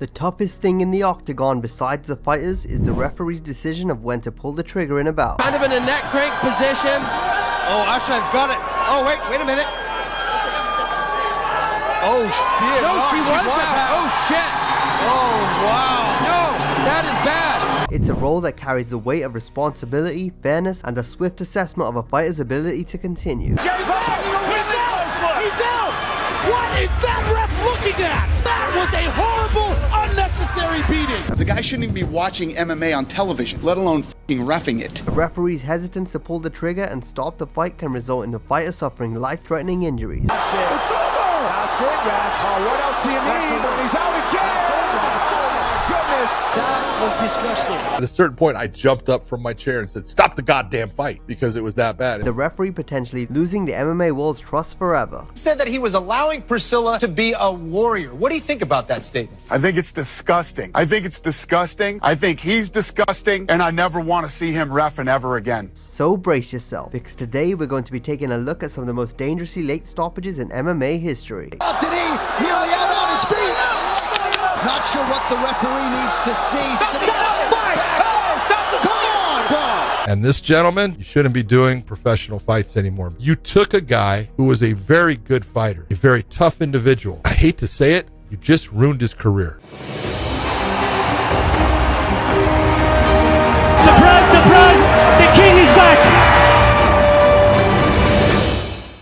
The toughest thing in the octagon besides the fighters is the referee's decision of when to pull the trigger in a bout. Kind of in a neck crank position. Oh, Asha's got it. Oh, wait a minute. Oh, shit. No, she won that. Oh, shit. Oh, wow. No, that is bad. It's a role that carries the weight of responsibility, fairness, and a swift assessment of a fighter's ability to continue. He's out! He's out! What is that ref looking at? That was a horrible, unnecessary beating. The guy shouldn't even be watching MMA on television, let alone f***ing reffing it. The referee's hesitance to pull the trigger and stop the fight can result in the fighter suffering life-threatening injuries. That's it. It's over! That's it, ref. Oh, what else do you need? And he's out again! Goodness, that was disgusting. At a certain point, I jumped up from my chair and said, "Stop the goddamn fight," because it was that bad. The referee potentially losing the MMA world's trust forever. He said that he was allowing Priscilla to be a warrior. What do you think about that statement? I think it's disgusting. I think he's disgusting, and I never want to see him reffing ever again. So brace yourself, because today we're going to be taking a look at some of the most dangerously late stoppages in MMA history. Up did he? Nearly out on his feet. Not sure what the referee needs to see. Stop the fight! Stop the fight! Come on, bro! And this gentleman, you shouldn't be doing professional fights anymore. You took a guy who was a very good fighter, a very tough individual. I hate to say it, you just ruined his career. Surprise, surprise! The king is back!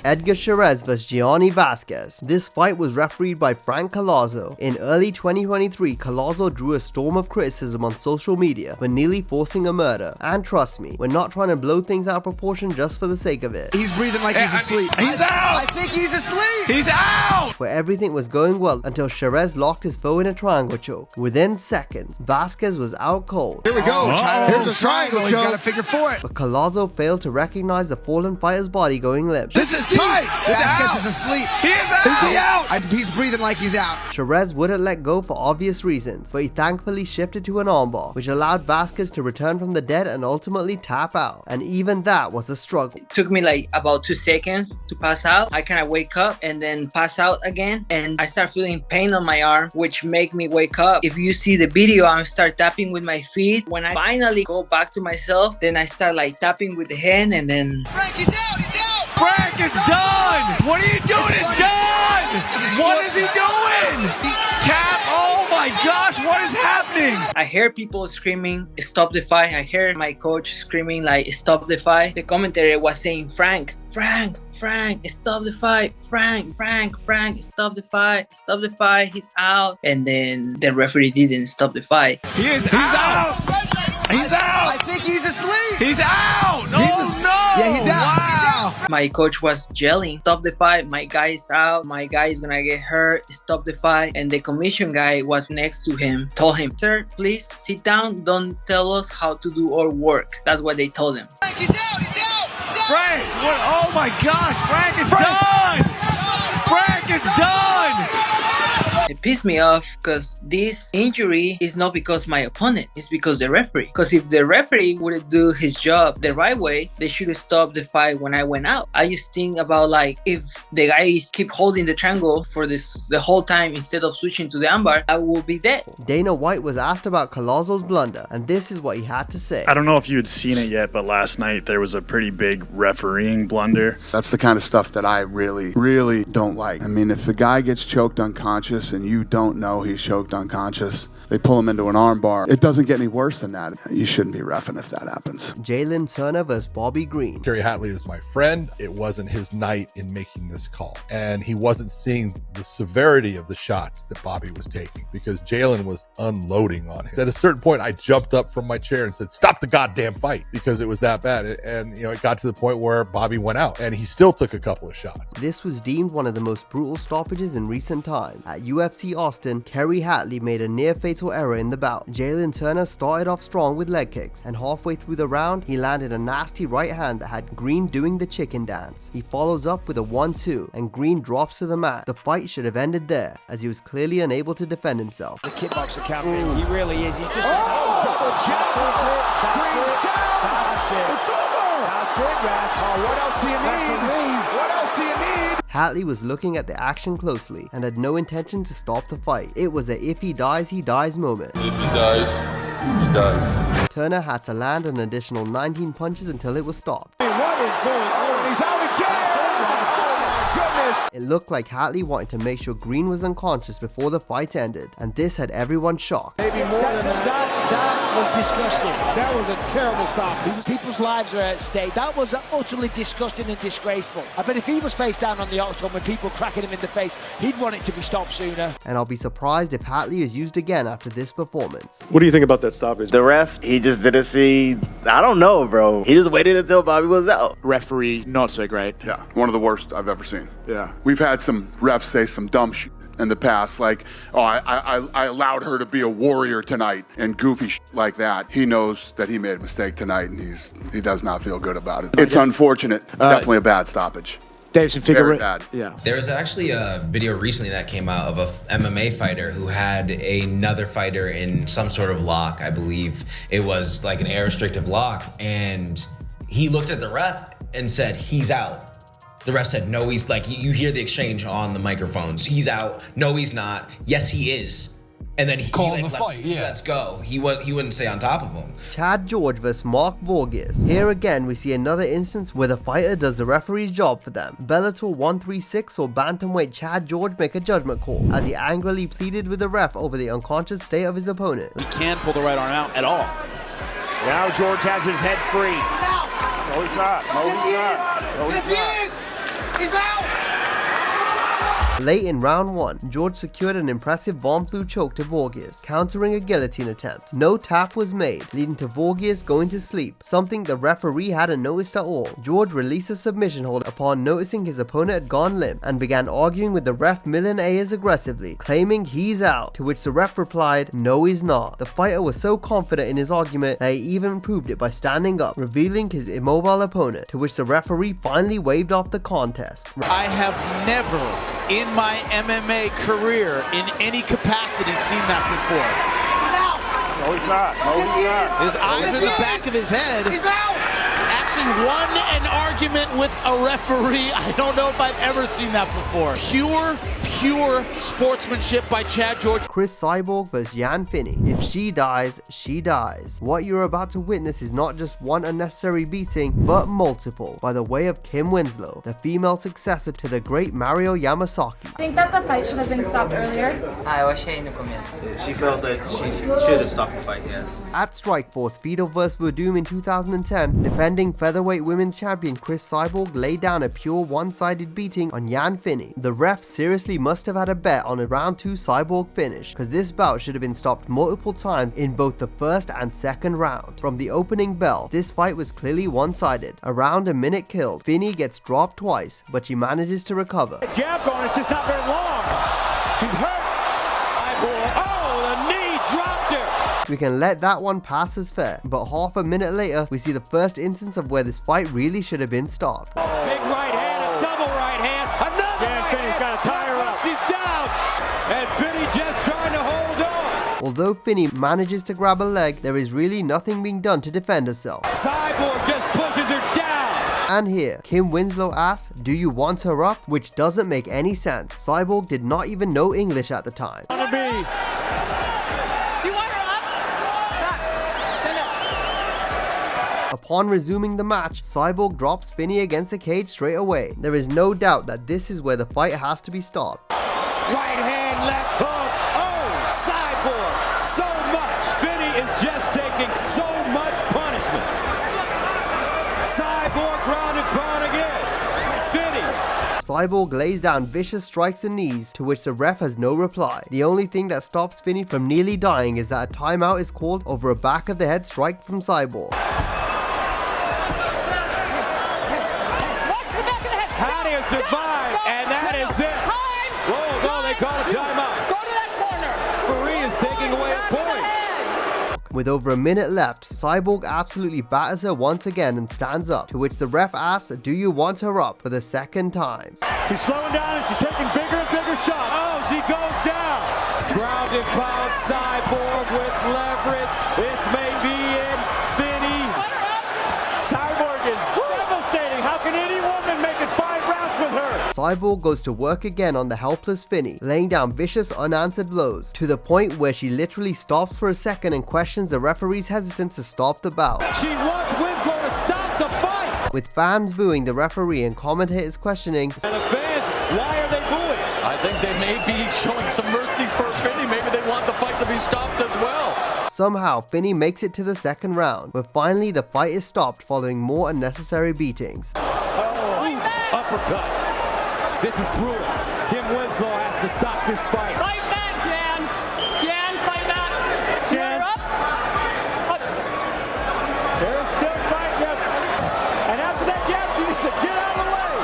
Edgar Chairez vs Gianni Vasquez. This fight was refereed by Frank Collazo. In early 2023, Collazo drew a storm of criticism on social media for nearly forcing a murder. And trust me, we're not trying to blow things out of proportion just for the sake of it. He's breathing like he's asleep. He's out. I think he's asleep. He's out. Where everything was going well until Chairez locked his foe in a triangle choke. Within seconds, Vasquez was out cold. Here we go. Here's a triangle choke. He's got to figure for it. But Collazo failed to recognize the fallen fighter's body going limp. This is tight. Vasquez is asleep. He is out. He's breathing like he's out. Chairez wouldn't let go for obvious reasons, but he thankfully shifted to an armbar, which allowed Vasquez to return from the dead and ultimately tap out. And even that was a struggle. It took me like about 2 seconds to pass out. I kind of wake up and then pass out again, and I start feeling pain on my arm, which make me wake up. If you see the video, I start tapping with my feet. When I finally go back to myself, then I start like tapping with the hand, and then Frank, he's out. He's out. Frank, it's done. What are you doing? It's done. What is he doing? Tap. Oh my gosh, what is happening? I hear people screaming, "Stop the fight." I hear my coach screaming like, "Stop the fight." The commentator was saying, Frank, stop the fight. Frank, stop the fight. Stop the fight. He's out. And then the referee didn't stop the fight. He is out. He's out. I think he's asleep. He's out. Oh no. Yeah, he's out. Wow. He's out. My coach was yelling, "Stop the fight. My guy is out. My guy is gonna get hurt. Stop the fight." And the commission guy was next to him, told him, "Sir, please sit down. Don't tell us how to do our work." That's what they told him. Frank, he's out. He's out. He's out. Frank, what? Oh my gosh, Frank, it's done. Frank, it's done. It pissed me off because this injury is not because my opponent, it's because the referee. Because if the referee would do his job the right way, they should have stopped the fight when I went out. I just think about like, if the guys keep holding the triangle for the whole time instead of switching to the armbar, I will be dead. Dana White was asked about Collazo's blunder, and this is what he had to say. I don't know if you had seen it yet, but last night there was a pretty big refereeing blunder. That's the kind of stuff that I really, really don't like. I mean, if the guy gets choked unconscious and you don't know he's choked unconscious, they pull him into an armbar. It doesn't get any worse than that. You shouldn't be reffing if that happens. Jalen Turner vs Bobby Green. Kerry Hatley is my friend. It wasn't his night in making this call. And he wasn't seeing the severity of the shots that Bobby was taking because Jalen was unloading on him. At a certain point, I jumped up from my chair and said, "Stop the goddamn fight," because it was that bad. And, it got to the point where Bobby went out and he still took a couple of shots. This was deemed one of the most brutal stoppages in recent times. At UFC Austin, Kerry Hatley made a near-fatal error in the bout. Jalen Turner started off strong with leg kicks, and halfway through the round, he landed a nasty right hand that had Green doing the chicken dance. He follows up with a 1-2, and Green drops to the mat. The fight should have ended there, as he was clearly unable to defend himself. The kickboxer captain. He really is. He's just double chest into it. That's it. That's it. It's over. That's it, Ref. Oh, what else do you need? What else do you need? Hatley was looking at the action closely and had no intention to stop the fight. It was a if he dies moment. If he dies, he dies. Turner had to land an additional 19 punches until it was stopped. What is going on? He's out again! Oh my goodness! It looked like Hatley wanted to make sure Green was unconscious before the fight ended, and this had everyone shocked. Maybe more than that. That was disgusting. That was a terrible stop. People's lives are at stake. That was utterly disgusting and disgraceful. I bet if he was face down on the octagon with people cracking him in the face, he'd want it to be stopped sooner. And I'll be surprised if Hatley is used again after this performance. What do you think about that stoppage? The ref, he just didn't see, I don't know, bro. He just waited until Bobby was out. Referee, not so great. Yeah, one of the worst I've ever seen. Yeah. We've had some refs say some dumb shit in the past, like, oh, I allowed her to be a warrior tonight, and goofy shit like that. He knows that he made a mistake tonight, and he does not feel good about it. It's unfortunate. Definitely a bad stoppage. Davison Very bad. Yeah. There was actually a video recently that came out of a MMA fighter who had another fighter in some sort of lock. I believe it was like an air restrictive lock, and he looked at the ref and said, he's out. The ref said, no, he's like, you hear the exchange on the microphones. He's out. No, he's not. Yes, he is. And then he called the fight, yeah. Let's go. He wouldn't stay on top of him. Chad George vs Mark Vorgis. Here again, we see another instance where the fighter does the referee's job for them. Bellator 136 saw bantamweight Chad George make a judgment call as he angrily pleaded with the ref over the unconscious state of his opponent. He can't pull the right arm out at all. Now George has his head free. No, he's not. No, he's not. No, he's not. He's out! Late in round 1, George secured an impressive bomb through choke to Vorgis, countering a guillotine attempt. No tap was made, leading to Vorgis going to sleep, something the referee hadn't noticed at all. George released a submission hold upon noticing his opponent had gone limp and began arguing with the ref Millen Ayers aggressively, claiming he's out, to which the ref replied, no he's not. The fighter was so confident in his argument that he even proved it by standing up, revealing his immobile opponent, to which the referee finally waved off the contest. I have never in my MMA career in any capacity seen that before. No, he's not. No, he's not. His eyes are in the back of his head. He's out! Actually won an argument with a referee. I don't know if I've ever seen that before. Pure sportsmanship by Chad George. Chris Cyborg vs Jan Finney. If she dies, she dies. What you're about to witness is not just one unnecessary beating, but multiple, by the way of Kim Winslow, the female successor to the great Mario Yamasaki. I think that the fight should have been stopped earlier. Eu achei no começo. She felt that she should have stopped the fight, yes. At Strikeforce Fido vs Verdum in 2010, defending featherweight women's champion Chris Cyborg laid down a pure one-sided beating on Jan Finney. The ref seriously must have had a bet on a round 2 Cyborg finish, because this bout should have been stopped multiple times in both the first and second round. From the opening bell, this fight was clearly one-sided. Around a minute killed, Finney gets dropped twice, but she manages to recover. Jab going, it's just not very long. She's hurt. Oh, the knee dropped her. We can let that one pass as fair, but half a minute later, we see the first instance of where this fight really should have been stopped. Big right hand, a double right hand, another right Finney's got to tie her up. She's down, and Finney just trying to hold on. Although Finney manages to grab a leg, there is really nothing being done to defend herself. Cyborg just pushes her down. And here, Kim Winslow asks, do you want her up? Which doesn't make any sense. Cyborg did not even know English at the time. Upon resuming the match, Cyborg drops Finney against the cage straight away. There is no doubt that this is where the fight has to be stopped. Right hand, left hook. Oh, Cyborg, so much. Finney is just taking so much punishment. Cyborg ground and pound again. Finney. Cyborg lays down vicious strikes and knees, to which the ref has no reply. The only thing that stops Finney from nearly dying is that a timeout is called over a back of the head strike from Cyborg. Survive, and that is it. Whoa, they call a timeout. Go to that corner. Marie is taking away a point. With over a minute left, Cyborg absolutely batters her once again and stands up, to which the ref asks, do you want her up, for the second time. She's slowing down and she's taking bigger and bigger shots. Oh, she goes down. Ground and pound, Cyborg with leverage. This may be it. Finney. Cyborg is Cyborg goes to work again on the helpless Finney, laying down vicious unanswered blows, to the point where she literally stops for a second and questions the referee's hesitance to stop the bout. She wants Winslow to stop the fight! With fans booing the referee and commentators questioning, And the fans, why are they booing? I think they may be showing some mercy for Finney. Maybe they want the fight to be stopped as well. somehow Finney makes it to the second round, where finally the fight is stopped following more unnecessary beatings. Uppercut. This is brutal. Kim Winslow has to stop this fight. Fight back, Jan. Jan, fight back. Jan. They're still fighting. Yep. And after that jab, she needs to get out of the way.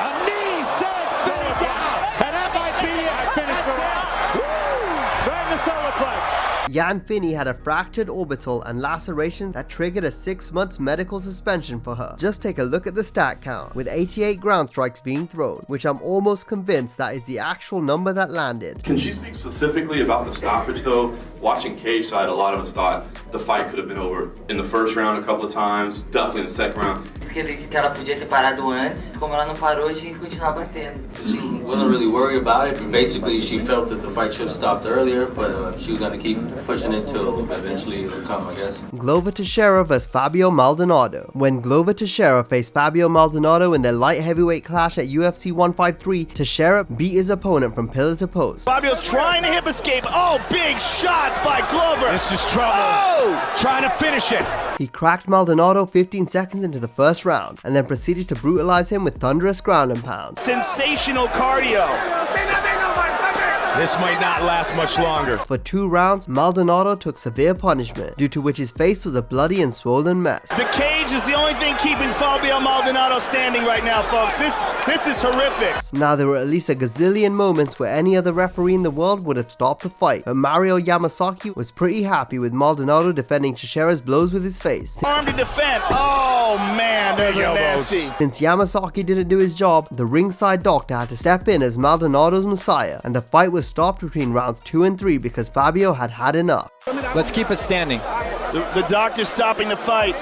A knee sent Finney down. And that might be it. Finish the round. Woo! Right in the solar plex. Jan Finney had a fractured orbital and laceration that triggered a 6 months medical suspension for her. Just take a look at the stat count, with 88 ground strikes being thrown, which I'm almost convinced that is the actual number that landed. Can she speak specifically about the stoppage though? Watching cage side, a lot of us thought the fight could have been over in the first round a couple of times, definitely in the second round. Que ela podia ter parado antes, como ela não parou, a gente continuar batendo. She wasn't really worried about it. Basically, she felt that the fight should have stopped earlier, but she was going to keep pushing it till eventually it would come, I guess. Glover Teixeira vs Fabio Maldonado. When Glover Teixeira faced Fabio Maldonado in their light heavyweight clash at UFC 153, Teixeira beat his opponent from pillar to post. Fabio's trying to hip escape. Oh, big shots by Glover. This is trouble. Oh! Trying to finish it. He cracked Maldonado 15 seconds into the first round, and then proceeded to brutalize him with thunderous ground and pound. Sensational cardio. This might not last much longer. For 2 rounds, Maldonado took severe punishment, due to which his face was a bloody and swollen mess. The cage is the only thing keeping Fabio Maldonado standing right now, folks. This is horrific. Now, there were at least a gazillion moments where any other referee in the world would have stopped the fight, but Mario Yamasaki was pretty happy with Maldonado defending Teixeira's blows with his face. Arm to defend. Oh man, those are nasty. Since Yamasaki didn't do his job, the ringside doctor had to step in as Maldonado's messiah, and the fight was stopped between rounds 2 and 3 because Fabio had had enough. Let's keep it standing. The doctor's stopping the fight.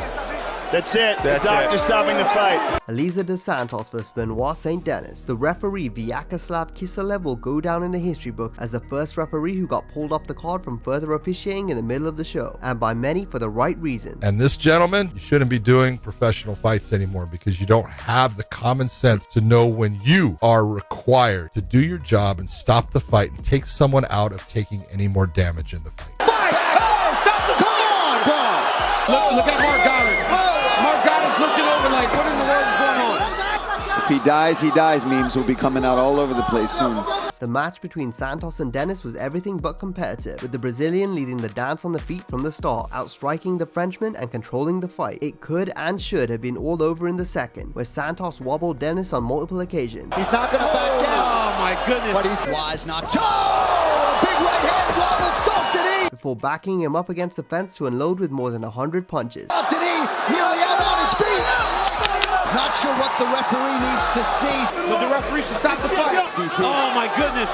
That's it. The doctor's stopping the fight. Elisa dos Santos vs Benoit St. Denis. The referee Vyacheslav Kiselev will go down in the history books as the first referee who got pulled off the card from further officiating in the middle of the show, and by many for the right reason. And this gentleman, you shouldn't be doing professional fights anymore because you don't have the common sense to know when you are required to do your job and stop the fight and take someone out of taking any more damage in the fight. Oh, stop the fight! Come on, bro! Look at Mark Goddard. Mark Goddard's looking over like, what in the world is going on? If he dies memes will be coming out all over the place soon. The match between Santos and Dennis was everything but competitive, with the Brazilian leading the dance on the feet from the start, outstriking the Frenchman and controlling the fight. It could and should have been all over in the second, where Santos wobbled Dennis on multiple occasions. He's not going to back down. Oh my goodness. But he's wise not to. Oh, big right hand wobble soaked it in. Before backing him up against the fence to unload with more than 100 punches. Soaked it in, nearly out on his feet. Not sure what the referee needs to see. But the referee should stop the fight. Oh my goodness.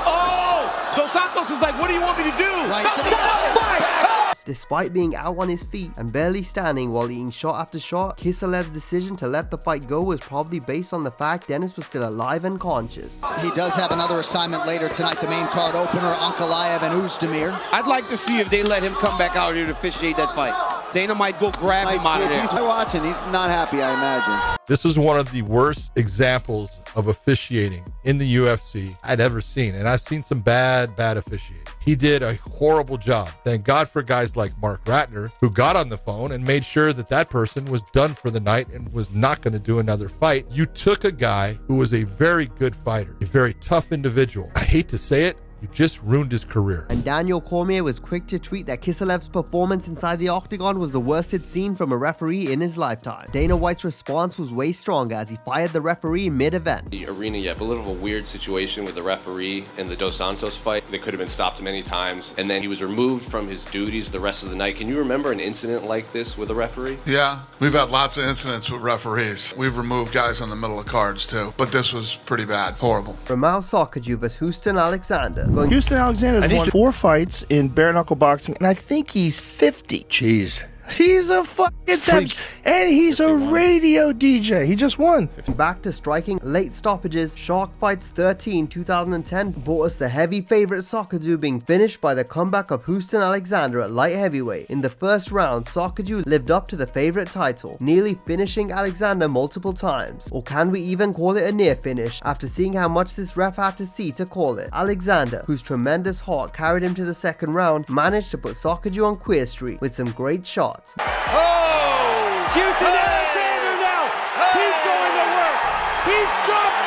Oh! Dos Santos is like, what do you want me to do? Stop the fight! Despite being out on his feet and barely standing while eating shot after shot, Kiselev's decision to let the fight go was probably based on the fact Dennis was still alive and conscious. He does have another assignment later tonight, the main card opener, Ankalaev and Uzdemir. I'd like to see if they let him come back out here to officiate that fight. Dana might go grab him out of there. He's watching. He's not happy, I imagine. This is one of the worst examples of officiating in the UFC I'd ever seen. And I've seen some bad officiating. He did a horrible job. Thank God for guys like Mark Ratner, who got on the phone and made sure that that person was done for the night and was not going to do another fight. You took a guy who was a very good fighter, a very tough individual. I hate to say it, you just ruined his career. And Daniel Cormier was quick to tweet that Kiselev's performance inside the octagon was the worst he'd seen from a referee in his lifetime. Dana White's response was way stronger as he fired the referee mid-event. The arena, a little of a weird situation with the referee in the Dos Santos fight. They could have been stopped many times, and then he was removed from his duties the rest of the night. Can you remember an incident like this with a referee? Yeah, we've had lots of incidents with referees. We've removed guys on the middle of cards too, but this was pretty bad, horrible. Ramal Sokaju vs Houston Alexander. Houston Alexander's won 4 fights in bare knuckle boxing, and I think he's 50. Jeez, He's a fucking savage. And he's a radio DJ. He just won. Back to striking late stoppages, Shark Fights 13 2010 brought us the heavy favorite Sakaju being finished by the comeback of Houston Alexander at light heavyweight. In the first round, Sakaju lived up to the favorite title, nearly finishing Alexander multiple times. Or can we even call it a near finish after seeing how much this ref had to see to call it? Alexander, whose tremendous heart carried him to the second round, managed to put Sakaju on Queer Street with some great shots. Oh! Houston Alexander now! He's going to work! He's dropped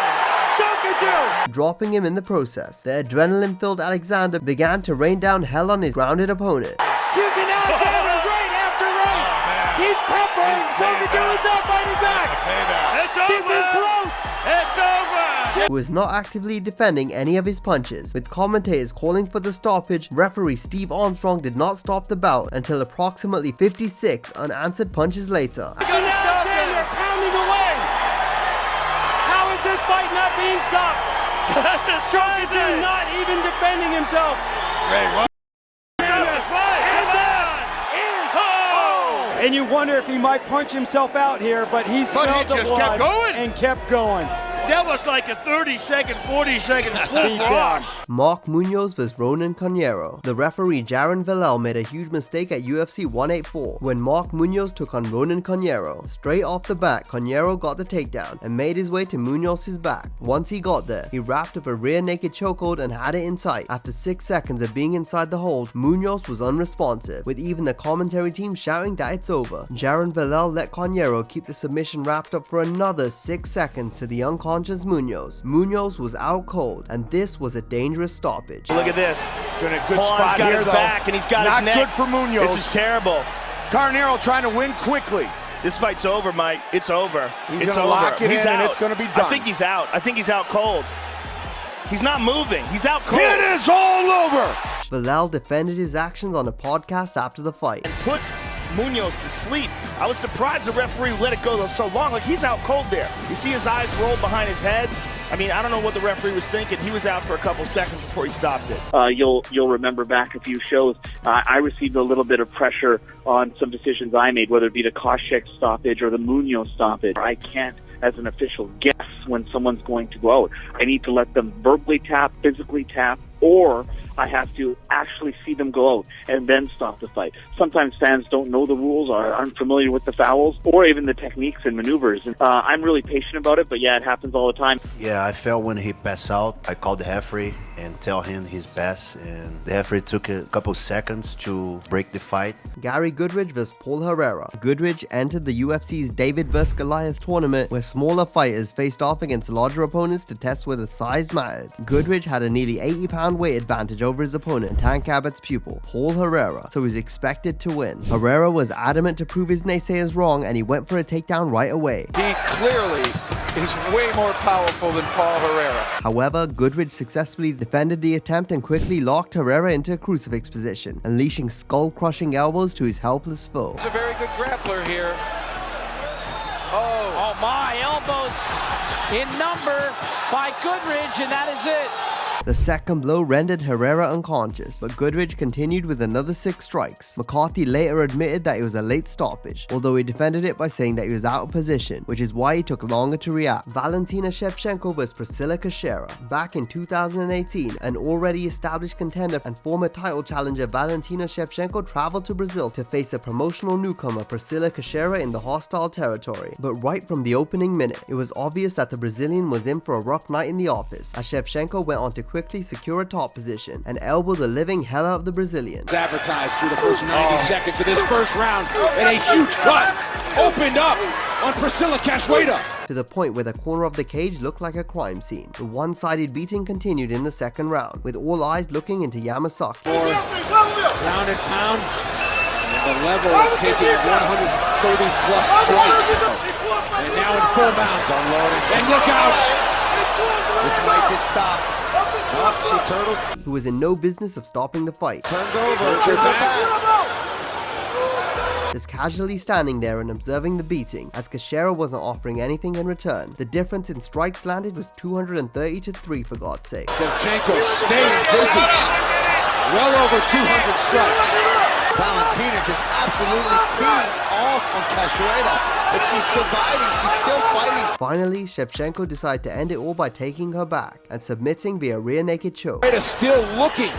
Sakaju! Dropping him in the process. The adrenaline-filled Alexander began to rain down hell on his grounded opponent. Houston Alexander, right after right! He's peppering! Sakaju is not fighting back! This is close! It's over! Who was not actively defending any of his punches. With commentators calling for the stoppage, referee Steve Armstrong did not stop the bout until approximately 56 unanswered punches later. Alexander pounding away! How is this fight not being stopped? Sakaju not even defending himself! And you wonder if he might punch himself out here, but he smelled the blood kept going. And kept going. That was like a 30-second, 40-second full wash. Mark Munoz vs Ronan Conero. The referee Jaron Villel made a huge mistake at UFC 184 when Mark Munoz took on Ronan Conero. Straight off the bat, Conero got the takedown and made his way to Munoz's back. Once he got there, he wrapped up a rear naked chokehold and had it in sight. After 6 seconds of being inside the hold, Munoz was unresponsive, with even the commentary team shouting that it's over. Jaron Villel let Conero keep the submission wrapped up for another 6 seconds to the unconscious Munoz. Munoz was out cold, and this was a dangerous stoppage. Look at this. Doing a good spot got here, his though. back, and he's got his neck. Not good for Munoz. This is terrible. Carnero trying to win quickly. This fight's over, Mike. It's over. He's it's gonna over. lock it He's in, out. and it's gonna be done. I think he's out. I think he's out cold. He's not moving. He's out cold. It is all over. Villel defended his actions on a podcast after the fight. Put Munoz to sleep. I was surprised the referee let it go so long. Like, he's out cold there. You see his eyes roll behind his head. I mean, I don't know what the referee was thinking. He was out for a couple seconds before he stopped it. You'll remember back a few shows, I received a little bit of pressure on some decisions I made, whether it be the Koscheck stoppage or the Munoz stoppage. I can't, as an official, guess when someone's going to go out. I need to let them verbally tap, physically tap, or I have to actually see them go out and then stop the fight. Sometimes fans don't know the rules or aren't familiar with the fouls or even the techniques and maneuvers. I'm really patient about it, but yeah, it happens all the time. Yeah, I felt when he passed out, I called the referee and tell him his best, and the referee took a couple seconds to break the fight. Gary Goodridge vs Paul Herrera. Goodridge entered the UFC's David vs Goliath tournament, where smaller fighters faced off against larger opponents to test whether size mattered. Goodridge had a nearly 80-pound weight advantage over his opponent, Tank Abbott's pupil, Paul Herrera, so he was expected to win. Herrera was adamant to prove his naysayers wrong, and he went for a takedown right away. He clearly is way more powerful than Paul Herrera. However, Goodridge successfully defended the attempt and quickly locked Herrera into a crucifix position, unleashing skull-crushing elbows to his helpless foe. He's a very good grappler here. Oh my, elbows in number by Goodridge, and that is it. The second blow rendered Herrera unconscious, but Goodridge continued with another 6 strikes. McCarthy later admitted that it was a late stoppage, although he defended it by saying that he was out of position, which is why he took longer to react. Valentina Shevchenko vs Priscilla Cachoeira. Back in 2018, an already established contender and former title challenger Valentina Shevchenko traveled to Brazil to face a promotional newcomer Priscilla Cachoeira in the hostile territory. But right from the opening minute, it was obvious that the Brazilian was in for a rough night in the office, as Shevchenko went on to quickly secure a top position and elbow the living hell out of the Brazilian. It's advertised through the first 90 seconds of this first round, and a huge cut opened up on Priscilla Cachoeira. To the point where the corner of the cage looked like a crime scene. The one-sided beating continued in the second round, with all eyes looking into Yamasaki. Ground and pound, and the level of taking 130 plus strikes. And now in full bounce. And look out! This might get stopped. Oh, she turtled. Who was in no business of stopping the fight. Turns over, turns back. Just casually standing there and observing the beating, as Cachoeira wasn't offering anything in return. The difference in strikes landed was 230 to 3 for God's sake. Shevchenko staying busy. Well over 200 strikes. Valentina just absolutely teeing off on Cachoeira, but she's surviving, she's still fighting. Finally, Shevchenko decided to end it all by taking her back and submitting via rear naked choke. Still looking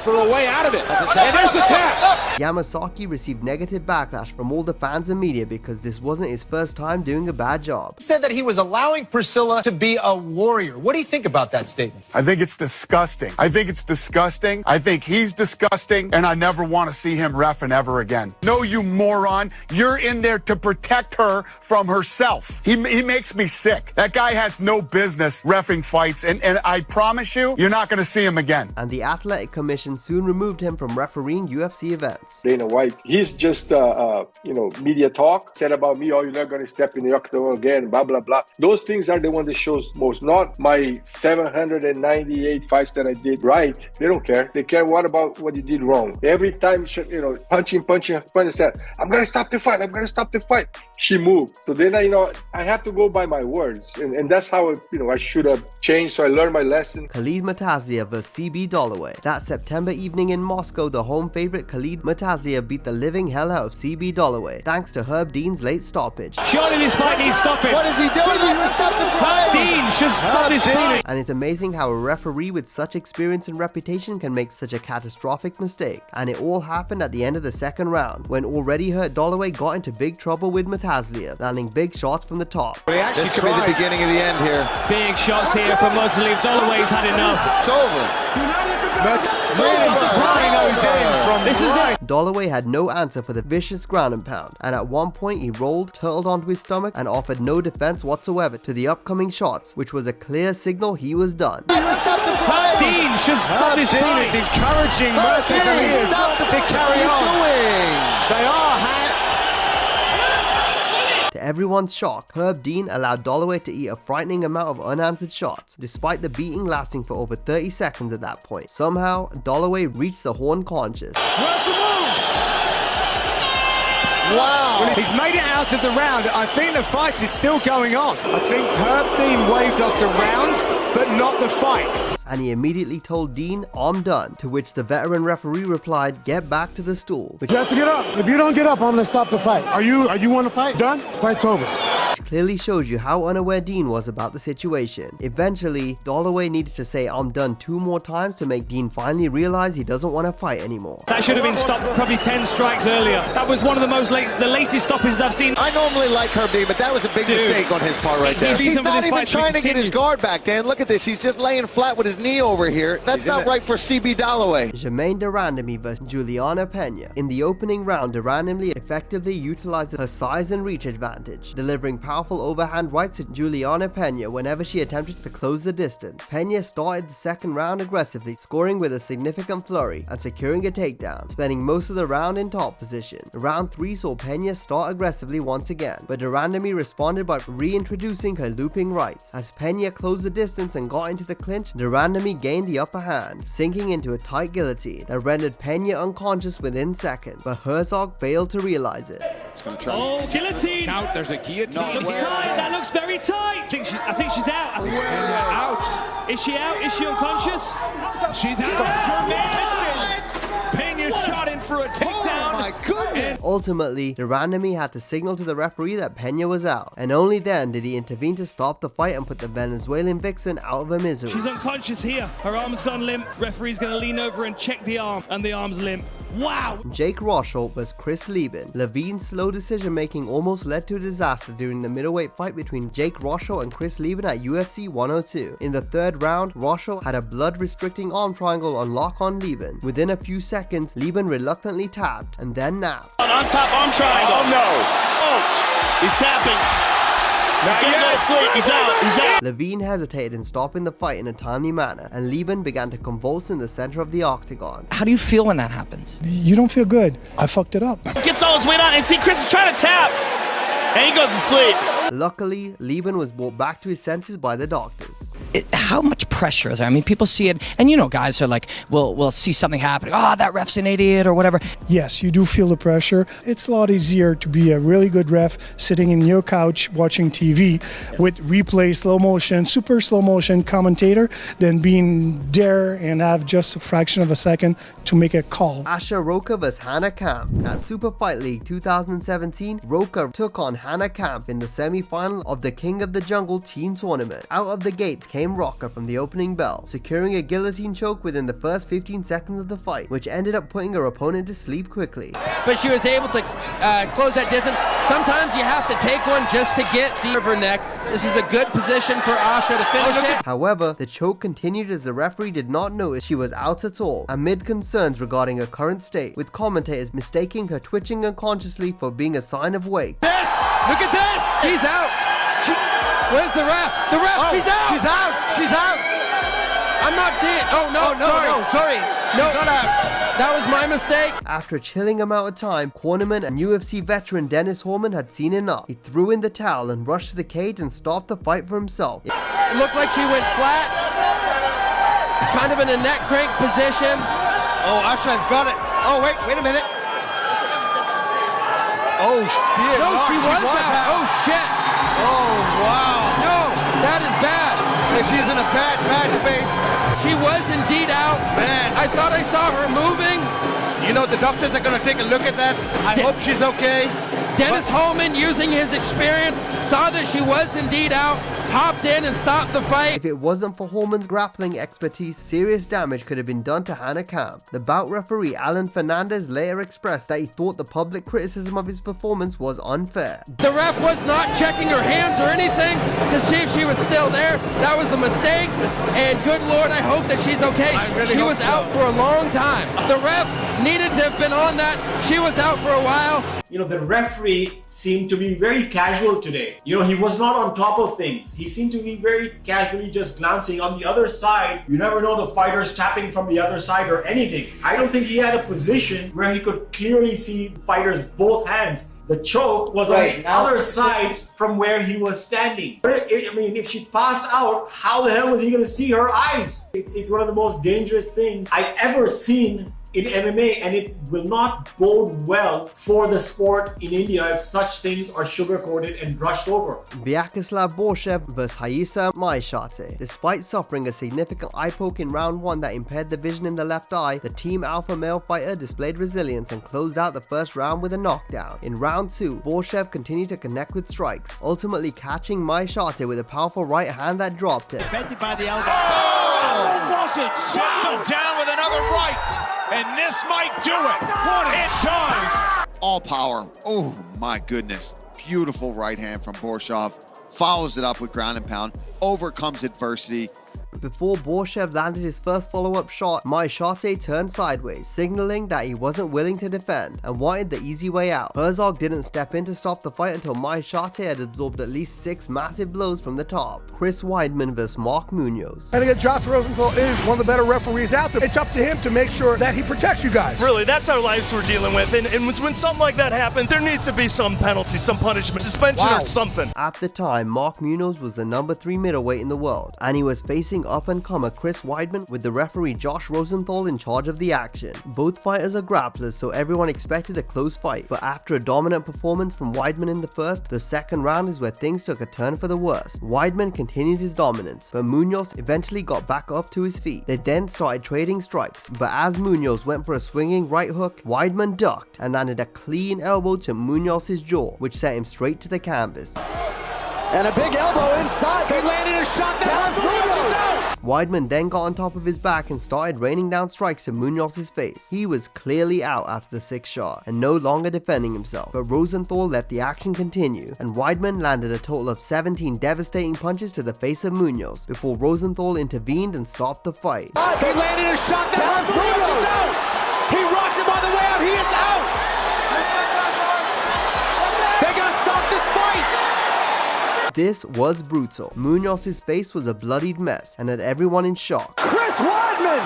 for a way out of it. And there's the tap. Yamasaki received negative backlash from all the fans and media because this wasn't his first time doing a bad job. He said that he was allowing Priscilla to be a warrior. What do you think about that statement? I think it's disgusting. I think it's disgusting. I think he's disgusting, and I never want to see him reffing ever again. No, you moron. You're in there to protect her from herself. He makes me sick. That guy has no business reffing fights, and I promise you, you're not going to see him again. And the Athletic Commission soon removed him from refereeing UFC events. Dana White, he's just, media talk. Said about me, oh, you're not going to step in the octagon again, blah, blah, blah. Those things are the one that shows most, not my 798 fights that I did right. They don't care. They care what about what you did wrong. Every time, punching, said, I'm going to stop the fight. I'm going to stop the fight. She moved. So then, I have to go by my words. And that's how, I should have changed. So I learned my lesson. Khalid Matazlia vs. CB Dollaway. That September evening in Moscow, the home favorite Khalid Matazlia beat the living hell out of CB Dollaway thanks to Herb Dean's late stoppage. Surely this fight needs stopping. What is he doing? He must stop the fight. Herb Dean should stop this fight. And it's amazing how a referee with such experience and reputation can make such a catastrophic mistake. And it all happened at the end of the second round, when already hurt Dollaway got into big trouble with Matazlia, landing big shots from the top. This could be the beginning of the end here. Big shots here from Muslim. Dollaway's had enough. It's over. This is it. Dollaway had no answer for the vicious ground and pound, and at one point he rolled, turtled onto his stomach, and offered no defense whatsoever to the upcoming shots, which was a clear signal he was done. Stop the fight. Dean should stop this fight. Is encouraging Matazlia to carry on. They are To everyone's shock, Herb Dean allowed Dollaway to eat a frightening amount of unanswered shots, despite the beating lasting for over 30 seconds at that point. Somehow, Dollaway reached the horn conscious. Wow! He's made it out of the round. I think the fight is still going on. I think Herb Dean waved off the rounds, but not the fights. And he immediately told Dean, I'm done, to which the veteran referee replied, get back to the stool. You have to get up. If you don't get up, I'm going to stop the fight. Are you want to fight? Done? Fight's over. Which clearly shows you how unaware Dean was about the situation. Eventually, Dollaway needed to say I'm done 2 more times to make Dean finally realize he doesn't want to fight anymore. That should have been stopped probably 10 strikes earlier. That was one of the latest stoppages I've seen. I normally like Herb Dean, but that was a big mistake on his part right there. He's not even trying to get his guard back, Dan. Look at this. He's just laying flat with his knee over here. That's not right for CB Dollaway. Jermaine Durandamy vs. Juliana Pena. In the opening round, Durandamy effectively utilized her size and reach advantage, delivering powerful overhand rights to Juliana Pena whenever she attempted to close the distance. Pena started the second round aggressively, scoring with a significant flurry and securing a takedown, spending most of the round in top position. Round 3 saw Pena start aggressively once again, but Durandamy responded by reintroducing her looping rights. As Pena closed the distance and got into the clinch, Durandamy gained the upper hand, sinking into a tight guillotine that rendered Pena unconscious within seconds, but Herzog failed to realize it. Oh, guillotine! Count, there's a guillotine. Looks tight. That looks very tight. I think she's out. Out. Is she out? Is she unconscious? She's out. Pena shot in for a takedown. Oh my goodness. Ultimately, Durandamy had to signal to the referee that Pena was out, and only then did he intervene to stop the fight and put the Venezuelan vixen out of her misery. She's unconscious here. Her arm's gone limp. Referee's going to lean over and check the arm, and the arm's limp. Wow! Jake Rosholt vs. Chris Leben. Levine's slow decision-making almost led to a disaster during the middleweight fight between Jake Rosholt and Chris Leben at UFC 102. In the third round, Rosholt had a blood-restricting arm triangle on lock on Leben. Within a few seconds, Leben reluctantly tapped and then napped. On top arm triangle. Oh no! Oh, he's tapping. He's gonna go to sleep. He's out. He's out. Levine hesitated in stopping the fight in a timely manner, and Leben began to convulse in the center of the octagon. How do you feel when that happens? You don't feel good. I fucked it up. Gets all his weight on, and see Chris is trying to tap, and he goes to sleep. Luckily, Leben was brought back to his senses by the doctors. How much pressure is there? I mean, people see it, and you know, guys are like, we'll see something happening. Oh, that ref's an idiot or whatever. Yes, you do feel the pressure. It's a lot easier to be a really good ref sitting in your couch watching TV with replay, slow motion, super slow motion commentator than being there and have just a fraction of a second to make a call. Asha Roka vs Hannah Kampf. At Super Fight League 2017, Roka took on Hannah Kampf in the semi-final of the King of the Jungle team tournament. Out of the gates came Roka from the opening bell, securing a guillotine choke within the first 15 seconds of the fight, which ended up putting her opponent to sleep quickly. But she was able to close that distance. Sometimes you have to take one just to get the her neck. This is a good position for Asha to finish it. However, the choke continued as the referee did not notice she was out at all, amid concerns regarding her current state, with commentators mistaking her twitching unconsciously for being a sign of wake. Look at this! She's out! Where's the ref? The ref! Oh, she's out! She's out! She's out! I'm not seeing it. Oh, no, sorry. No, that was my mistake. After a chilling amount of time, cornerman and UFC veteran Dennis Horman had seen enough. He threw in the towel and rushed to the cage and stopped the fight for himself. It looked like she went flat, kind of in a neck crank position. Oh, Asha's got it. Oh, wait a minute. Oh, dear. No, she was out. Oh, shit. Oh, wow. No, that is bad. She's in a bad space. She was indeed out. Man, I thought I saw her moving. You know, the doctors are going to take a look at that. I hope she's okay. Dennis Holman, using his experience, saw that she was indeed out, hopped in and stopped the fight. If it wasn't for Holman's grappling expertise, serious damage could have been done to Hannah Kampf. The bout referee Alan Fernandez later expressed that he thought the public criticism of his performance was unfair. The ref was not checking her hands or anything to see if she was still there. That was a mistake, and good Lord, I hope that she's okay. She was out for a long time. The ref needed to have been on that. She was out for a while. You know, the referee seemed to be very casual today. You know, he was not on top of things. He seemed to be very casually just glancing. On the other side, you never know the fighter's tapping from the other side or anything. I don't think he had a position where he could clearly see the fighter's both hands. The choke was on the other side from where he was standing. I mean, if she passed out, how the hell was he going to see her eyes? It's one of the most dangerous things I've ever seen in MMA, and it will not bode well for the sport in India if such things are sugar-coated and brushed over. Vyacheslav Borshev vs Hayisa Maishate. Despite suffering a significant eye poke in round 1 that impaired the vision in the left eye, the team alpha male fighter displayed resilience and closed out the first round with a knockdown. In round 2, Borshev continued to connect with strikes, ultimately catching Maishate with a powerful right hand that dropped him. Defended by the elbow. Oh, was it? Wow. Down with another right. And this might do it. It does. All power. Oh, my goodness. Beautiful right hand from Borshev. Follows it up with ground and pound. Overcomes adversity. Before Borshev landed his first follow-up shot, Maishate turned sideways, signaling that he wasn't willing to defend and wanted the easy way out. Herzog didn't step in to stop the fight until Maishate had absorbed at least 6 massive blows from the top. Chris Weidman vs Mark Munoz. And again, Josh Rosenthal is one of the better referees out there. It's up to him to make sure that he protects you guys. Really, that's our lives we're dealing with. And when something like that happens, there needs to be some penalty, some punishment, suspension or something. At the time, Mark Munoz was the number 3 middleweight in the world, and he was facing up-and-comer Chris Weidman with the referee Josh Rosenthal in charge of the action. Both fighters are grapplers, so everyone expected a close fight, but after a dominant performance from Weidman in the first, the second round is where things took a turn for the worse. Weidman continued his dominance, but Munoz eventually got back up to his feet. They then started trading strikes, but as Munoz went for a swinging right hook, Weidman ducked and landed a clean elbow to Munoz's jaw, which sent him straight to the canvas. And a big elbow inside. They landed a shot that has Munoz out. Weidman then got on top of his back and started raining down strikes to Munoz's face. He was clearly out after the 6th shot and no longer defending himself, but Rosenthal let the action continue, and Weidman landed a total of 17 devastating punches to the face of Munoz before Rosenthal intervened and stopped the fight. They landed a shot that has Munoz out. He rocks him on the way out. He is out. They're gonna stop this fight. This was brutal. Munoz's face was a bloodied mess and had everyone in shock. Chris Weidman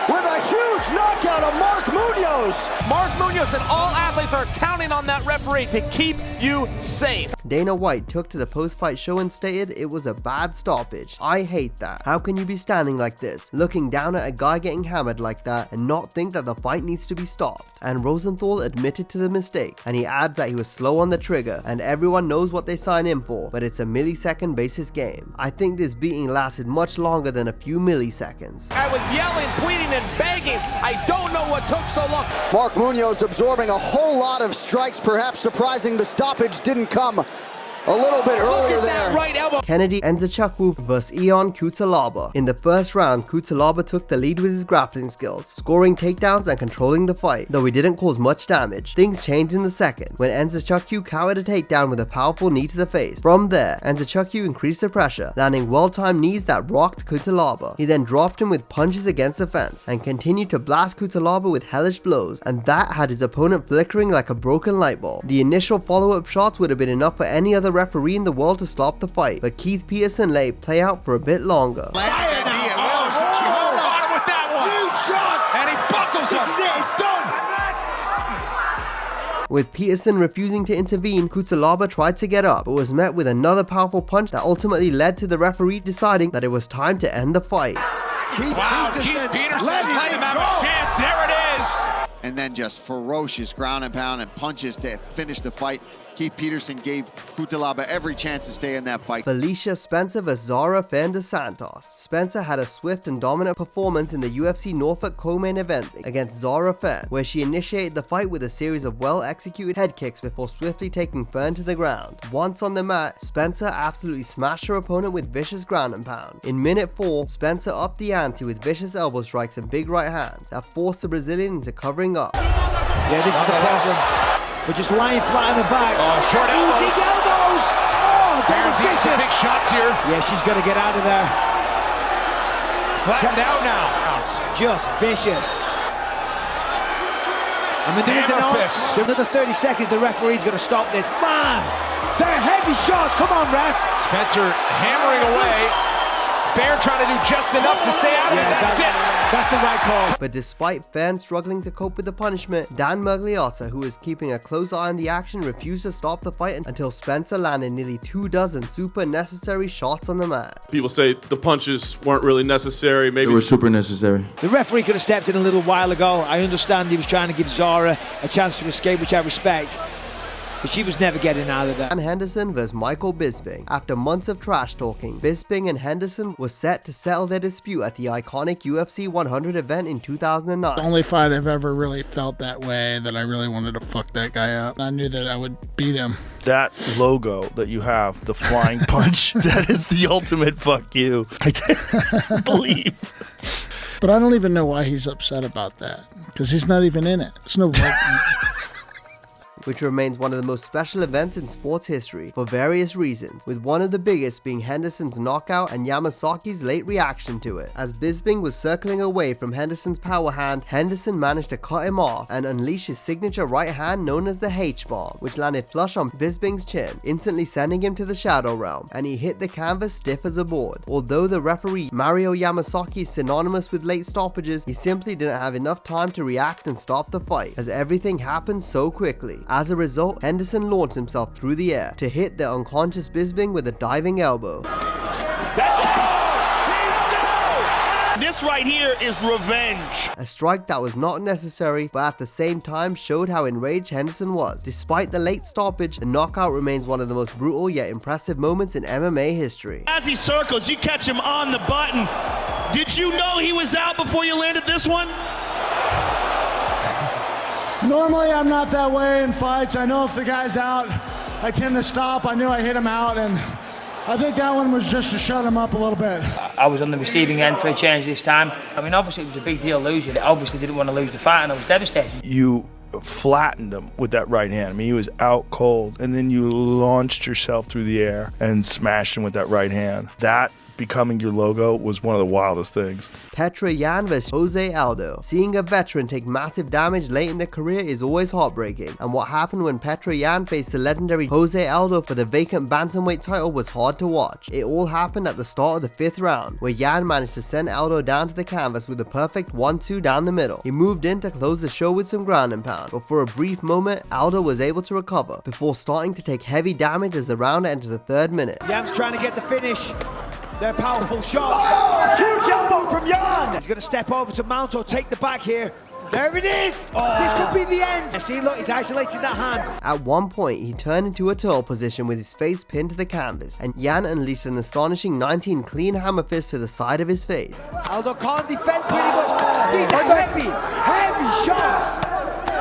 with a huge knockout of Mark Munoz. goes. Mark Munoz and all athletes are counting on that referee to keep you safe. Dana White took to the post-fight show and stated it was a bad stoppage. I hate that. How can you be standing like this, looking down at a guy getting hammered like that, and not think that the fight needs to be stopped? And Rosenthal admitted to the mistake, and he adds that he was slow on the trigger, and everyone knows what they sign in for, but it's a millisecond basis game. I think this beating lasted much longer than a few milliseconds. I was yelling, pleading, and begging. I don't know what took so long. Mark Munoz absorbing a whole lot of strikes, perhaps surprising the stoppage didn't come a little bit earlier there. Right elbow. Kennedy Nzechukwu vs. Ion Cutelaba. In the first round, Cutelaba took the lead with his grappling skills, scoring takedowns and controlling the fight, though he didn't cause much damage. Things changed in the second, when Nzechukwu countered a takedown with a powerful knee to the face. From there, Nzechukwu increased the pressure, landing well-timed knees that rocked Cutelaba. He then dropped him with punches against the fence, and continued to blast Cutelaba with hellish blows, and that had his opponent flickering like a broken light bulb. The initial follow-up shots would have been enough for any other referee in the world to stop the fight, but Keith Peterson let it play out for a bit longer. With Peterson refusing to intervene, Cutelaba tried to get up, but was met with another powerful punch that ultimately led to the referee deciding that it was time to end the fight. Keith Peterson let him have a chance. There it is. And then just ferocious ground and pound and punches to finish the fight. Keith Peterson gave Cutelaba every chance to stay in that fight. Felicia Spencer vs. Zara Fairn dos Santos. Spencer had a swift and dominant performance in the UFC Norfolk co-main event against Zara Fairn, where she initiated the fight with a series of well-executed head kicks before swiftly taking Fairn to the ground. Once on the mat, Spencer absolutely smashed her opponent with vicious ground and pound. In minute 4, Spencer upped the ante with vicious elbow strikes and big right hands that forced the Brazilian into covering up. Yeah, this is the problem. We're just lying flat on the back. Oh, short elbows. Easy elbows. Oh, Fairn's eating some big shots here. Yeah, she's got to get out of there. Flattened out now. Just vicious. I mean, there is another 30 seconds. The referee's going to stop this. Man, they're heavy shots. Come on, ref. Spencer hammering away. Fairn trying to do just enough to stay out of it. That's it. That's the right call. But despite Fairn struggling to cope with the punishment, Dan Mergliotta, who was keeping a close eye on the action, refused to stop the fight until Spencer landed nearly 24 super necessary shots on the mat. People say the punches weren't really necessary. Maybe they were super necessary. The referee could have stepped in a little while ago. I understand he was trying to give Zara a chance to escape, which I respect. But she was never getting out of that. Dan Henderson vs. Michael Bisping. After months of trash talking, Bisping and Henderson were set to settle their dispute at the iconic UFC 100 event in 2009. The only fight I've ever really felt that way, that I really wanted to fuck that guy up. I knew that I would beat him. That logo that you have, the flying punch, that is the ultimate fuck you. I can't believe. But I don't even know why he's upset about that, because he's not even in it. There's no which remains one of the most special events in sports history for various reasons, with one of the biggest being Henderson's knockout and Yamasaki's late reaction to it. As Bisping was circling away from Henderson's power hand, Henderson managed to cut him off and unleash his signature right hand known as the H-bomb, which landed flush on Bisping's chin, instantly sending him to the shadow realm, and he hit the canvas stiff as a board. Although the referee Mario Yamasaki is synonymous with late stoppages, he simply didn't have enough time to react and stop the fight, as everything happened so quickly. As a result, Henderson launched himself through the air to hit the unconscious Bisping with a diving elbow. That's it! This right here is revenge. A strike that was not necessary, but at the same time showed how enraged Henderson was. Despite the late stoppage, the knockout remains one of the most brutal yet impressive moments in MMA history. As he circles, you catch him on the button. Did you know he was out before you landed this one? Normally, I'm not that way in fights. I know if the guy's out, I tend to stop. I knew I hit him out, and I think that one was just to shut him up a little bit. I was on the receiving end for a change this time. I mean, obviously, it was a big deal losing. I obviously didn't want to lose the fight, and I was devastated. You flattened him with that right hand. I mean, he was out cold, and then you launched yourself through the air and smashed him with that right hand. That becoming your logo was one of the wildest things. Petr Yan vs Jose Aldo. Seeing a veteran take massive damage late in their career is always heartbreaking, and what happened when Petr Yan faced the legendary Jose Aldo for the vacant bantamweight title was hard to watch. It all happened at the start of the 5th round, where Yan managed to send Aldo down to the canvas with a perfect 1-2 down the middle. He moved in to close the show with some ground and pound, but for a brief moment, Aldo was able to recover before starting to take heavy damage as the round entered the 3rd minute. Yan's trying to get the finish. They're powerful shots. Oh, huge elbow from Yan. He's going to step over to mount or take the back here. There it is. Oh. This could be the end. See, look, he's isolating that hand. At one point, he turned into a turtle position with his face pinned to the canvas, and Yan unleashed an astonishing 19 clean hammer fists to the side of his face. Aldo can't defend pretty much. These are heavy shots.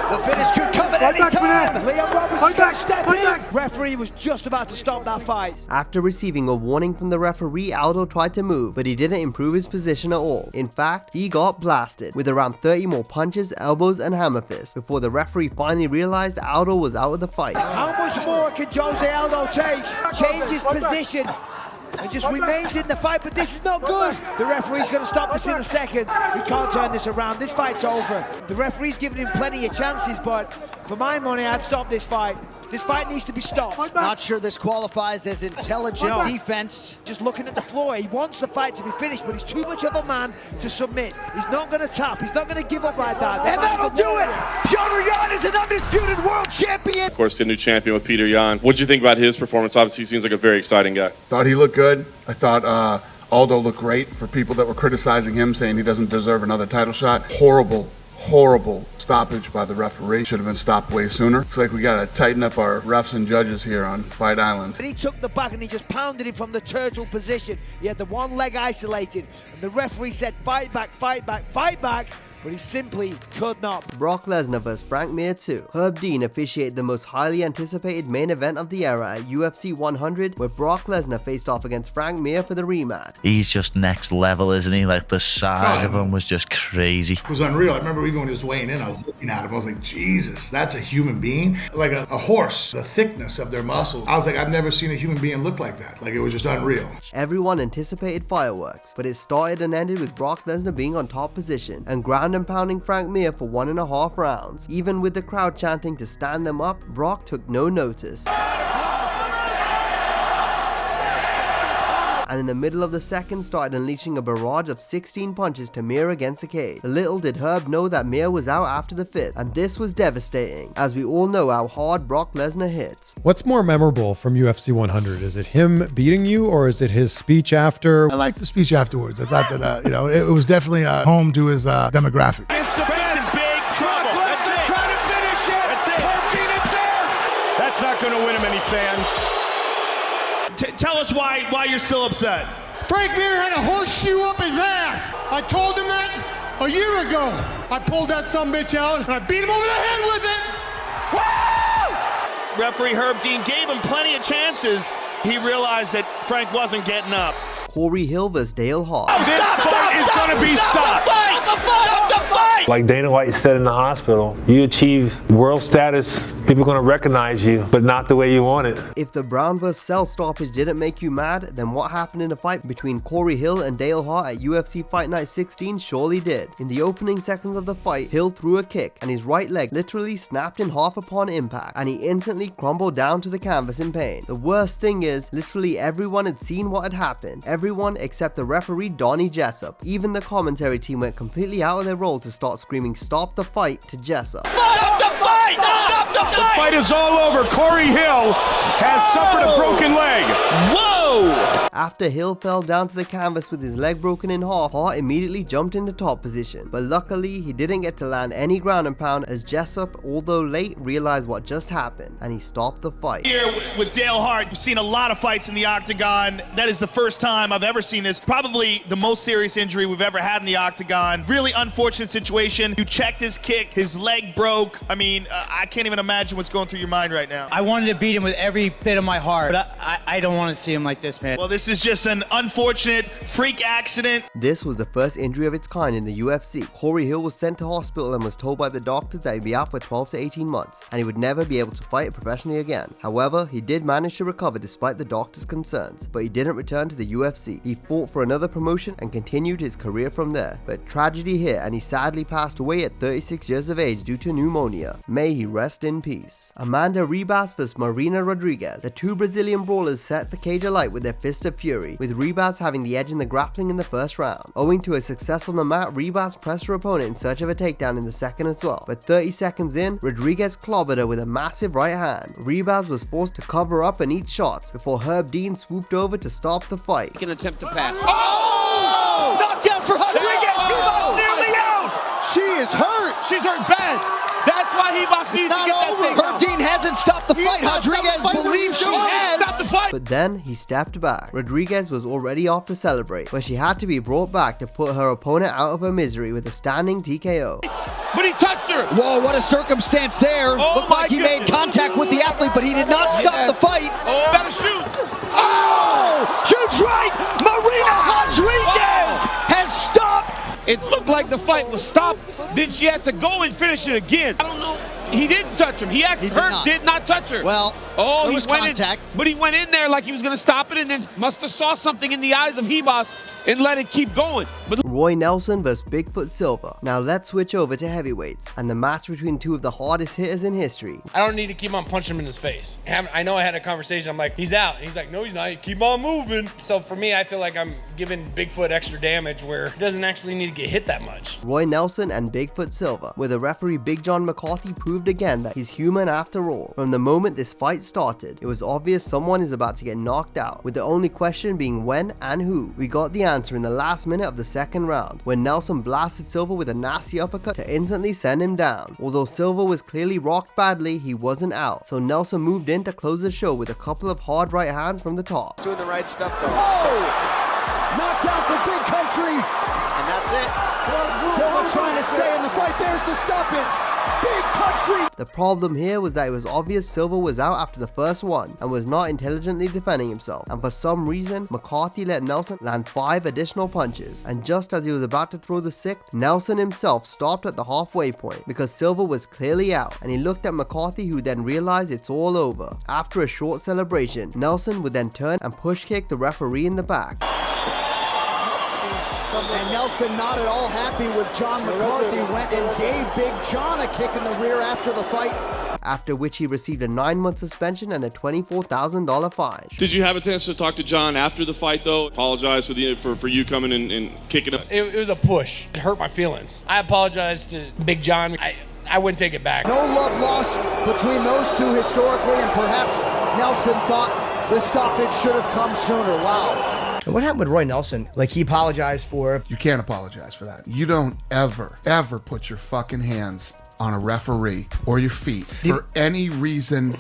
The finish could come at any time. Leon Roberts is going to step in. Referee was just about to stop that fight. After receiving a warning from the referee, Aldo tried to move, but he didn't improve his position at all. In fact, he got blasted with around 30 more punches, elbows, and hammer fists before the referee finally realized Aldo was out of the fight. How much more can Jose Aldo take? Change his position and just remains in the fight, but this is not good. The referee's going to stop this in a second. He can't turn this around. This fight's over. The referee's giving him plenty of chances, but for my money, I'd stop this fight. This fight needs to be stopped. Not sure this qualifies as intelligent defense. Just looking at the floor, he wants the fight to be finished, but he's too much of a man to submit. He's not going to tap. He's not going to give up like that. And that'll do it. Petr Yan is an undisputed world champion. Of course, the new champion with Petr Yan. What did you think about his performance? Obviously, he seems like a very exciting guy. Thought he looked good. I thought Aldo looked great. For people that were criticizing him, saying he doesn't deserve another title shot. Horrible stoppage by the referee. Should have been stopped way sooner. Looks like we got to tighten up our refs and judges here on Fight Island. He took the back and he just pounded him from the turtle position. He had the one leg isolated, and the referee said, fight back, fight back, fight back. But he simply could not. Brock Lesnar vs Frank Mir 2. Herb Dean officiated the most highly anticipated main event of the era at UFC 100, where Brock Lesnar faced off against Frank Mir for the rematch. He's just next level, isn't he? Like, the size of him was just crazy. It was unreal. I remember even when he was weighing in, I was looking at him. I was like, Jesus, that's a human being? Like a horse, the thickness of their muscles. I was like, I've never seen a human being look like that. Like, it was just unreal. Everyone anticipated fireworks, but it started and ended with Brock Lesnar being on top position and ground and pounding Frank Mir for 1.5 rounds. Even with the crowd chanting to stand them up, Brock took no notice. And in the middle of the second started unleashing a barrage of 16 punches to Mir against the cage. Little did Herb know that Mir was out after the 5th, and this was devastating, as we all know how hard Brock Lesnar hits. What's more memorable from UFC 100? Is it him beating you, or is it his speech after? I liked the speech afterwards. I thought that, it was definitely home to his demographic. It's defense, big trouble. That's it. Trying to finish it. That's it. It's there. That's not going to win him any fans. Tell us why you're still upset. Frank Mir had a horseshoe up his ass. I told him that a year ago. I pulled that sumbitch out and I beat him over the head with it. Woo! Referee Herb Dean gave him plenty of chances. He realized that Frank wasn't getting up. Corey Hill vs Dale Hart. Oh, stop the fight! Like Dana White said in the hospital, you achieve world status, people are going to recognize you, but not the way you want it. If the Brown vs Cell stoppage didn't make you mad, then what happened in a fight between Corey Hill and Dale Hart at UFC Fight Night 16 surely did. In the opening seconds of the fight, Hill threw a kick, and his right leg literally snapped in half upon impact, and he instantly crumbled down to the canvas in pain. The worst thing is, literally everyone had seen what had happened. Everyone except the referee Donnie Jessup. Even the commentary team went completely out of their role to start screaming "Stop the fight" to Jessup. Stop the fight! Stop the fight! The fight is all over. Corey Hill has suffered a broken leg. Whoa! After Hill fell down to the canvas with his leg broken in half, Hart immediately jumped into top position. But luckily, he didn't get to land any ground and pound, as Jessup, although late, realized what just happened, and he stopped the fight. Here with Dale Hart, we've seen a lot of fights in the octagon. That is the first time I've ever seen this. Probably the most serious injury we've ever had in the octagon. Really unfortunate situation. You checked his kick, his leg broke. I mean, I can't even imagine what's going through your mind right now. I wanted to beat him with every bit of my heart, but I don't want to see him like this, man. Well, this is just an unfortunate freak accident. This was the first injury of its kind in the UFC. Corey Hill was sent to hospital and was told by the doctors that he'd be out for 12 to 18 months and he would never be able to fight professionally again. However, he did manage to recover despite the doctors' concerns, but he didn't return to the UFC. He fought for another promotion and continued his career from there. But tragedy hit and he sadly passed away at 36 years of age due to pneumonia. May he rest in peace. Amanda Ribas vs Marina Rodriguez. The two Brazilian brawlers set the cage alight with their fist of fury, with Ribas having the edge in the grappling in the first round. Owing to a success on the mat, Ribas pressed her opponent in search of a takedown in the second as well. But 30 seconds in, Rodriguez clobbered her with a massive right hand. Ribas was forced to cover up and eat shots before Herb Dean swooped over to stop the fight. He can attempt to pass. Oh! Knockdown for Rodriguez! Oh! Nearly out! She is hurt! She's hurt bad. That's why Ribas needs to get that takedown. Herb Dean hasn't stopped the fight. Rodriguez believes she has. Stop the fight. But then he stepped back. Rodriguez was already off to celebrate, but she had to be brought back to put her opponent out of her misery with a standing TKO. But he touched her. Whoa, what a circumstance there. Oh, Looked like he made contact with the athlete, but he did not stop the fight. Oh, better shoot. Oh, huge right. Marina Rodriguez has stopped. It looked like the fight was stopped. Then she had to go and finish it again. I don't know. He didn't touch him. Did not touch her. Well, oh, there was contact. But he went in there like he was going to stop it and then must have saw something in the eyes of Ribas and let it keep going. But Roy Nelson vs Bigfoot Silva. Now let's switch over to heavyweights and the match between two of the hardest hitters in history. I don't need to keep on punching him in his face. I know I had a conversation. I'm like, he's out. And he's like, no, he's not. Keep on moving. So for me, I feel like I'm giving Bigfoot extra damage where he doesn't actually need to get hit that much. Roy Nelson and Bigfoot Silva, where the referee Big John McCarthy proved again that he's human after all. From the moment this fight started, it was obvious someone is about to get knocked out, with the only question being when and who. We got the answer in the last minute of the second round, when Nelson blasted Silva with a nasty uppercut to instantly send him down. Although Silva was clearly rocked badly, he wasn't out, so Nelson moved in to close the show with a couple of hard right hands from the top. Doing the right stuff though. Oh! Knockdown for Big Country. And that's it. Silva trying to stay in the fight. There's the stoppage. Big Country. The problem here was that it was obvious Silva was out after the first one and was not intelligently defending himself, and for some reason McCarthy let Nelson land 5 additional punches, and just as he was about to throw the 6th, Nelson himself stopped at the halfway point because Silva was clearly out, and he looked at McCarthy, who then realized it's all over. After a short celebration, Nelson would then turn and push kick the referee in the back. And Nelson, not at all happy with John McCarthy, went and gave Big John a kick in the rear after the fight. After which he received a 9-month suspension and a $24,000 fine. Did you have a chance to talk to John after the fight, though? Apologize for you coming and kicking up. It was a push. It hurt my feelings. I apologize to Big John. I wouldn't take it back. No love lost between those two historically, and perhaps Nelson thought the stoppage should have come sooner. Wow. What happened with Roy Nelson? Like, he apologized for... You can't apologize for that. You don't ever put your fucking hands on a referee or your feet for any reason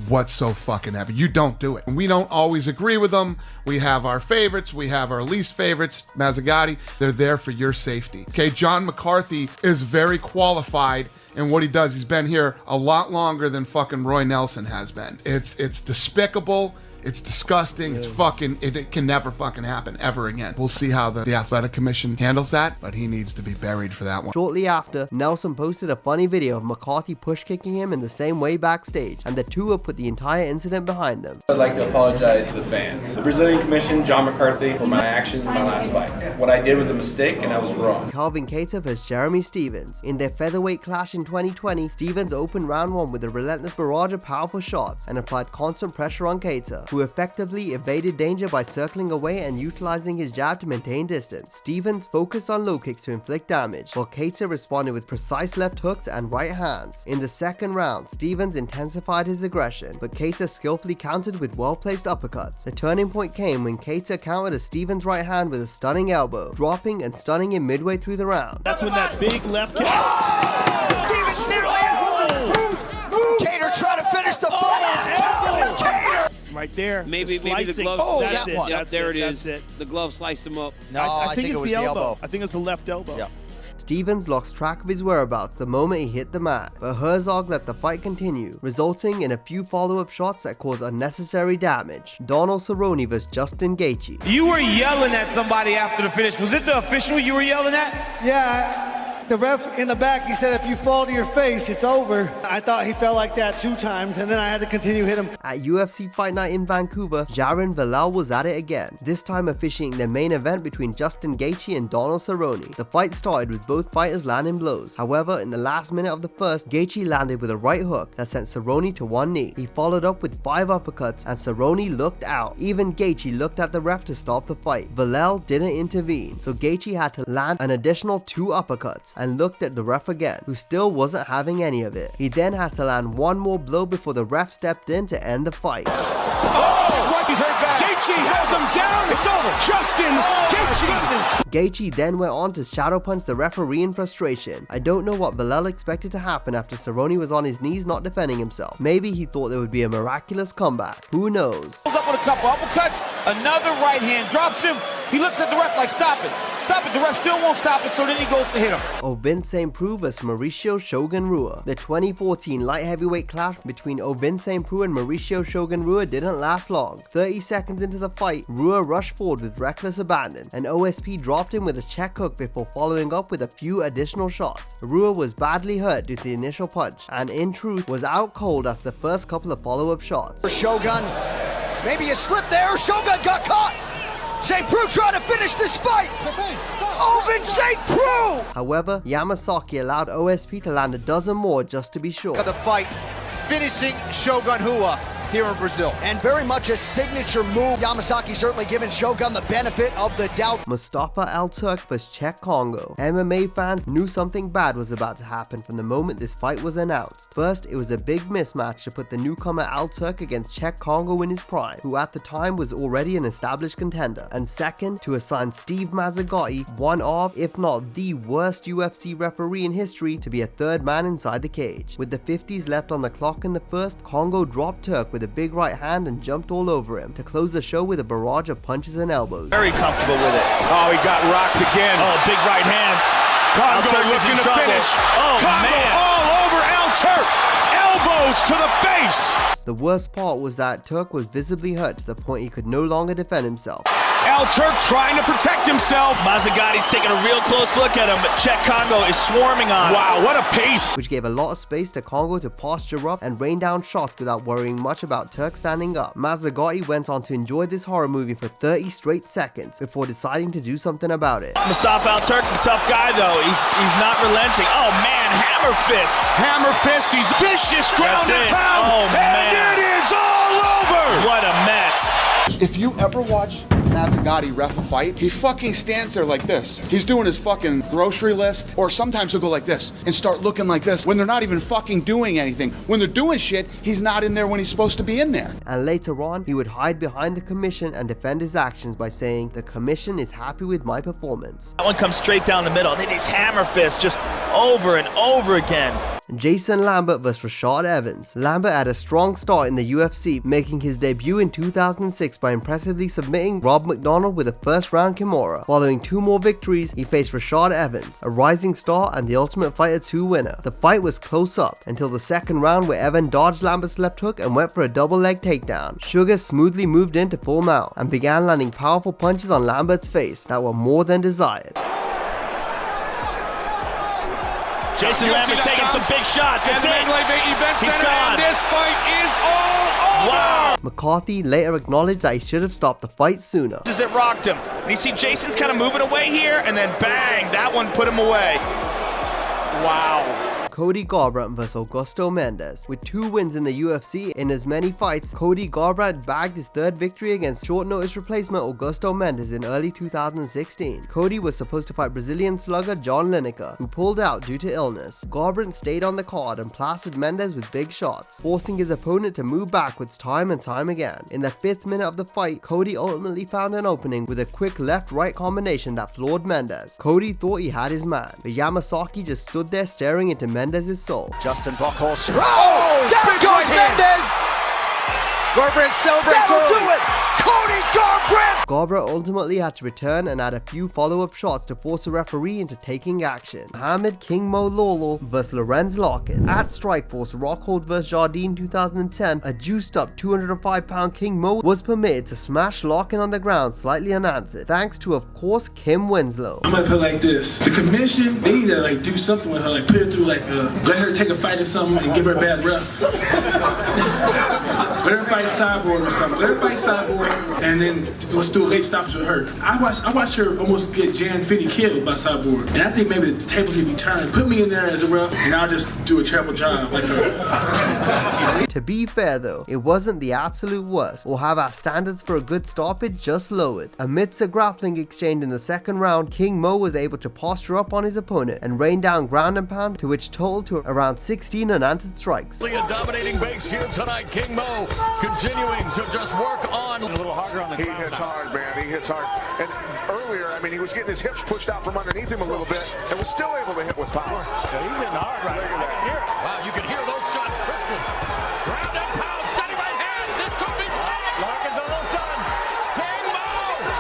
whatsoever. You don't do it. We don't always agree with them. We have our favorites. We have our least favorites. Mazzagatti, they're there for your safety. Okay, John McCarthy is very qualified in what he does. He's been here a lot longer than fucking Roy Nelson has been. It's despicable. It's disgusting. It's fucking, it can never fucking happen ever again. We'll see how the Athletic Commission handles that, but he needs to be buried for that one. Shortly after, Nelson posted a funny video of McCarthy push kicking him in the same way backstage, and the two have put the entire incident behind them. I'd like to apologize to the fans, the Brazilian Commission, John McCarthy, for my actions in my last fight. What I did was a mistake and I was wrong. Calvin Kattar vs Jeremy Stephens. In their featherweight clash in 2020, Stephens opened round 1 with a relentless barrage of powerful shots and applied constant pressure on Kattar, who effectively evaded danger by circling away and utilizing his jab to maintain distance. Stephens focused on low kicks to inflict damage, while Kattar responded with precise left hooks and right hands. In the second round, Stephens intensified his aggression, but Kattar skillfully countered with well-placed uppercuts. The turning point came when Kattar countered a Stephens right hand with a stunning elbow, dropping and stunning him midway through the round. That's when that big left kick. Stephens nearly out! Kattar trying to finish the fight! Kattar! Right there. Maybe the glove. Oh, that's that it. one. That's there it. it is. That's it. The glove sliced him up. No, I think it's the elbow. I think it's the left elbow. Yep. Stevens lost track of his whereabouts the moment he hit the mat, but Herzog let the fight continue, resulting in a few follow-up shots that caused unnecessary damage. Donald Cerrone vs. Justin Gaethje. You were yelling at somebody after the finish. Was it the official you were yelling at? Yeah. The ref in the back, he said if you fall to your face, it's over. I thought he felt like that 2 times, and then I had to continue hit him. At UFC Fight Night in Vancouver, Jaron Villal was at it again, this time officiating the main event between Justin Gaethje and Donald Cerrone. The fight started with both fighters landing blows. However, in the last minute of the first, Gaethje landed with a right hook that sent Cerrone to one knee. He followed up with 5 uppercuts, and Cerrone looked out. Even Gaethje looked at the ref to stop the fight. Villal didn't intervene, so Gaethje had to land an additional 2 uppercuts, and looked at the ref again, who still wasn't having any of it. He then had to land one more blow before the ref stepped in to end the fight. Oh, he's hurt bad. Gaethje has him down. It's over. Justin Gaethje. Gaethje then went on to shadow punch the referee in frustration. I don't know what Villal expected to happen after Cerrone was on his knees not defending himself. Maybe he thought there would be a miraculous comeback. Who knows? Goes up with a couple uppercuts, another right hand drops him. He looks at the ref like, stop it. Stop it. The ref still won't stop it, so then he goes to hit him. Ovin St. Preux vs. Mauricio Shogun Rua. The 2014 light heavyweight clash between Ovin St. Preux and Mauricio Shogun Rua didn't last long. 30 seconds into the fight, Rua rushed forward with reckless abandon, and OSP dropped him with a check hook before following up with a few additional shots. Rua was badly hurt due to the initial punch, and in truth was out cold after the first couple of follow-up shots. Shogun, maybe a slip there. Shogun got caught. St. Preux trying to finish this fight. Ovin St. Preux. However, Yamasaki allowed OSP to land a dozen more just to be sure. The fight, finishing Shogun Rua here in Brazil. And very much a signature move. Yamasaki certainly giving Shogun the benefit of the doubt. Mustafa Al-Turk vs. Czech Congo. MMA fans knew something bad was about to happen from the moment this fight was announced. First, it was a big mismatch to put the newcomer Al-Turk against Czech Congo in his prime, who at the time was already an established contender. And second, to assign Steve Mazzagatti, one of, if not the worst UFC referee in history, to be a third man inside the cage. With the 50s left on the clock in the first, Congo dropped Turk with a big right hand and jumped all over him to close the show with a barrage of punches and elbows. Very comfortable with it. Oh, he got rocked again. Oh, big right hands. Congo looking to finish. Oh, Congo man. all over Al-Turk. Elbows to the face. The worst part was that Turk was visibly hurt to the point he could no longer defend himself. Al-Turk trying to protect himself. Mazzagatti's taking a real close look at him, but Czech Congo is swarming on. Wow, what a pace. Which gave a lot of space to Congo to posture up and rain down shots without worrying much about Turk standing up. Mazzagatti went on to enjoy this horror movie for 30 straight seconds before deciding to do something about it. Mustafa Al-Turk's a tough guy though. He's not relenting. Oh man, hammer fists. Hammer fist, he's vicious ground and pound. Oh man. And it is all over. What a mess. If you ever watch Mazzagatti ref a fight, he fucking stands there like this. He's doing his fucking grocery list, or sometimes he'll go like this and start looking like this when they're not even fucking doing anything. When they're doing shit, he's not in there when he's supposed to be in there. And later on, he would hide behind the commission and defend his actions by saying, "The commission is happy with my performance." That one comes straight down the middle, and then these hammer fists just over and over again. Jason Lambert vs. Rashad Evans. Lambert had a strong start in the UFC, making his debut in 2006 by impressively submitting Rob McDonald with a first-round Kimura. Following 2 more victories, he faced Rashad Evans, a rising star and the Ultimate Fighter 2 winner. The fight was close up until the second round, where Evan dodged Lambert's left hook and went for a double leg takedown. Sugar smoothly moved in to full mount and began landing powerful punches on Lambert's face that were more than desired. Jason Lambert's taking some big shots. That's it. He's gone. And this fight is all over. Wow. McCarthy later acknowledged that he should have stopped the fight sooner. It rocked him. And you see Jason's kind of moving away here, and then bang, that one put him away. Wow. Cody Garbrandt vs. Augusto Mendes. With 2 wins in the UFC in as many fights, Cody Garbrandt bagged his 3rd victory against short-notice replacement Augusto Mendes in early 2016. Cody was supposed to fight Brazilian slugger John Lineker, who pulled out due to illness. Garbrandt stayed on the card and plastered Mendes with big shots, forcing his opponent to move backwards time and time again. In the 5th minute of the fight, Cody ultimately found an opening with a quick left-right combination that floored Mendes. Cody thought he had his man, but Yamasaki just stood there staring into Mendes' soul. Justin Buchholz. Oh! Down goes Mendes! Garbrandt celebrates. That'll do it! Cody Garbrandt! Garbrandt ultimately had to return and add a few follow-up shots to force the referee into taking action. Muhammad King Mo Lawler vs Lorenz Larkin. At Strikeforce Rockhold vs Jardine 2010, a juiced up 205-pound King Mo was permitted to smash Larkin on the ground slightly unanswered, thanks to, of course, Kim Winslow. I'm gonna put it like this. The commission, they need to like do something with her, like put her through like let her take a fight or something and give her a bad ref. Let her fight Cyborg or something. Let her fight Cyborg and then let's do a late stoppage with her. I watched her almost get Jan Finney killed by Cyborg. And I think maybe the table can be turned. Put me in there as a ref and I'll just do a terrible job like her. To be fair though, it wasn't the absolute worst, or have our standards for a good stoppage just lowered. Amidst a grappling exchange in the second round, King Mo was able to posture up on his opponent and rain down ground and pound, to which totaled to around 16 unanswered strikes. A dominating base here tonight. King Mo continuing to just work on. A little harder on the ground. He hits hard, man. He hits hard. And earlier, I mean, he was getting his hips pushed out from underneath him a little bit and was still able to hit with power. So he's hitting hard right now. I can hear it. Wow, you can hear those shots crystal. Ground and pound, steady right hands. This could be fun. Larkin's almost done. King Mo,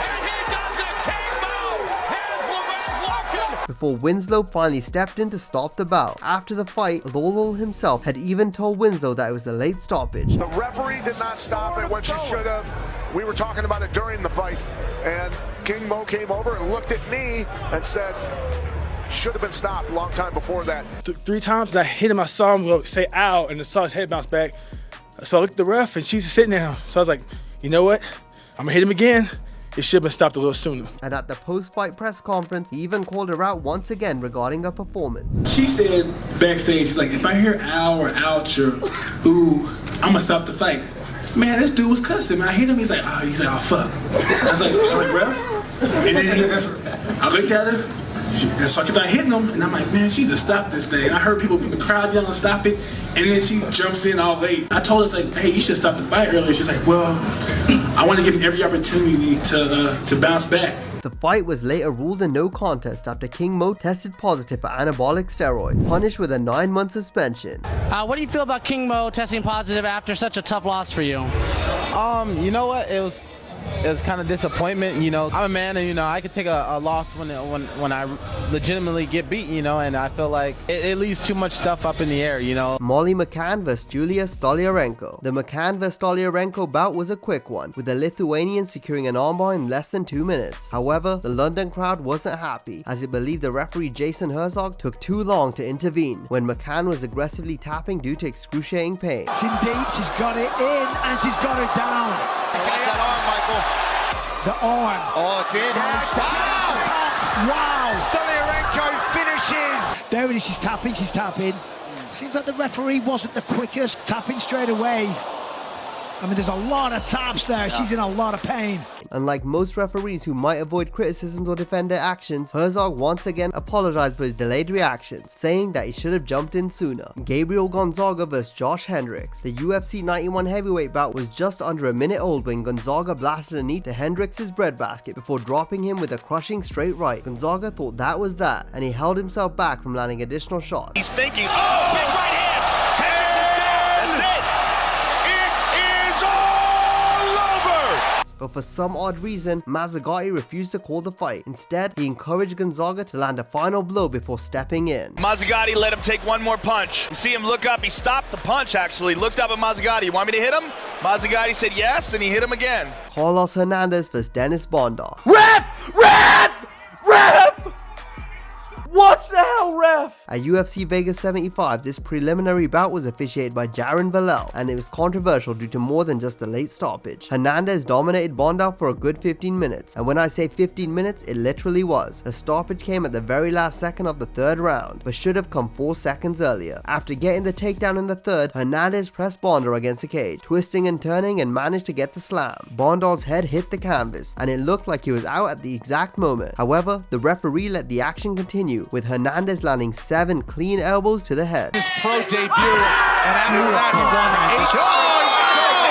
and he does it. King Mo hands Lorenz Larkin. Before Winslow finally stepped in to stop the bout. After the fight, Lawler himself had even told Winslow that it was a late stoppage. The referee did not stop it when she should have. We were talking about it during the fight, and King Mo came over and looked at me and said, should have been stopped a long time before that. 3 times I hit him, I saw him go say ow, and I saw his head bounce back. So I looked at the ref and she's sitting there. So I was like, you know what? I'm gonna hit him again. It should have been stopped a little sooner. And at the post-fight press conference, he even called her out once again regarding her performance. She said backstage, she's like, if I hear ow or ouch or ooh, I'm gonna stop the fight. Man, this dude was cussing. Man, I hit him. He's like, oh fuck. I was like, ref. And then I looked at her. And so I kept on hitting him, and I'm like, man, she just stopped this thing. I heard people from the crowd yelling, stop it, and then she jumps in all late. I told her, like, hey, you should stop the fight earlier. She's like, well, I want to give him every opportunity to bounce back. The fight was later ruled a no contest after King Mo tested positive for anabolic steroids, punished with a 9-month suspension. What do you feel about King Mo testing positive after such a tough loss for you? You know what, it was kind of disappointment. You know, I'm a man, and you know I could take a loss when I legitimately get beat. You know, and I feel like it leaves too much stuff up in the air. You know. Molly McCann vs Julia Stolyarenko. The McCann vs Stolyarenko bout was a quick one, with the Lithuanian securing an armbar in less than 2 minutes. However, the London crowd wasn't happy, as it believed the referee Jason Herzog took too long to intervene when McCann was aggressively tapping due to excruciating pain. It's in deep, she's got it in, and she's got it down. What's that arm, Michael? The arm. Oh, it's in. Wow. Stolyarenko finishes. There it is. She's tapping. Seems like the referee wasn't the quickest. Tapping straight away. I mean, there's a lot of taps there. Yeah. She's in a lot of pain. Unlike most referees who might avoid criticisms or defend their actions, Herzog once again apologized for his delayed reactions, saying that he should have jumped in sooner. Gabriel Gonzaga vs Josh Hendricks. The UFC 91 heavyweight bout was just under a minute old when Gonzaga blasted a knee to Hendricks' breadbasket before dropping him with a crushing straight right. Gonzaga thought that was that, and he held himself back from landing additional shots. He's thinking, oh, big right hand! Hendricks is down! That's it! But for some odd reason, Mazzagatti refused to call the fight. Instead, he encouraged Gonzaga to land a final blow before stepping in. Mazzagatti let him take one more punch. You see him look up, he stopped the punch actually, looked up at Mazzagatti. You want me to hit him? Mazzagatti said yes, and he hit him again. Carlos Hernandez vs Dennis Bondar. Ref! Watch the hell, ref! At UFC Vegas 75, this preliminary bout was officiated by Jaron Vallel, and it was controversial due to more than just a late stoppage. Hernandez dominated Bondar for a good 15 minutes, and when I say 15 minutes, it literally was. The stoppage came at the very last second of the third round, but should have come 4 seconds earlier. After getting the takedown in the third, Hernandez pressed Bondar against the cage, twisting and turning and managed to get the slam. Bondar's head hit the canvas, and it looked like he was out at the exact moment. However, the referee let the action continue, with Hernandez landing 7 clean elbows to the head. His pro debut, and after that he won 8 shots.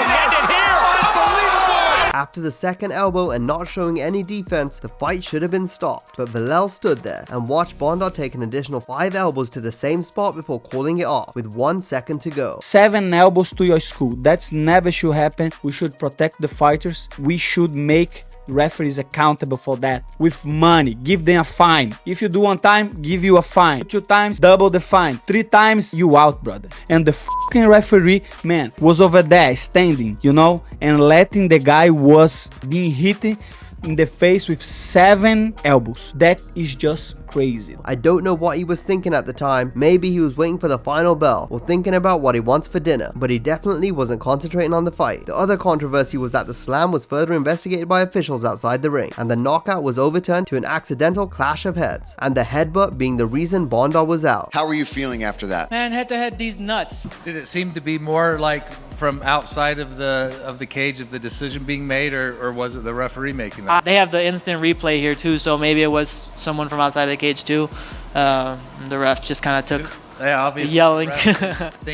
And ended here! Unbelievable! After the second elbow and not showing any defense, the fight should have been stopped, but Villel stood there and watched Bondar take an additional 5 elbows to the same spot before calling it off with 1 second to go. 7 elbows to your skull. That's never should happen. We should protect the fighters. We should make referees accountable for that with money. Give them a fine. If you do 1 time, give you a fine. 2 times, double the fine. 3 times, you out, brother. And the fucking referee, man, was over there standing, you know, and letting the guy was being hit in the face with 7 elbows. That is just crazy. I don't know what he was thinking at the time. Maybe he was waiting for the final bell or thinking about what he wants for dinner, but he definitely wasn't concentrating on the fight. The other controversy was that the slam was further investigated by officials outside the ring, and the knockout was overturned to an accidental clash of heads, and the headbutt being the reason Bondar was out. How were you feeling after that? Man, head to head, these nuts. Did it seem to be more like from outside of the cage of the decision being made, or was it the referee making that? They have the instant replay here too, so maybe it was someone from outside of the cage too. The ref just kind of took the yelling.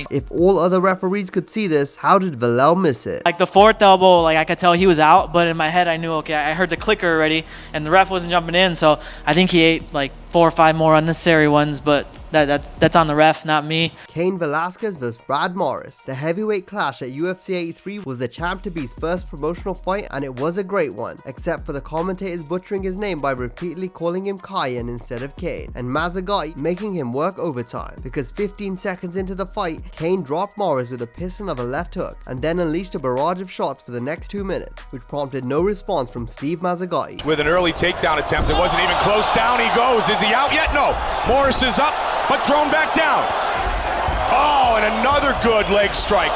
If all other referees could see this, how did Villel miss it? Like the 4th elbow, like I could tell he was out, but in my head I knew, okay, I heard the clicker already, and the ref wasn't jumping in, so I think he ate like 4 or 5 more unnecessary ones, but that's on the ref, not me. Cain Velasquez vs Brad Morris. The heavyweight clash at UFC 83 was the champ-to-be's first promotional fight, and it was a great one, except for the commentators butchering his name by repeatedly calling him Kyan instead of Cain, and Mazzagatti making him work overtime, because 15 seconds into the fight, Cain dropped Morris with a piston of a left hook, and then unleashed a barrage of shots for the next 2 minutes, which prompted no response from Steve Mazzagatti. With an early takedown attempt, it wasn't even close. Down he goes. Is he out yet? No. Morris is up, but thrown back down. Oh, and another good leg strike.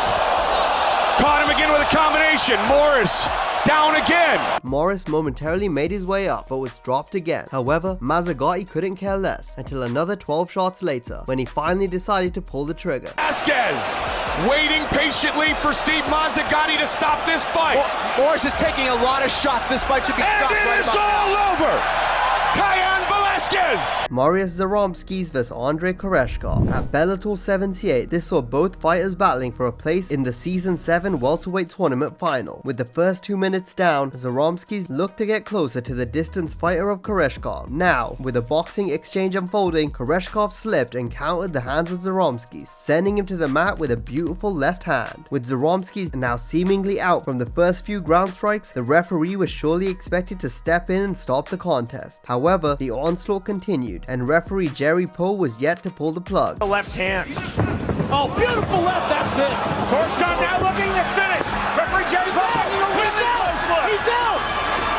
Caught him again with a combination. Morris down again. Morris momentarily made his way up, but was dropped again. However, Mazzagatti couldn't care less until another 12 shots later, when he finally decided to pull the trigger. Vasquez waiting patiently for Steve Mazzagatti to stop this fight. Morris is taking a lot of shots. This fight should be stopped right about now. And it is all over. Kyan Velasquez. Mariusz Zaromskis vs Andrei Koreshkov. At Bellator 78, this saw both fighters battling for a place in the Season 7 welterweight tournament final. With the first 2 minutes down, Zaromskis looked to get closer to the distance fighter of Koreshkov. Now, with a boxing exchange unfolding, Koreshkov slipped and countered the hands of Zaromskis, sending him to the mat with a beautiful left hand. With Zaromskis now seemingly out from the first few ground strikes, the referee was surely expected to step in and stop the contest. However, the onslaught continued, and referee Jerry Poe was yet to pull the plug. The left hand. Oh, beautiful left, that's it. Koreshkov now looking to finish. Referee Jerry Poe. He's out. He's out.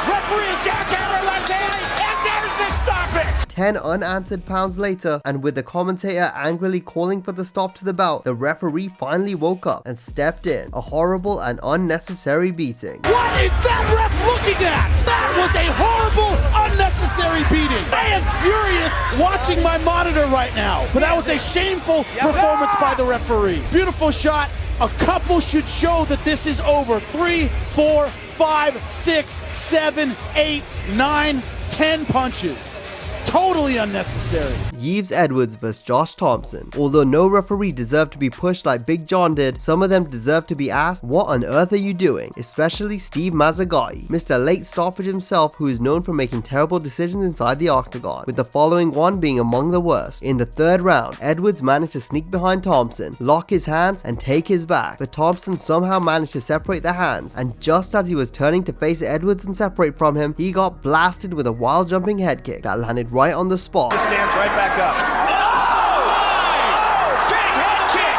Referee is jackhammer left hand, and there's the stoppage. 10 unanswered pounds later, and with the commentator angrily calling for the stop to the bout, the referee finally woke up and stepped in. A horrible and unnecessary beating. What is that ref looking at? That was a horrible, unnecessary beating. I am furious watching my monitor right now. But that was a shameful performance by the referee. Beautiful shot. A couple should show that this is over. 3, 4, 5, 6, 7, 8, 9, 10 punches. Totally unnecessary. Yves Edwards vs Josh Thompson. Although no referee deserved to be pushed like Big John did, some of them deserve to be asked, what on earth are you doing? Especially Steve Mazzagatti, Mr. Late Stoppage himself, who is known for making terrible decisions inside the octagon, with the following one being among the worst. In the 3rd round, Edwards managed to sneak behind Thompson, lock his hands, and take his back, but Thompson somehow managed to separate the hands, and just as he was turning to face Edwards and separate from him, he got blasted with a wild jumping head kick that landed right on the spot. Stands right back up. Big head kick.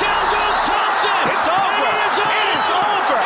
Down goes Thompson. It's over. It is over.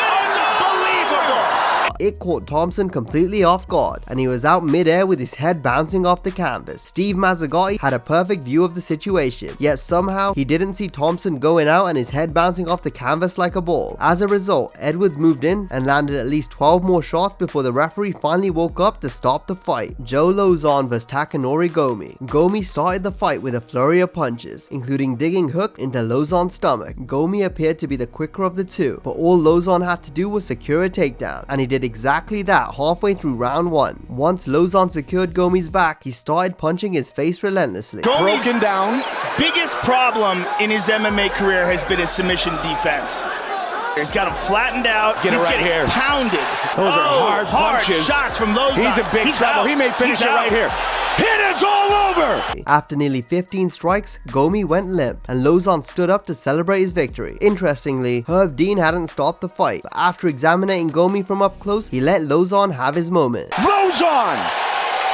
Unbelievable. It caught Thompson completely off guard, and he was out mid-air with his head bouncing off the canvas. Steve Mazzagatti had a perfect view of the situation, yet somehow he didn't see Thompson going out and his head bouncing off the canvas like a ball. As a result, Edwards moved in and landed at least 12 more shots before the referee finally woke up to stop the fight. Joe Lozon vs Takanori Gomi. Gomi started the fight with a flurry of punches, including digging hook into Lozon's stomach. Gomi appeared to be the quicker of the two, but all Lozon had to do was secure a takedown, and he did exactly that halfway through round 1. Once Lozon secured Gomi's back, he started punching his face relentlessly. Gomi's broken down. Biggest problem in his MMA career has been his submission defense. He's got him flattened out. Get it He's right getting here. pounded. Those are hard punches. Shots from Lozon. He's in big trouble. Out. He may finish He's it right out. here. Hit it's all over! After nearly 15 strikes, Gomi went limp, and Lozon stood up to celebrate his victory. Interestingly, Herb Dean hadn't stopped the fight, but after examining Gomi from up close, he let Lozon have his moment. Lozon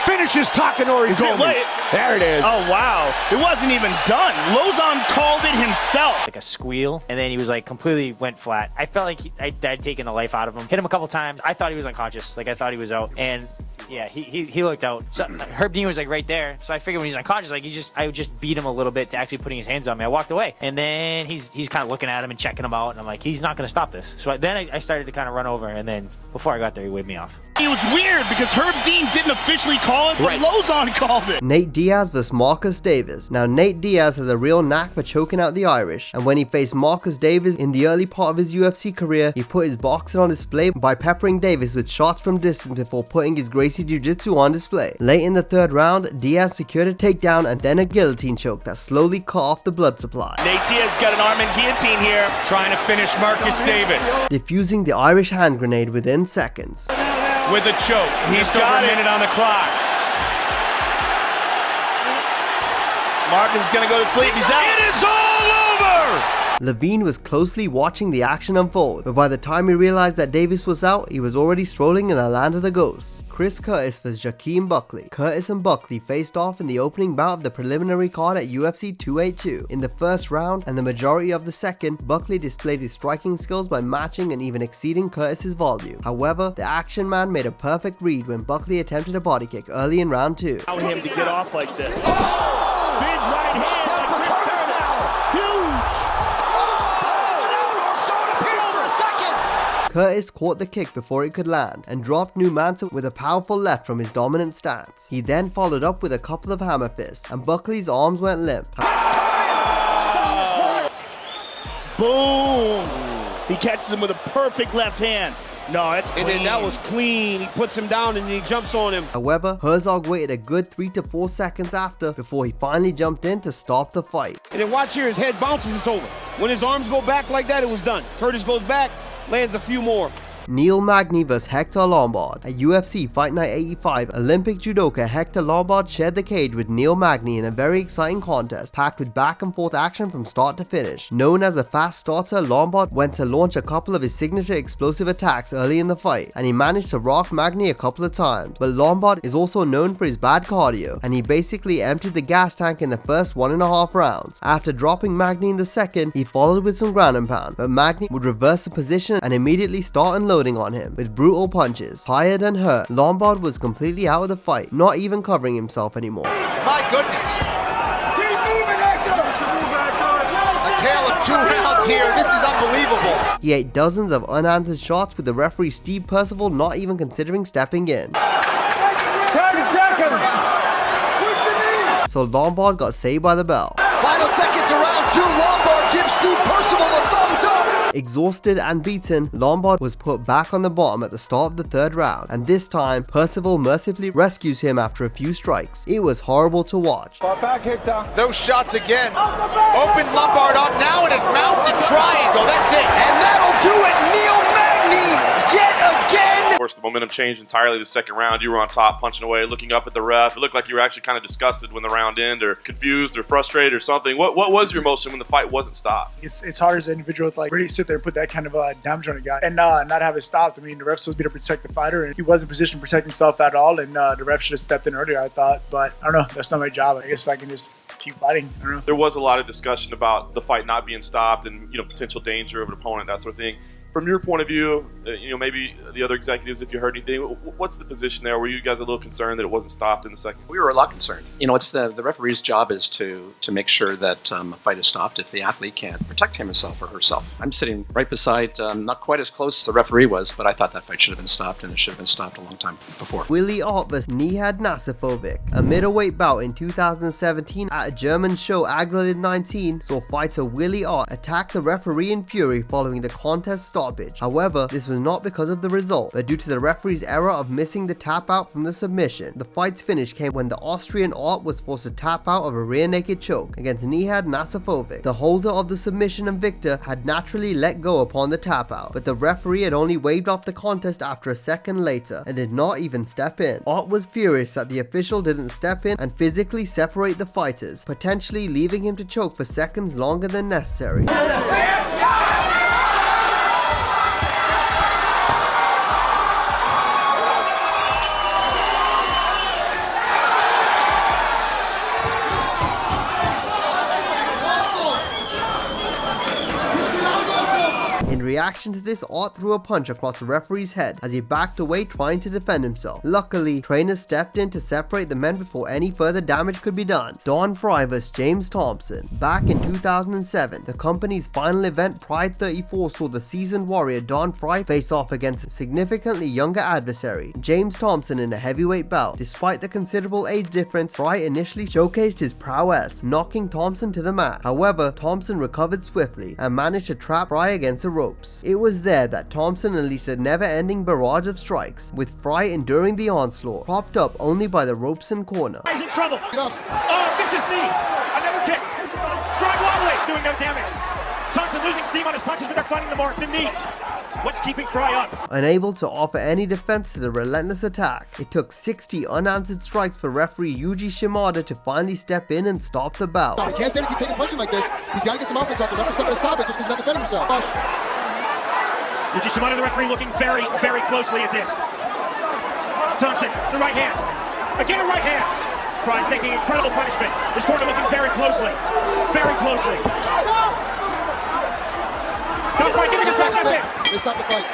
finishes Takanori Gomi. There it is. Oh, wow. It wasn't even done. Lozon called it himself. Like a squeal, and then he was like completely went flat. I felt like I'd taken the life out of him. Hit him a couple times. I thought he was unconscious. Like I thought he was out. And yeah, he looked out. So Herb Dean was like right there. So I figured when he's unconscious, like I would just beat him a little bit to actually putting his hands on me. I walked away, and then he's kind of looking at him and checking him out, and I'm like, he's not going to stop this. So then I started to kind of run over, and then before I got there, he waved me off. It was weird because Herb Dean didn't officially call it, but Lozon called it. Nate Diaz vs Marcus Davis. Now Nate Diaz has a real knack for choking out the Irish, and when he faced Marcus Davis in the early part of his UFC career, he put his boxing on display by peppering Davis with shots from distance before putting his Gracie Jiu-Jitsu on display. Late in the third round, Diaz secured a takedown and then a guillotine choke that slowly cut off the blood supply. Nate Diaz got an arm and guillotine here. Trying to finish Marcus Davis. Diffusing the Irish hand grenade within seconds. With a choke. He's got a minute on the clock. Marcus is going to go to sleep. He's out. It is all over! Levine was closely watching the action unfold, but by the time he realized that Davis was out, he was already strolling in the land of the ghosts. Chris Curtis vs Jakeem Buckley. Curtis and Buckley faced off in the opening bout of the preliminary card at UFC 282. In the first round and the majority of the second, Buckley displayed his striking skills by matching and even exceeding Curtis's volume. However, the action man made a perfect read when Buckley attempted a body kick early in round 2. Allow him to get off like this. Big right hand. Curtis caught the kick before it could land and dropped Numancer with a powerful left from his dominant stance. He then followed up with a couple of hammer fists, and Buckley's arms went limp. Boom! He catches him with a perfect left hand. No, that's clean. And then that was clean. He puts him down and he jumps on him. However, Herzog waited a good 3 to 4 seconds after before he finally jumped in to stop the fight. And then watch here, his head bounces, it's over. When his arms go back like that, it was done. Curtis goes back, lands a few more. Neil Magny vs Hector Lombard. At UFC Fight Night 85, Olympic judoka Hector Lombard shared the cage with Neil Magny in a very exciting contest, packed with back and forth action from start to finish. Known as a fast starter, Lombard went to launch a couple of his signature explosive attacks early in the fight, and he managed to rock Magny a couple of times. But Lombard is also known for his bad cardio, and he basically emptied the gas tank in the first 1.5 rounds. After dropping Magny in the second, he followed with some ground and pound, but Magny would reverse the position and immediately start unloading on him with brutal punches. Tired and hurt, Lombard was completely out of the fight, not even covering himself anymore. My goodness. A tale of 2 rounds here. This is unbelievable. He ate dozens of unanswered shots with the referee Steve Percival not even considering stepping in. 30 seconds. So Lombard got saved by the bell. Final seconds of round 2. Lombard gives Steve Percival the thumbs up. Exhausted and beaten, Lombard was put back on the bottom at the start of the third round, and this time, Percival mercifully rescues him after a few strikes. It was horrible to watch. Back, Hector. Those shots again. Open Lombard up now in a mounted triangle. That's it. And that'll do it. Neil Magny yet again. Of course, the momentum changed entirely the second round. You were on top, punching away, looking up at the ref. It looked like you were actually kind of disgusted when the round ended, or confused, or frustrated, or something. What was your emotion when the fight wasn't stopped? It's hard as an individual to really sit there and put that kind of damage on a guy and not have it stopped. I mean, the ref's supposed to be to protect the fighter, and he wasn't positioned to protect himself at all. And the ref should have stepped in earlier, I thought. But I don't know. That's not my job. I guess I can just keep fighting. I don't know. There was a lot of discussion about the fight not being stopped and potential danger of an opponent, that sort of thing. From your point of view, maybe the other executives, if you heard anything, what's the position there? Were you guys a little concerned that it wasn't stopped in the second? We were a lot concerned. It's the referee's job is to make sure that a fight is stopped if the athlete can't protect himself or herself. I'm sitting right beside, not quite as close as the referee was, but I thought that fight should have been stopped, and it should have been stopped a long time before. Willie Ott vs Nihad Nasifovic. A middleweight bout in 2017 at a German show Agrilid 19 saw fighter Willie Ott attack the referee in fury following the contest stop stoppage. However, this was not because of the result, but due to the referee's error of missing the tap out from the submission. The fight's finish came when the Austrian Art was forced to tap out of a rear naked choke against Nihad Nasifovic. The holder of the submission and victor had naturally let go upon the tap out, but the referee had only waved off the contest after a second later and did not even step in. Art was furious that the official didn't step in and physically separate the fighters, potentially leaving him to choke for seconds longer than necessary. In reaction to this, Art threw a punch across the referee's head as he backed away trying to defend himself. Luckily, trainers stepped in to separate the men before any further damage could be done. Don Fry vs James Thompson. Back in 2007, the company's final event Pride 34 saw the seasoned warrior Don Fry face off against a significantly younger adversary, James Thompson, in a heavyweight bout. Despite the considerable age difference, Fry initially showcased his prowess, knocking Thompson to the mat. However, Thompson recovered swiftly and managed to trap Fry against the ropes. It was there that Thompson unleashed a never-ending barrage of strikes, with Fry enduring the onslaught, propped up only by the ropes and corner. He's in trouble. Oh, vicious knee. Another kick. Drive wobbly. Doing no damage. Thompson losing steam on his punches, but they're finding the mark. The knee. What's keeping Fry up? Unable to offer any defense to the relentless attack, it took 60 unanswered strikes for referee Yuji Shimada to finally step in and stop the bout. He can't stand to keep taking punches like this. He's got to get some offense out. The referee's not going to stop it just because he's not defending himself. Yuji Shimada, the referee, looking very, very closely at this. Thompson, the right hand. Again, a right hand. Fry's taking incredible punishment. This corner looking very closely. Very closely. Don't fight, give me a second. That's it. They stopped the fight.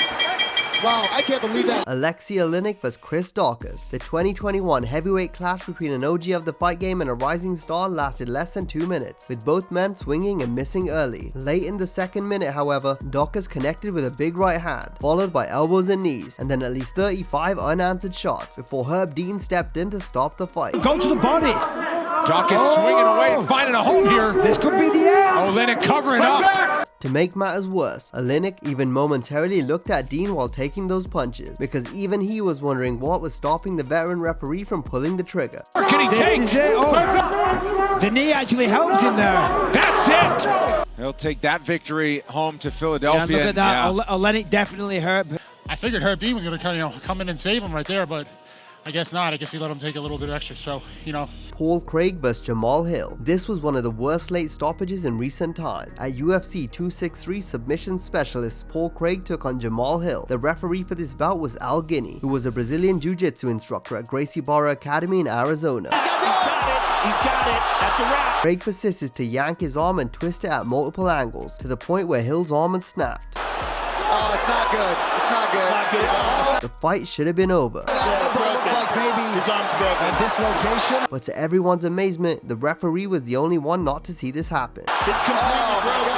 Wow, I can't believe that. Alexei Oleinik vs Chris Daukaus. The 2021 heavyweight clash between an OG of the fight game and a rising star lasted less than 2 minutes, with both men swinging and missing early. Late in the second minute, however, Daukaus connected with a big right hand, followed by elbows and knees, and then at least 35 unanswered shots before Herb Dean stepped in to stop the fight. Go to the body. Daukaus swinging away, finding a home here. This could be the end. Oleinik covering up. To make matters worse, Oleinik even momentarily looked at Dean while taking those punches, because even he was wondering what was stopping the veteran referee from pulling the trigger. Can he take? This is it. Oh. The knee actually helped him there. That's it. He'll take that victory home to Philadelphia. Yeah, look at that. Yeah. Oleinik definitely hurt. I figured Herb Dean was going to come in and save him right there, but I guess not. I guess he let him take a little bit extra, so, Paul Craig vs Jamal Hill. This was one of the worst late stoppages in recent times. At UFC 263, submission specialist Paul Craig took on Jamal Hill. The referee for this bout was Al Guinea, who was a Brazilian jiu-jitsu instructor at Gracie Barra Academy in Arizona. He's got it. That's a wrap. Craig persisted to yank his arm and twist it at multiple angles, to the point where Hill's arm had snapped. Oh, it's not good. It's not good. It's not good. The fight should have been over. His arm's broken. A dislocation. But to everyone's amazement, the referee was the only one not to see this happen. It's completely broken.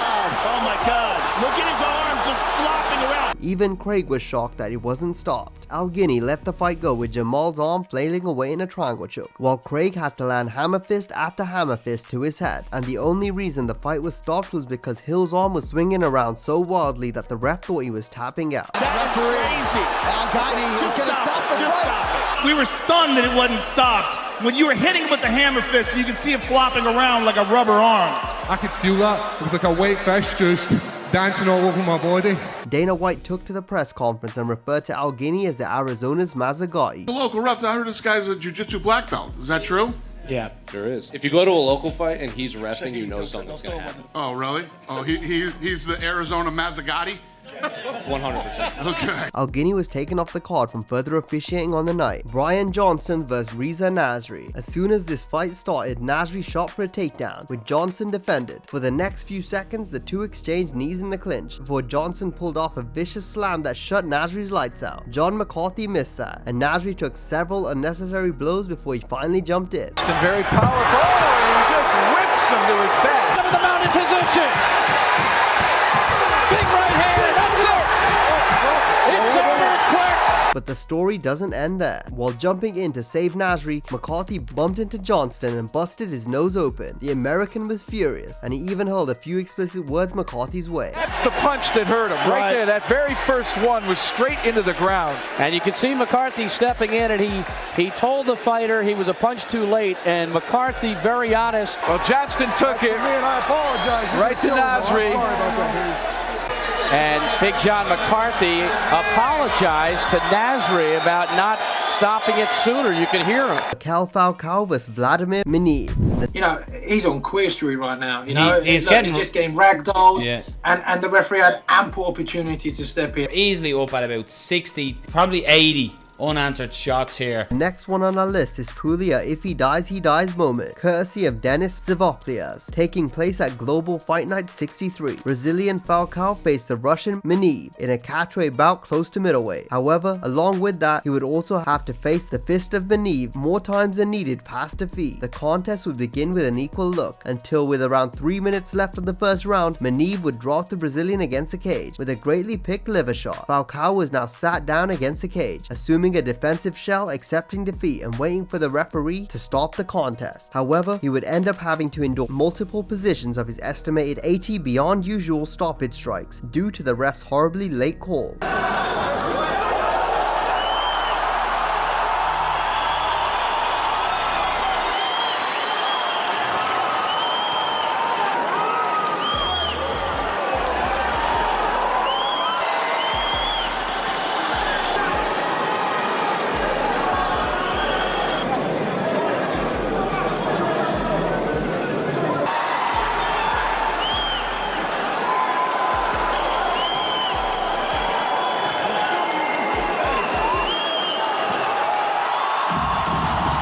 Oh my God. Look at his arms just flopping around. Even Craig was shocked that it wasn't stopped. Al Guinea let the fight go with Jamal's arm flailing away in a triangle choke, while Craig had to land hammer fist after hammer fist to his head, and the only reason the fight was stopped was because Hill's arm was swinging around so wildly that the ref thought he was tapping out. That's crazy. Al Guinea is going to stop the fight. We were stunned that it wasn't stopped. When you were hitting him with the hammer fist, you could see it flopping around like a rubber arm. I could feel that. It was like a white fish just dancing all over my body. Dana White took to the press conference and referred to Al Guinea as the Arizona's Mazzagatti. The local refs, I heard this guy's a jiu-jitsu black belt. Is that true? Yeah, sure is. If you go to a local fight and he's resting, you know something's going to happen. Oh, really? Oh, he's the Arizona Mazzagatti? 100%. Okay. Al Guinea was taken off the card from further officiating on the night. Brian Johnson vs Reza Nasri. As soon as this fight started, Nasri shot for a takedown, with Johnson defended. For the next few seconds, the two exchanged knees in the clinch, before Johnson pulled off a vicious slam that shut Nasri's lights out. John McCarthy missed that, and Nasri took several unnecessary blows before he finally jumped in. Very powerful. Oh, he just whips him to his back. Under the mounted position. Big right hand. That's it. It's over quick. But The story doesn't end there. While jumping in to save Nasri, McCarthy bumped into Johnston and busted his nose open. The American was furious, and he even hurled a few explicit words McCarthy's way. That's the punch that hurt him right there. That very first one was straight into the ground. And you can see McCarthy stepping in, and he told the fighter he was a punch too late, and McCarthy very honest. Well, Johnston took it right to Nasri. And Big John McCarthy apologized to Nasri about not stopping it sooner. You can hear him. Cal Falcao vs Vladimir Meniv. You know, he's on queer street right now. You know, he's just getting ragdolled. Yeah. And the referee had ample opportunity to step in. Easily up at about 60, probably 80 unanswered shots here. The next one on our list is truly a if he dies moment, courtesy of Denis Zivopoulos, taking place at Global Fight Night 63. Brazilian Falcao faced the Russian Meniv in a catchweight bout close to middleweight. However, along with that, he would also have to face the fist of Meniv more times than needed past defeat. The contest would begin with an equal look, until with around 3 minutes left of the first round, Meniv would drop the Brazilian against the cage with a greatly picked liver shot. Falcao was now sat down against the cage, assuming a defensive shell, accepting defeat and waiting for the referee to stop the contest. However, he would end up having to endure multiple positions of his estimated 80 beyond usual stoppage strikes due to the ref's horribly late call.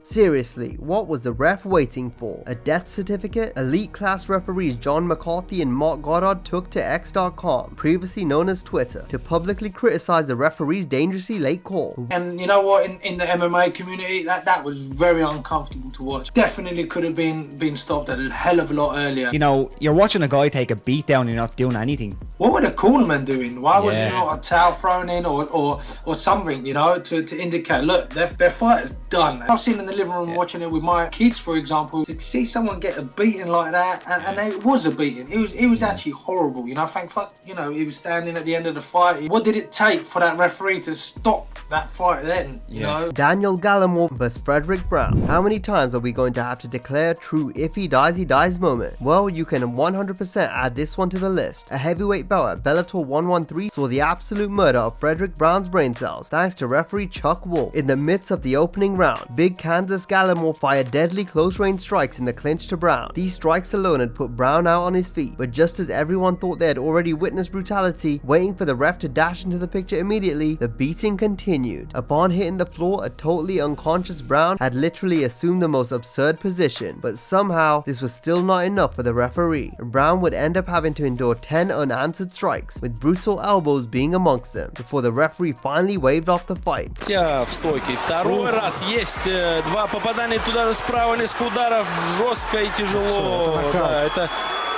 Seriously, what was the ref waiting for? A death certificate? Elite class referees John McCarthy and Mark Goddard took to X.com, previously known as Twitter, to publicly criticize the referee's dangerously late call. And you know what, in the MMA community, that was very uncomfortable to watch. Definitely could have been stopped a hell of a lot earlier. You know, you're watching a guy take a beat down and you're not doing anything. What were the cornermen doing? Why was there not a towel thrown in or something, you know, to indicate, look, their fight is done. I've seen in the living room watching it with my kids, for example, to see someone get a beating like that, and it was a beating. It was actually horrible, you know. Thank fuck, you know, he was standing at the end of the fight. What did it take for that referee to stop that fight then, you know? Daniel Gallimore vs Frederick Brown. How many times are we going to have to declare true if he dies moment? Well, you can 100% add this one to the list. A heavyweight bout at Bellator 113 saw the absolute murder of Frederick Brown's brain cells, thanks to referee Chuck Wolf. In the midst of the opening round, Big Kansas Gallimore fired deadly close-range strikes in the clinch to Brown. These strikes alone had put Brown out on his feet, but just as everyone thought they had already witnessed brutality, waiting for the ref to dash into the picture immediately, the beating continued. Upon hitting the floor, a totally unconscious Brown had literally assumed the most absurd position, but somehow this was still not enough for the referee. Brown would end up having to endure 10 unanswered strikes, with brutal elbows being amongst them, before the referee finally waved off the fight. В стойке. Второй раз есть два попадания туда справа, несколько ударов, жестко и тяжело. Да, это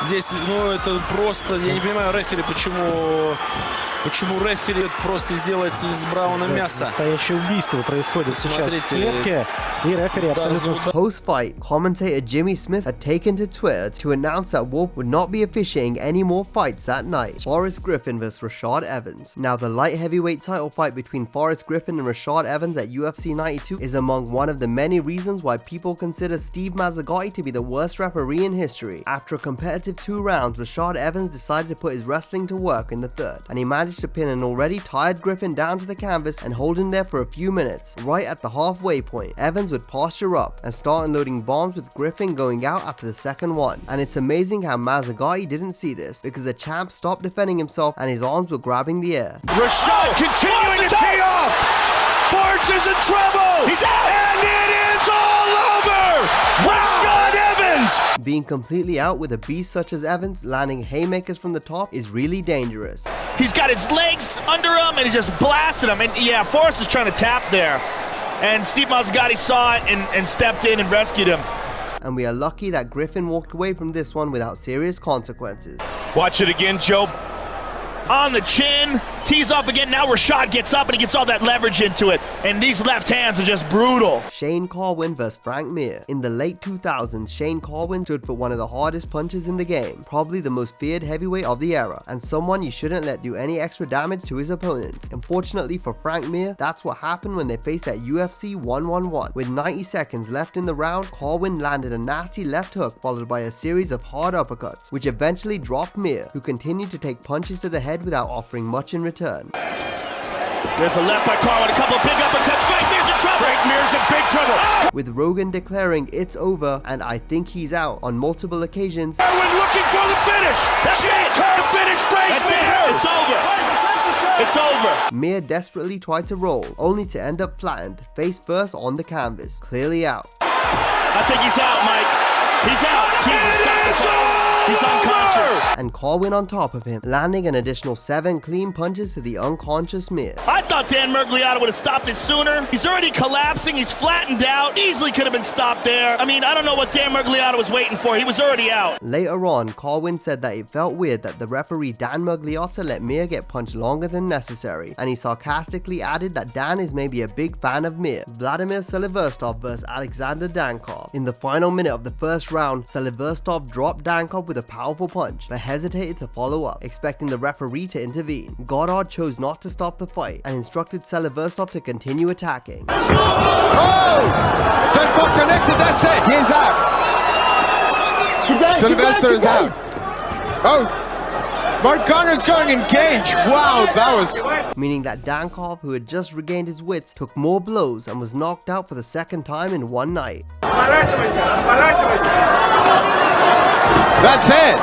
здесь, ну это просто, я не понимаю рефери, почему рефери просто сделать из Брауна мясо. Настоящее убийство происходит сейчас в клетке, и рефери абсолютно... Post-fight, commentator Jimmy Smith had taken to Twitter to announce that Wolf would not be officiating any more fights that night. Forrest Griffin vs Rashad Evans. Now, the light heavyweight title fight between Forrest Griffin and Rashad Evans at UFC 92 is among one of the many reasons why people consider Steve Mazzagatti to be the worst referee in history. After a competitive 2 rounds, Rashad Evans decided to put his wrestling to work in the third, and he managed to pin an already tired Griffin down to the canvas and hold him there for a few minutes. Right at the halfway point, Evans would posture up and start unloading bombs, with Griffin going out after the second one. And it's amazing how Mazzagatti didn't see this, because the champ stopped defending himself and his arms were grabbing the air. Rashad continuing to tee off. Forrest is in trouble. He's out. And it is all over. Rashad Evans. Being completely out with a beast such as Evans, landing haymakers from the top is really dangerous. He's got his legs under him and he just blasted him. And yeah, Forrest was trying to tap there. And Steve Mazzagatti saw it and stepped in and rescued him. And we are lucky that Griffin walked away from this one without serious consequences. Watch it again, Joe. On the chin, tees off again. Now Rashad gets up and he gets all that leverage into it. And these left hands are just brutal. Shane Carwin vs Frank Mir. In the late 2000s, Shane Carwin stood for one of the hardest punches in the game, probably the most feared heavyweight of the era, and someone you shouldn't let do any extra damage to his opponents. Unfortunately for Frank Mir, that's what happened when they faced at UFC 111. With 90 seconds left in the round, Carwin landed a nasty left hook followed by a series of hard uppercuts, which eventually dropped Mir, who continued to take punches to the head without offering much in return. There's a left by Carwin, a couple of big uppercuts. Frank Mir's in trouble. Frank Mir's in big trouble. With Rogan declaring it's over and I think he's out on multiple occasions. Carwin looking for the finish. That's it. The finish breaks. That's it. It's over. It's over. Mir desperately tried to roll, only to end up flattened, face first on the canvas, clearly out. I think he's out, Mike. He's out. Jesus, stop the fight. He's unconscious. And Carwin on top of him, landing an additional 7 clean punches to the unconscious Mir. I thought Dan Miragliotta would have stopped it sooner. He's already collapsing. He's flattened out. Easily could have been stopped there. I mean, I don't know what Dan Miragliotta was waiting for. He was already out. Later on, Carwin said that it felt weird that the referee Dan Miragliotta let Mir get punched longer than necessary, and he sarcastically added that Dan is maybe a big fan of Mir. Vladimir Seliverstov vs Alexander Dankov. In the final minute of the first round, Seliverstov dropped Dankov with a powerful punch, but hesitated to follow up, expecting the referee to intervene. Goddard chose not to stop the fight and instructed Seliverstov to continue attacking. Oh! Dankov connected, that's it, he's out. Sylvester is out. Oh! Mark Connor's going in cage. Wow, that was... Meaning that Dankov, who had just regained his wits, took more blows and was knocked out for the second time in one night. That's it!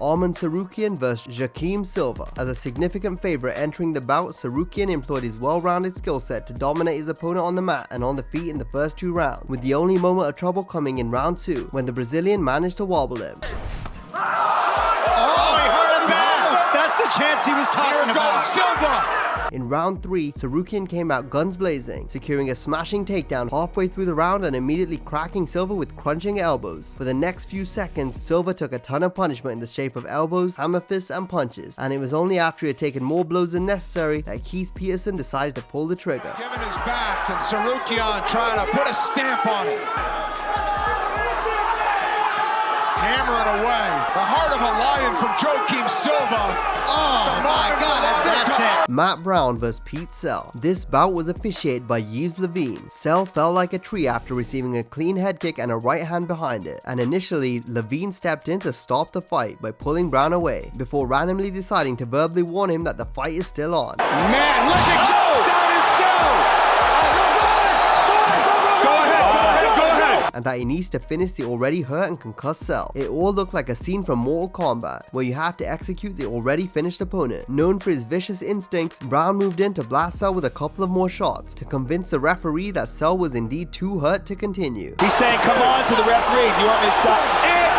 Arman Tsarukyan vs Joaquim Silva. As a significant favorite entering the bout, Tsarukyan employed his well-rounded skill set to dominate his opponent on the mat and on the feet in the first 2 rounds, with the only moment of trouble coming in round 2, when the Brazilian managed to wobble him. Oh, he hurt him bad! That's the chance he was talking about. Silva! In round 3, Tsarukyan came out guns blazing, securing a smashing takedown halfway through the round and immediately cracking Silva with crunching elbows. For the next few seconds, Silva took a ton of punishment in the shape of elbows, hammer fists, and punches, and it was only after he had taken more blows than necessary that Keith Peterson decided to pull the trigger. Giving his back, and Tsarukyan trying to put a stamp on it. Hammering away. The heart of a lion from Joaquim Silva. Oh my God, that's it. Matt Brown vs Pete Sell. This bout was officiated by Yves Levine. Sell fell like a tree after receiving a clean head kick and a right hand behind it, and initially Levine stepped in to stop the fight by pulling Brown away, before randomly deciding to verbally warn him that the fight is still on. Man, look at go! Down is Sell! And that he needs to finish the already hurt and concussed Sell. It all looked like a scene from Mortal Kombat, where you have to execute the already finished opponent. Known for his vicious instincts, Brown moved in to blast Sell with a couple of more shots to convince the referee that Sell was indeed too hurt to continue. He's saying, come on to the referee. Do you want me to stop? It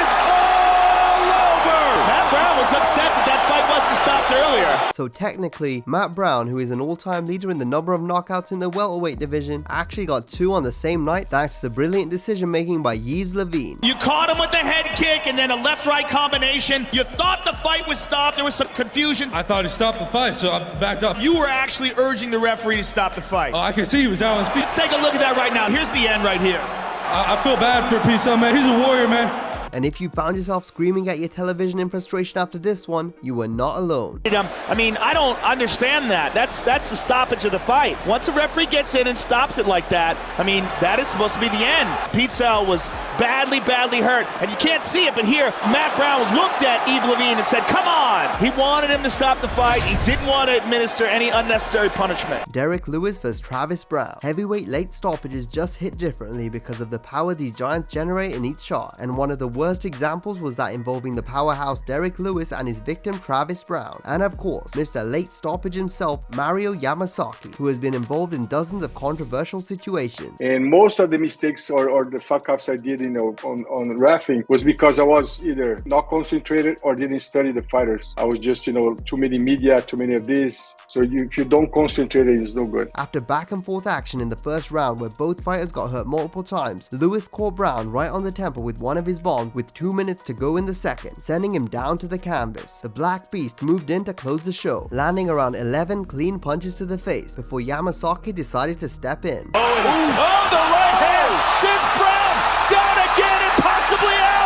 is all over! Matt Brown was upset that that fight wasn't stopped earlier. So technically, Matt Brown, who is an all-time leader in the number of knockouts in the welterweight division, actually got 2 on the same night thanks to the brilliant decision-making by Yves Levine. You caught him with the head kick and then a left-right combination. You thought the fight was stopped. There was some confusion. I thought he stopped the fight, so I backed up. You were actually urging the referee to stop the fight. I can see he was down on his feet. Let's take a look at that right now. Here's the end right here. I feel bad for P-Cell, man. He's a warrior, man. And if you found yourself screaming at your television in frustration after this one, you were not alone. I mean, I don't understand that. That's the stoppage of the fight. Once a referee gets in and stops it like that, I mean, that is supposed to be the end. Pete Sell was badly hurt. And you can't see it, but here, Matt Brown looked at Yves Levine and said, come on. He wanted him to stop the fight. He didn't want to administer any unnecessary punishment. Derek Lewis vs Travis Brown. Heavyweight late stoppages just hit differently because of the power these giants generate in each shot. And one of the worst examples was that involving the powerhouse Derek Lewis and his victim Travis Brown, and of course Mr. Late Stoppage himself, Mario Yamasaki, who has been involved in dozens of controversial situations. And most of the mistakes or the fuck-ups I did, on reffing was because I was either not concentrated or didn't study the fighters. I was just, too many media, too many of this. So if you don't concentrate, it's no good. After back and forth action in the first round where both fighters got hurt multiple times, Lewis caught Brown right on the temple with one of his bombs Brown with 2 minutes to go in the second, sending him down to the canvas. The Black Beast moved in to close the show, landing around 11 clean punches to the face before Yamasaki decided to step in. The right hand sends Brown down again and possibly out.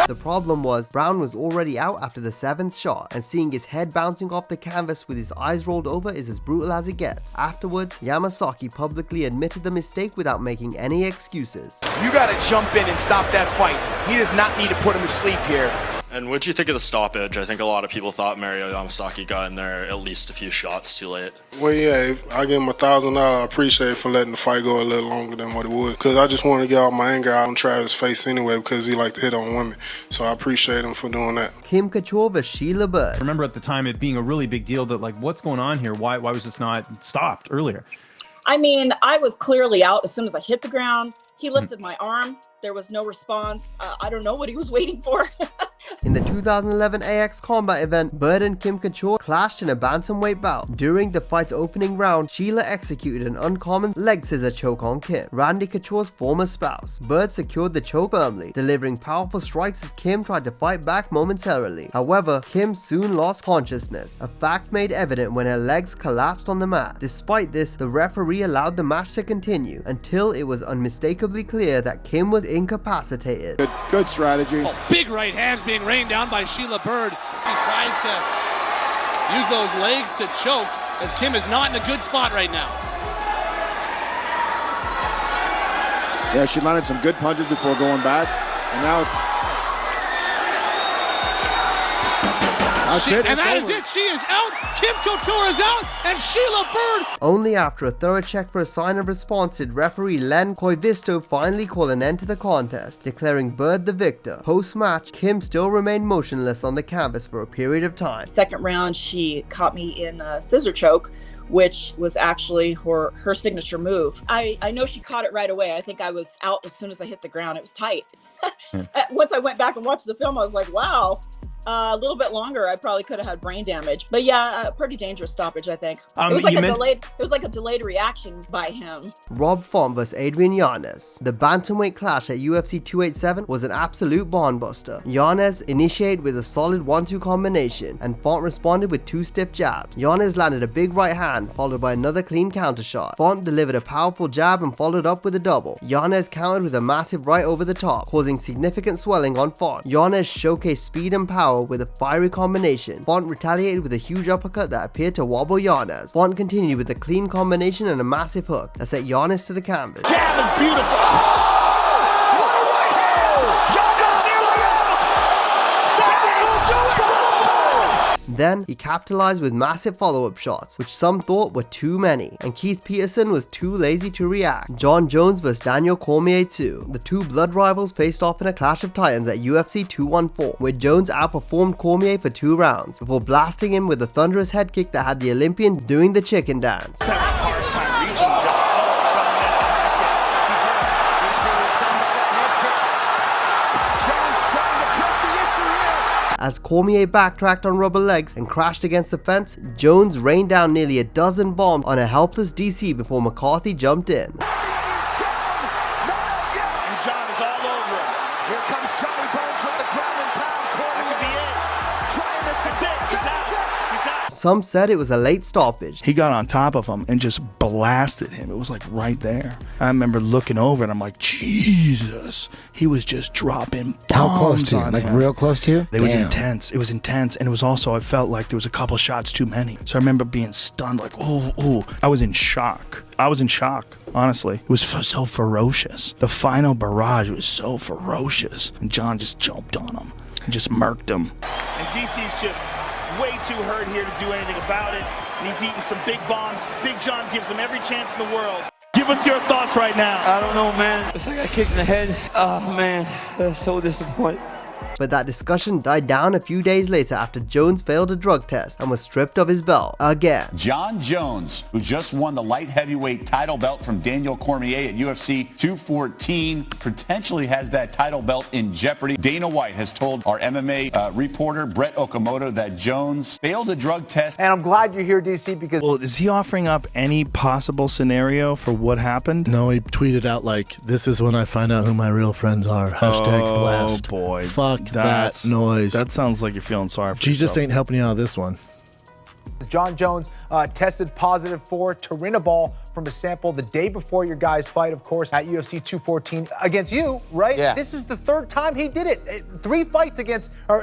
The problem was, Brown was already out after the 7th shot, and seeing his head bouncing off the canvas with his eyes rolled over is as brutal as it gets. Afterwards, Yamasaki publicly admitted the mistake without making any excuses. You gotta jump in and stop that fight. He does not need to put him to sleep here. And what'd you think of the stoppage? I think a lot of people thought Mario Yamasaki got in there at least a few shots too late. Well, yeah, I give him $1,000. I appreciate it for letting the fight go a little longer than what it would. Because I just wanted to get all my anger out on Travis' face anyway because he liked to hit on women. So I appreciate him for doing that. Kim Couture vs. Sheila Bird. I remember at the time it being a really big deal that, like, what's going on here? Why was this not stopped earlier? I mean, I was clearly out as soon as I hit the ground. He lifted my arm. There was no response. I don't know what he was waiting for. In the 2011 AX Combat event, Bird and Kim Couture clashed in a bantamweight bout. During the fight's opening round, Sheila executed an uncommon leg scissor choke on Kim, Randy Couture's former spouse. Bird secured the choke firmly, delivering powerful strikes as Kim tried to fight back momentarily. However, Kim soon lost consciousness, a fact made evident when her legs collapsed on the mat. Despite this, the referee allowed the match to continue until it was unmistakably clear that Kim was incapacitated. Good strategy. Oh, big right hands being rained down by Sheila Bird. She tries to use those legs to choke as Kim is not in a good spot right now. Yeah, she landed some good punches before going back, and now it's... And that is it. She is out. Kim Couture is out, and Sheila Bird. Only after a thorough check for a sign of response did referee Len Koivisto finally call an end to the contest, declaring Bird the victor. Post-match, Kim still remained motionless on the canvas for a period of time. Second round, she caught me in a scissor choke, which was actually her signature move. I know she caught it right away. I think I was out as soon as I hit the ground. It was tight. Once I went back and watched the film, I was like, wow. A little bit longer, I probably could have had brain damage. But yeah, a pretty dangerous stoppage, I think. It was like a delayed reaction by him. Rob Font vs. Adrian Yanez. The bantamweight clash at UFC 287 was an absolute barnbuster. Yanez initiated with a solid 1-2 combination, and Font responded with 2 stiff jabs. Yanez landed a big right hand, followed by another clean counter shot. Font delivered a powerful jab and followed up with a double. Yanez countered with a massive right over the top, causing significant swelling on Font. Yanez showcased speed and power with a fiery combination. Font retaliated with a huge uppercut that appeared to wobble Yanez. Font continued with a clean combination and a massive hook that sent Yanez to the canvas. Jab is beautiful. Oh! What a right hand! Yanez nearly out! That will do it! Then he capitalized with massive follow-up shots, which some thought were too many, and Keith Peterson was too lazy to react. John Jones vs. Daniel Cormier 2. The two blood rivals faced off in a clash of titans at UFC 214, where Jones outperformed Cormier for 2 rounds, before blasting him with a thunderous head kick that had the Olympian doing the chicken dance. As Cormier backtracked on rubber legs and crashed against the fence, Jones rained down nearly a dozen bombs on a helpless DC before McCarthy jumped in. Some said it was a late stoppage. He got on top of him and just blasted him. It was like right there. I remember looking over and I'm like, Jesus. He was just dropping bombs. How close to you? Like him. Real close to you? It was intense. It was intense. And it was also, I felt like there was a couple shots too many. So I remember being stunned like, oh. I was in shock. Honestly. It was so ferocious. The final barrage was so ferocious. And John just jumped on him and just murked him. And DC's just way too hurt here to do anything about it. And he's eating some big bombs. Big John gives him every chance in the world. Give us your thoughts right now. I don't know, man. It's like I got kicked in the head. Oh, man. I'm so disappointed. But that discussion died down a few days later after Jones failed a drug test and was stripped of his belt again. John Jones, who just won the light heavyweight title belt from Daniel Cormier at UFC 214, potentially has that title belt in jeopardy. Dana White has told our MMA reporter Brett Okamoto that Jones failed a drug test. And I'm glad you're here, DC, because... Well, is he offering up any possible scenario for what happened? No, he tweeted out like, "This is when I find out who my real friends are." #blast. Oh boy. Fuck that noise. That sounds like you're feeling sorry for Jesus yourself. ain't helping you out of this one. John Jones tested positive for turinabol from a sample the day before your guys' fight, of course, at UFC 214 against you, right? Yeah. This is the third time he did it. 3 fights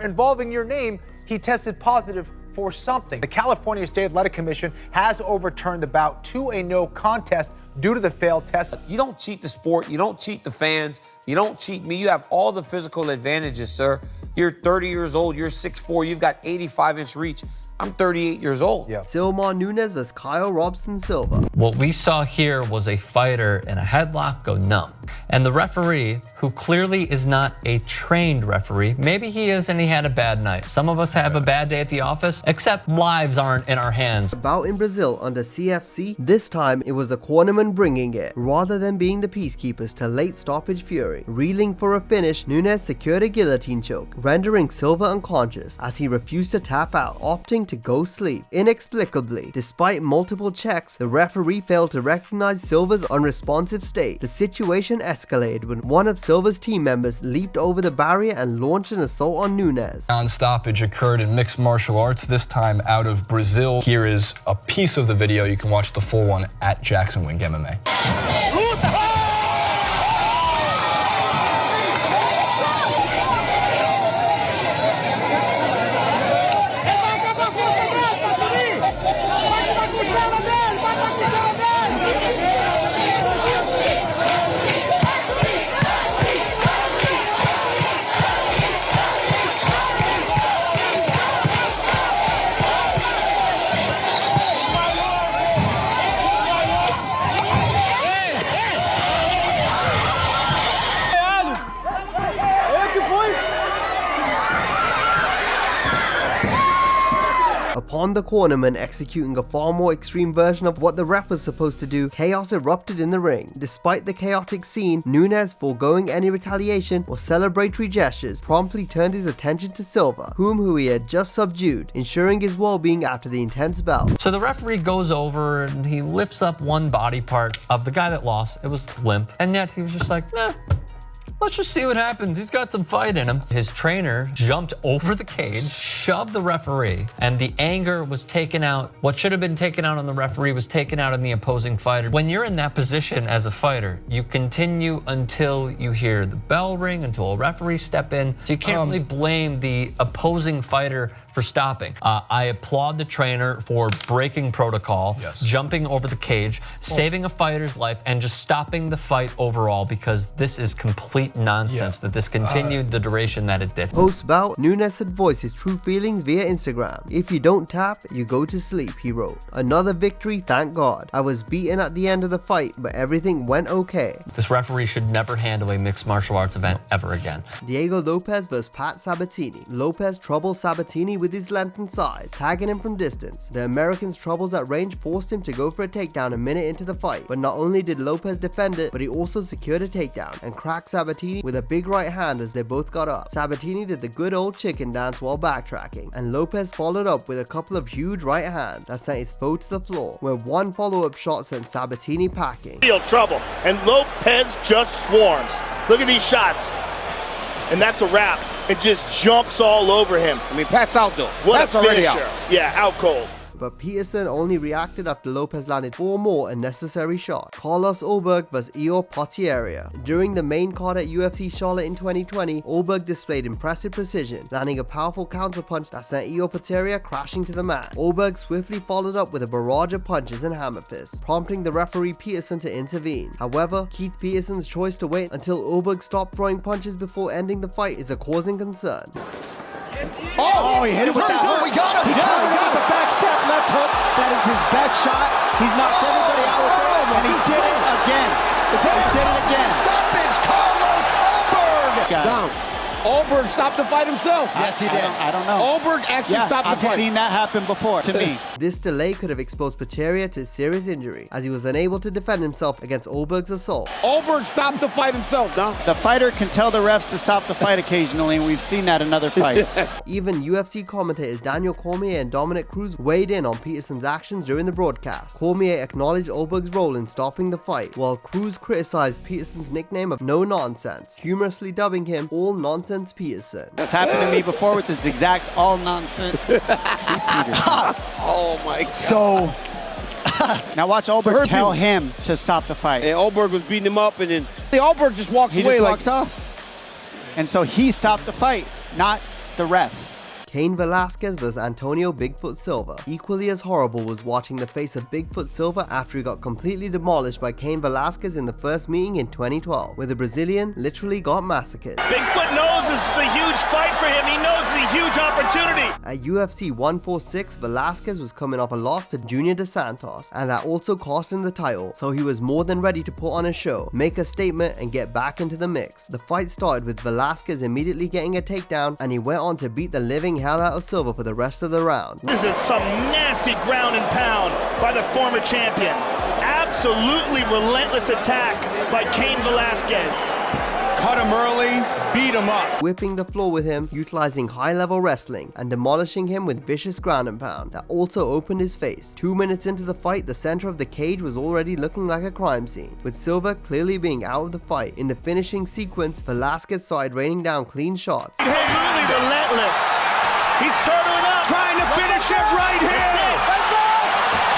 involving your name, he tested positive for something. The California State Athletic Commission has overturned the bout to a no contest due to the failed test. You don't cheat the sport. You don't cheat the fans. You don't cheat me. You have all the physical advantages, sir. You're 30 years old. You're 6'4". You've got 85-inch reach. I'm 38 years old. Yeah. Silmar Nunes vs. Kyle Robson Silva. What we saw here was a fighter in a headlock go numb. And the referee, who clearly is not a trained referee, maybe he is and he had a bad night. Some of us have a bad day at the office, except lives aren't in our hands. A bout in Brazil under CFC, this time it was the cornerman bringing it, rather than being the peacekeepers to late stoppage fury. Reeling for a finish, Nunes secured a guillotine choke, rendering Silva unconscious as he refused to tap out, opting to go sleep. Inexplicably, despite multiple checks, the referee failed to recognize Silva's unresponsive state. The situation escalated when one of Silva's team members leaped over the barrier and launched an assault on Nunes. Non-stoppage occurred in mixed martial arts, this time out of Brazil. Here is a piece of the video. You can watch the full one at Jackson Wink MMA. Upon the cornerman executing a far more extreme version of what the ref was supposed to do, chaos erupted in the ring. Despite the chaotic scene, Nunes, foregoing any retaliation or celebratory gestures, promptly turned his attention to Silva, who he had just subdued, ensuring his well-being after the intense bout. So the referee goes over and he lifts up one body part of the guy that lost. It was limp. And yet he was just like, nah. Let's just see what happens. He's got some fight in him. His trainer jumped over the cage, shoved the referee, and the anger was taken out. What should have been taken out on the referee was taken out on the opposing fighter. When you're in that position as a fighter, you continue until you hear the bell ring, until a referee step in. So you can't really blame the opposing fighter for stopping. I applaud the trainer for breaking protocol, jumping over the cage, saving a fighter's life, and just stopping the fight overall, because this is complete nonsense that this continued the duration that it did. Post-bout, Nunes had voiced his true feelings via Instagram. "If you don't tap, you go to sleep," he wrote. "Another victory, thank God. I was beaten at the end of the fight, but everything went okay." This referee should never handle a mixed martial arts event ever again. Diego Lopez vs. Pat Sabatini. Lopez troubled Sabatini with his length and size, tagging him from distance. The American's troubles at range forced him to go for a takedown a minute into the fight, but not only did Lopez defend it, but he also secured a takedown and cracked Sabatini with a big right hand as they both got up. Sabatini did the good old chicken dance while backtracking, and Lopez followed up with a couple of huge right hands that sent his foe to the floor, where one follow-up shot sent Sabatini packing. Real trouble, and Lopez just swarms. Look at these shots, and that's a wrap. It just jumps all over him. I mean, Pat's out though. What Pat's a already finisher. out. Yeah, out cold. But Peterson only reacted after Lopez landed 4 more unnecessary shots. Carlos Ulberg vs. Ior Potieria. During the main card at UFC Charlotte in 2020, Ulberg displayed impressive precision, landing a powerful counterpunch that sent Ior Potieria crashing to the mat. Ulberg swiftly followed up with a barrage of punches and hammer fists, prompting the referee Peterson to intervene. However, Keith Peterson's choice to wait until Ulberg stopped throwing punches before ending the fight is a causing concern. Oh, he hit it with that. Oh, we got him. He got the back step, left hook. That is his best shot. He's knocked everybody out with it, and he did it again. He did it again. Stoppage, Carlos Ulberg. Down. Oldberg stopped the fight himself. Yes, he did. I don't know. Oldberg actually stopped the fight. I've seen that happen before, to me. This delay could have exposed Peteria to serious injury, as he was unable to defend himself against Oldberg's assault. Oldberg stopped the fight himself, Don. The fighter can tell the refs to stop the fight occasionally, and we've seen that in other fights. Even UFC commentators Daniel Cormier and Dominic Cruz weighed in on Peterson's actions during the broadcast. Cormier acknowledged Oldberg's role in stopping the fight, while Cruz criticized Peterson's nickname of No Nonsense, humorously dubbing him All Nonsense Peterson. That's happened to me before with this exact all nonsense. Oh my God. So, now watch Oldberg tell him to stop the fight. And Oldberg was beating him up, and then Oldberg just walks away. He just walks off. And so he stopped the fight, not the ref. Cain Velasquez vs Antonio Bigfoot Silva. Equally as horrible was watching the face of Bigfoot Silva after he got completely demolished by Cain Velasquez in the first meeting in 2012, where the Brazilian literally got massacred. Bigfoot knows this is a huge fight for him. He knows it's a huge opportunity. At UFC 146, Velasquez was coming off a loss to Junior Dos Santos, and that also cost him the title, so he was more than ready to put on a show, make a statement, and get back into the mix. The fight started with Velasquez immediately getting a takedown, and he went on to beat the living hell out of Silva for the rest of the round. This is some nasty ground and pound by the former champion. Absolutely relentless attack by Cain Velasquez. Cut him early, beat him up. Whipping the floor with him, utilizing high-level wrestling, and demolishing him with vicious ground and pound that also opened his face. 2 minutes into the fight, the center of the cage was already looking like a crime scene, with Silva clearly being out of the fight. In the finishing sequence, Velasquez started raining down clean shots. Absolutely relentless. He's turtling up. Trying to finish it right here.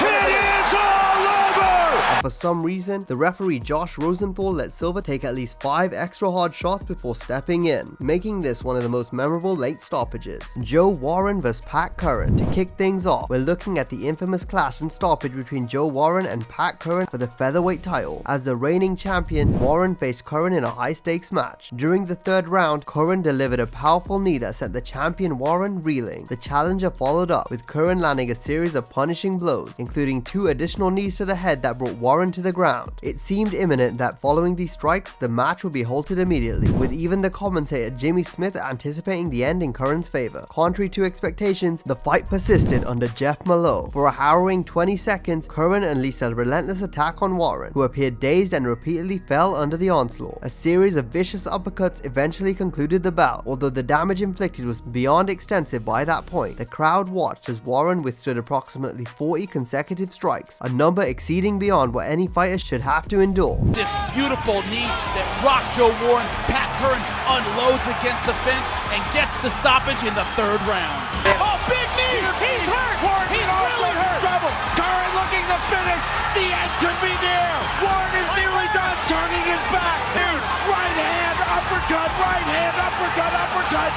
It is all over. And for some reason, the referee Josh Rosenthal let Silva take at least 5 extra hard shots before stepping in, making this one of the most memorable late stoppages. Joe Warren vs Pat Curran. To kick things off, we're looking at the infamous clash and stoppage between Joe Warren and Pat Curran for the featherweight title. As the reigning champion, Warren faced Curran in a high-stakes match. During the third round, Curran delivered a powerful knee that sent the champion Warren reeling. The challenger followed up, with Curran landing a series of punishing blows, including 2 additional knees to the head that brought Warren to the ground. It seemed imminent that following these strikes, the match would be halted immediately, with even the commentator Jimmy Smith anticipating the end in Curran's favor. Contrary to expectations, the fight persisted under Jeff Malone. For a harrowing 20 seconds, Curran unleashed a relentless attack on Warren, who appeared dazed and repeatedly fell under the onslaught. A series of vicious uppercuts eventually concluded the bout. Although the damage inflicted was beyond extensive by that point, the crowd watched as Warren withstood approximately 40 consecutive strikes, a number exceeding beyond what any fighter should have to endure. This beautiful knee that rocked Joe Warren. Pat Curran unloads against the fence and gets the stoppage in the third round. Oh, big knee! He's hurt! Warren, he's really hurt! Trouble! Curran looking to finish! The end could be near! Warren is nearly done, turning his back! Dude, right hand, uppercut, right hand, uppercut, uppercut!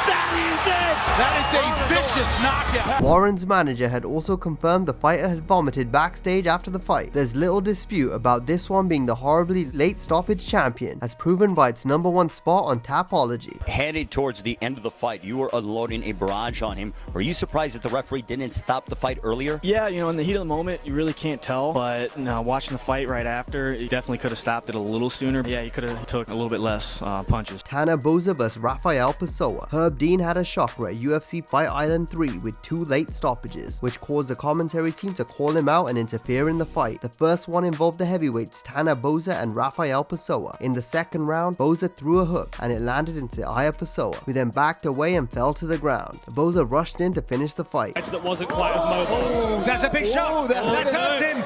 That is it! That is a vicious knockout! Warren's manager had also confirmed the fighter had vomited backstage after the fight. There's little dispute about this one being the horribly late stoppage champion, as proven by its #1 spot on Tapology. Headed towards the end of the fight, you were unloading a barrage on him. Were you surprised that the referee didn't stop the fight earlier? Yeah, you know, in the heat of the moment, you really can't tell, but watching the fight right after, he definitely could have stopped it a little sooner. Yeah, he could have took a little bit less punches. Tanner Boser vs Rafael Pessoa. Herb Dean had a shocker at UFC Fight Island 3 with 2 late stoppages, which caused the commentary team to call him out and interfere in the fight. The first one involved the heavyweights Tanner Boser and Rafael Pessoa. In the second round, Boser threw a hook and it landed into the eye of Pessoa, who then backed away and fell to the ground. Boser rushed in to finish the fight. That wasn't quite as mobile. Oh, that's a big shot. That hurts him.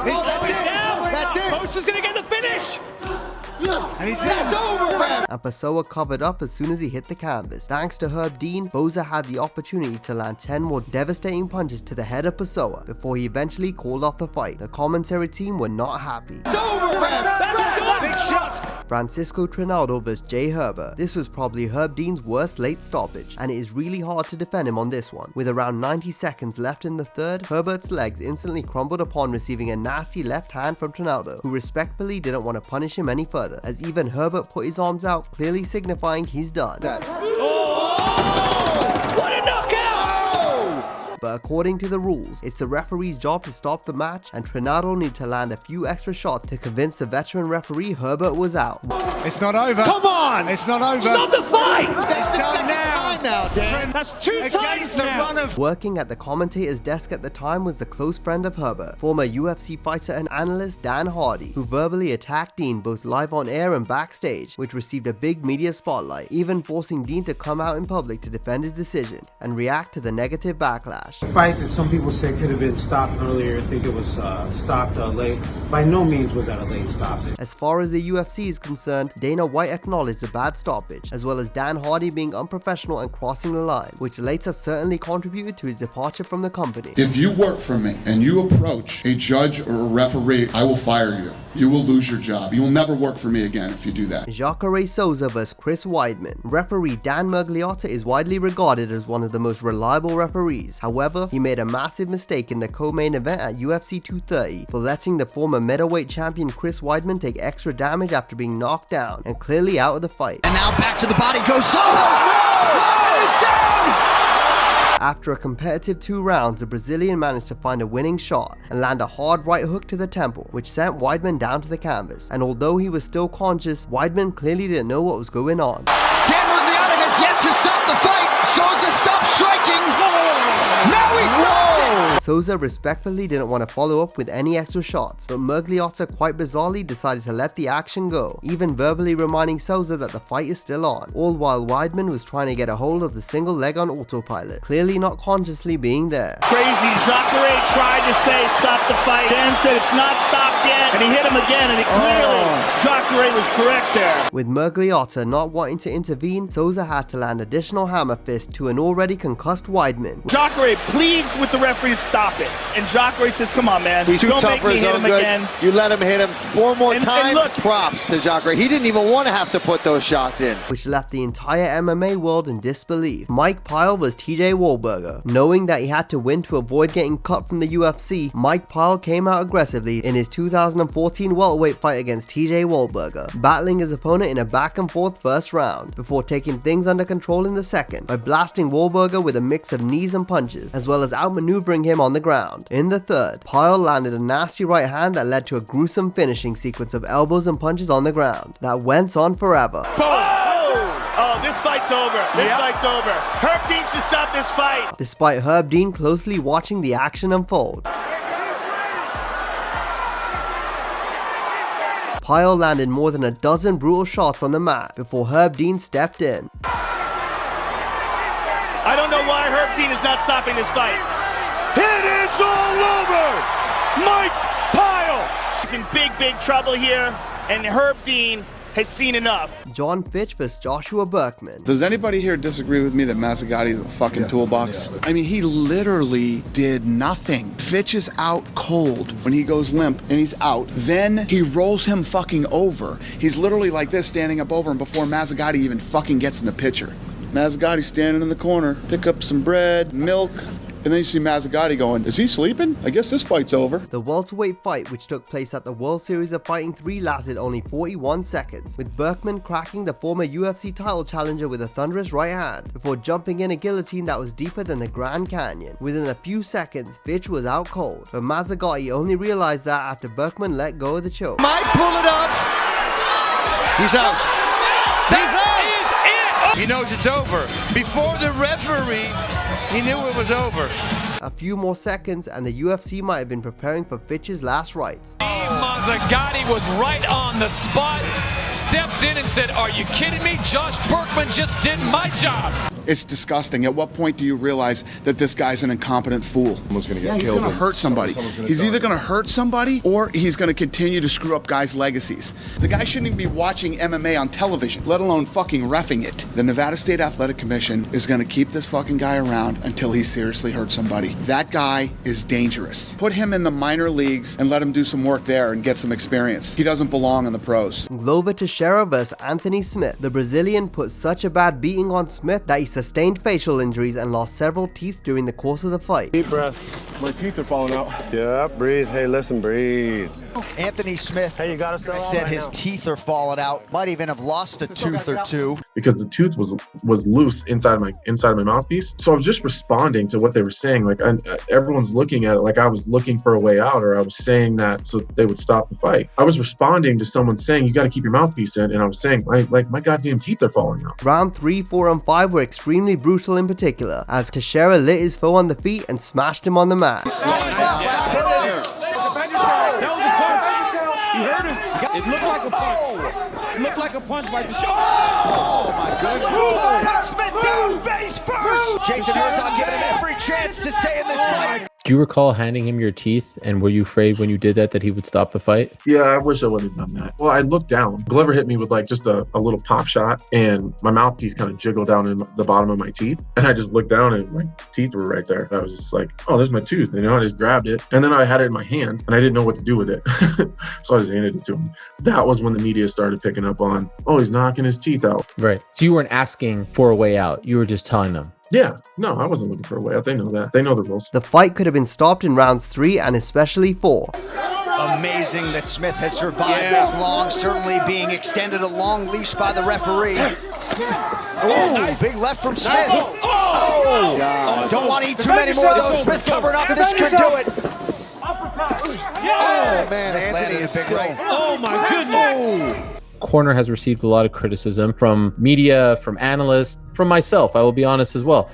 That's it. Boser's going to get the finish. And that's over. And Pessoa covered up as soon as he hit the canvas. Thanks to Herb Dean, Boser had the opportunity to land 10 more devastating punches to the head of Pessoa before he eventually called off the fight. The commentary team were not happy. It's over, big shots. Francisco Trinaldo vs Jay Herbert. This was probably Herb Dean's worst late stoppage, and it is really hard to defend him on this one. With around 90 seconds left in the third, Herbert's legs instantly crumbled upon receiving a nasty left hand from Trinaldo, who respectfully didn't want to punish him any further, as even Herbert put his arms out, clearly signifying he's done. What a knockout! but according to the rules, it's the referee's job to stop the match, and Trinaldo needed to land a few extra shots to convince the veteran referee Herbert was out. It's not over. Come on! It's not over. Stop the fight! That's the second time now, Dan. That's 2 times now. Working at the commentator's desk at the time was the close friend of Herbert, former UFC fighter and analyst Dan Hardy, who verbally attacked Dean both live on air and backstage, which received a big media spotlight, even forcing Dean to come out in public to defend his decision and react to the negative backlash. The fight that some people say could have been stopped earlier, I think it was stopped late. By no means was that a late stoppage. As far as the UFC is concerned, Dana White acknowledged the bad stoppage, as well as Dan Hardy being unprofessional and crossing the line, which later certainly contributed to his departure from the company. If you work for me and you approach a judge or a referee, I will fire you. You will lose your job. You will never work for me again if you do that. Jacare Souza vs. Chris Weidman. Referee Dan Miragliotta is widely regarded as one of the most reliable referees. However, he made a massive mistake in the co-main event at UFC 230 for letting the former middleweight champion Chris Weidman take extra damage after being knocked down and clearly out of the fight. And now back to the body goes Souza! Weidman is down! After a competitive 2 rounds, the Brazilian managed to find a winning shot and land a hard right hook to the temple, which sent Weidman down to the canvas. And although he was still conscious, Weidman clearly didn't know what was going on. Dan Miragliotta has yet to stop the fight. Souza stopped striking. Now he stops it. Souza respectfully didn't want to follow up with any extra shots, but Miragliotta quite bizarrely decided to let the action go, even verbally reminding Souza that the fight is still on, all while Weidman was trying to get a hold of the single leg on autopilot, clearly not consciously being there. Crazy. Jacare tried to say stop the fight. Dan said it's not stopped yet, and he hit him again, and it clearly Jacare was correct there. With Miragliotta not wanting to intervene, Souza had to land additional hammer fist to an already concussed Weidman. Jacare pleads with the referee to stop it, and Jacare says, come on, man, He's don't too make tough for me his hit own him good. again. You let him hit him 4 more times. And look, props to Jacare. He didn't even want to have to put those shots in. Which left the entire MMA world in disbelief. Mike Pyle was TJ Wahlberger. Knowing that he had to win to avoid getting cut from the UFC, Mike Pyle came out aggressively in his 2014 welterweight fight against TJ Wahlberger, battling his opponent in a back and forth first round, before taking things under control in the second by blasting Wahlberger with a mix of knees and punches, as well as outmaneuvering him on the ground. In the third, Pyle landed a nasty right hand that led to a gruesome finishing sequence of elbows and punches on the ground that went on forever. Oh, this fight's over. This fight's over. Herb Dean should stop this fight. Despite Herb Dean closely watching the action unfold. Pyle landed more than a dozen brutal shots on the mat before Herb Dean stepped in. I don't know why Herb Dean is not stopping this fight. It is all over! Mike Pyle! He's in big trouble here, and Herb Dean has seen enough. John Fitch vs. Joshua Berkman. Does anybody here disagree with me that Mazzagatti is a fucking toolbox? I mean, he literally did nothing. Fitch is out cold when he goes limp and he's out. Then he rolls him fucking over. He's literally like this, standing up over him before Mazzagatti even fucking gets in the picture. Mazzagatti standing in the corner, pick up some bread, milk, and then you see Mazzagatti going, is he sleeping? I guess this fight's over. The welterweight fight, which took place at the World Series of Fighting 3, lasted only 41 seconds, with Berkman cracking the former UFC title challenger with a thunderous right hand, before jumping in a guillotine that was deeper than the Grand Canyon. Within a few seconds, Fitch was out cold, but Mazzagatti only realized that after Berkman let go of the choke. Might pull it up. He's out. He's out. He knows it's over. Before the referee, he knew it was over. A few more seconds and the UFC might have been preparing for Fitch's last rites. Mazzagatti was right on the spot, stepped in and said, are you kidding me? Josh Berkman just did my job. It's disgusting. At what point do you realize that this guy's an incompetent fool? Someone's gonna get killed. He's gonna hurt somebody. He's either gonna hurt somebody or he's gonna continue to screw up guys' legacies. The guy shouldn't even be watching MMA on television, let alone fucking reffing it. The Nevada State Athletic Commission is gonna keep this fucking guy around until he seriously hurts somebody. That guy is dangerous. Put him in the minor leagues and let him do some work there and get some experience. He doesn't belong in the pros. Glover Teixeira vs. Anthony Smith. The Brazilian put such a bad beating on Smith that he sustained facial injuries and lost several teeth during the course of the fight. Deep breath. My teeth are falling out. Yeah, breathe. Hey, listen, breathe. Anthony Smith said his teeth are falling out. Might even have lost a tooth or two. Because the tooth was loose inside my mouthpiece. So I was just responding to what they were saying. Like everyone's looking at it like I was looking for a way out, or I was saying that so they would stop the fight. I was responding to someone saying you got to keep your mouthpiece in, and I was saying my goddamn teeth are falling out. Round 3, 4, and 5 were extremely brutal in particular, as Teixeira lit his foe on the feet and smashed him on the mat. You heard him. It looked like a punch. It looked like a punch by Teixeira. Oh my goodness. Smith down face first. Jason Herzog giving him every chance to stay in this fight. Do you recall handing him your teeth, and were you afraid when you did that he would stop the fight? Yeah, I wish I would have done that. Well, I looked down. Glover hit me with like just a little pop shot, and my mouthpiece kind of jiggled down in the bottom of my teeth. And I just looked down and my teeth were right there. I was just like, oh, there's my tooth. You know, I just grabbed it. And then I had it in my hand and I didn't know what to do with it. So I just handed it to him. That was when the media started picking up on, oh, he's knocking his teeth out. Right. So you weren't asking for a way out. You were just telling them. Yeah, no, I wasn't looking for a way out. They know that. They know the rules. The fight could have been stopped in rounds 3 and especially 4. Amazing that Smith has survived this long, certainly being extended a long leash by the referee. Oh, big left from Smith. Oh, don't want to eat too many more of those. Smith covering up. This could do it. Oh, man, Anthony is big right. Oh, my goodness. Corner has received a lot of criticism from media, from analysts, from myself, I will be honest as well,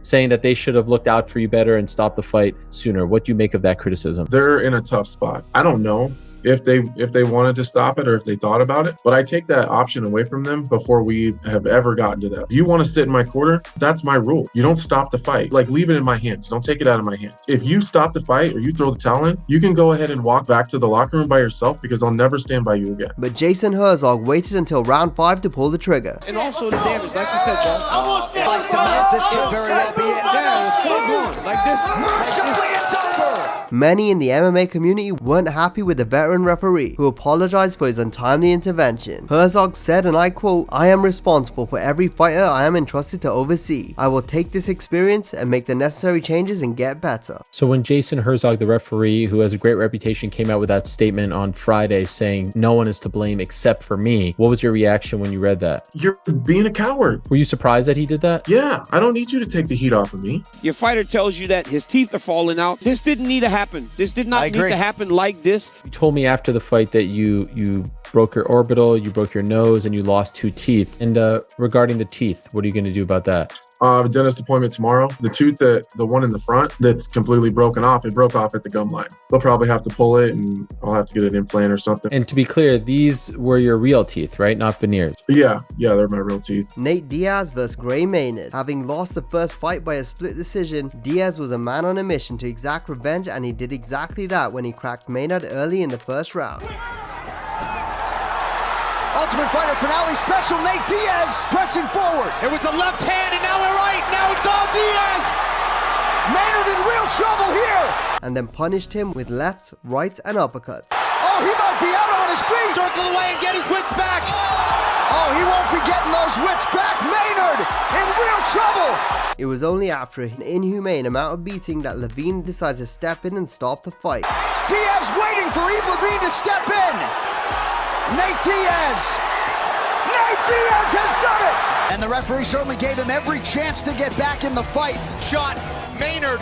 saying that they should have looked out for you better and stopped the fight sooner. What do you make of that criticism? They're in a tough spot. I don't know if they wanted to stop it or if they thought about it, but I take that option away from them before we have ever gotten to that. If you want to sit in my corner, that's my rule. You don't stop the fight. Like, leave it in my hands. Don't take it out of my hands. If you stop the fight or you throw the towel in, you can go ahead and walk back to the locker room by yourself, because I'll never stand by you again. But Jason Herzog waited until round 5 to pull the trigger. And also the damage, like you said, Joe. Slice him out. This could very well be it. Yeah, it's still going. Like this. It's over. Many in the MMA community weren't happy with the veteran referee, who apologized for his untimely intervention. Herzog said, and I quote, "I am responsible for every fighter I am entrusted to oversee. I will take this experience and make the necessary changes and get better." So when Jason Herzog, the referee, who has a great reputation, came out with that statement on Friday saying no one is to blame except for me, what was your reaction when you read that? You're being a coward. Were you surprised that he did that? Yeah, I don't need you to take the heat off of me. Your fighter tells you that his teeth are falling out. This didn't need to happen. This did not need to happen like this. You told me after the fight that you broke your orbital, you broke your nose, and you lost 2 teeth. And regarding the teeth, what are you going to do about that? Dentist appointment tomorrow. The tooth, the one in the front that's completely broken off, it broke off at the gum line. They'll probably have to pull it, and I'll have to get an implant or something. And to be clear, these were your real teeth, right? Not veneers. Yeah, they're my real teeth. Nate Diaz vs. Gray Maynard. Having lost the first fight by a split decision, Diaz was a man on a mission to exact revenge, and he did exactly that when he cracked Maynard early in the first round. Ultimate Fighter finale special, Nate Diaz pressing forward. It was a left hand and now a right. Now it's all Diaz. Maynard in real trouble here. And then punished him with lefts, rights, and uppercuts. Oh, he might be out on his feet. Circle away and get his wits back. Oh, he won't be getting those wits back. Maynard in real trouble. It was only after an inhumane amount of beating that Levine decided to step in and stop the fight. Diaz waiting for Yves Levine to step in. Nate Diaz has done it! And the referee certainly gave him every chance to get back in the fight. Shot, Maynard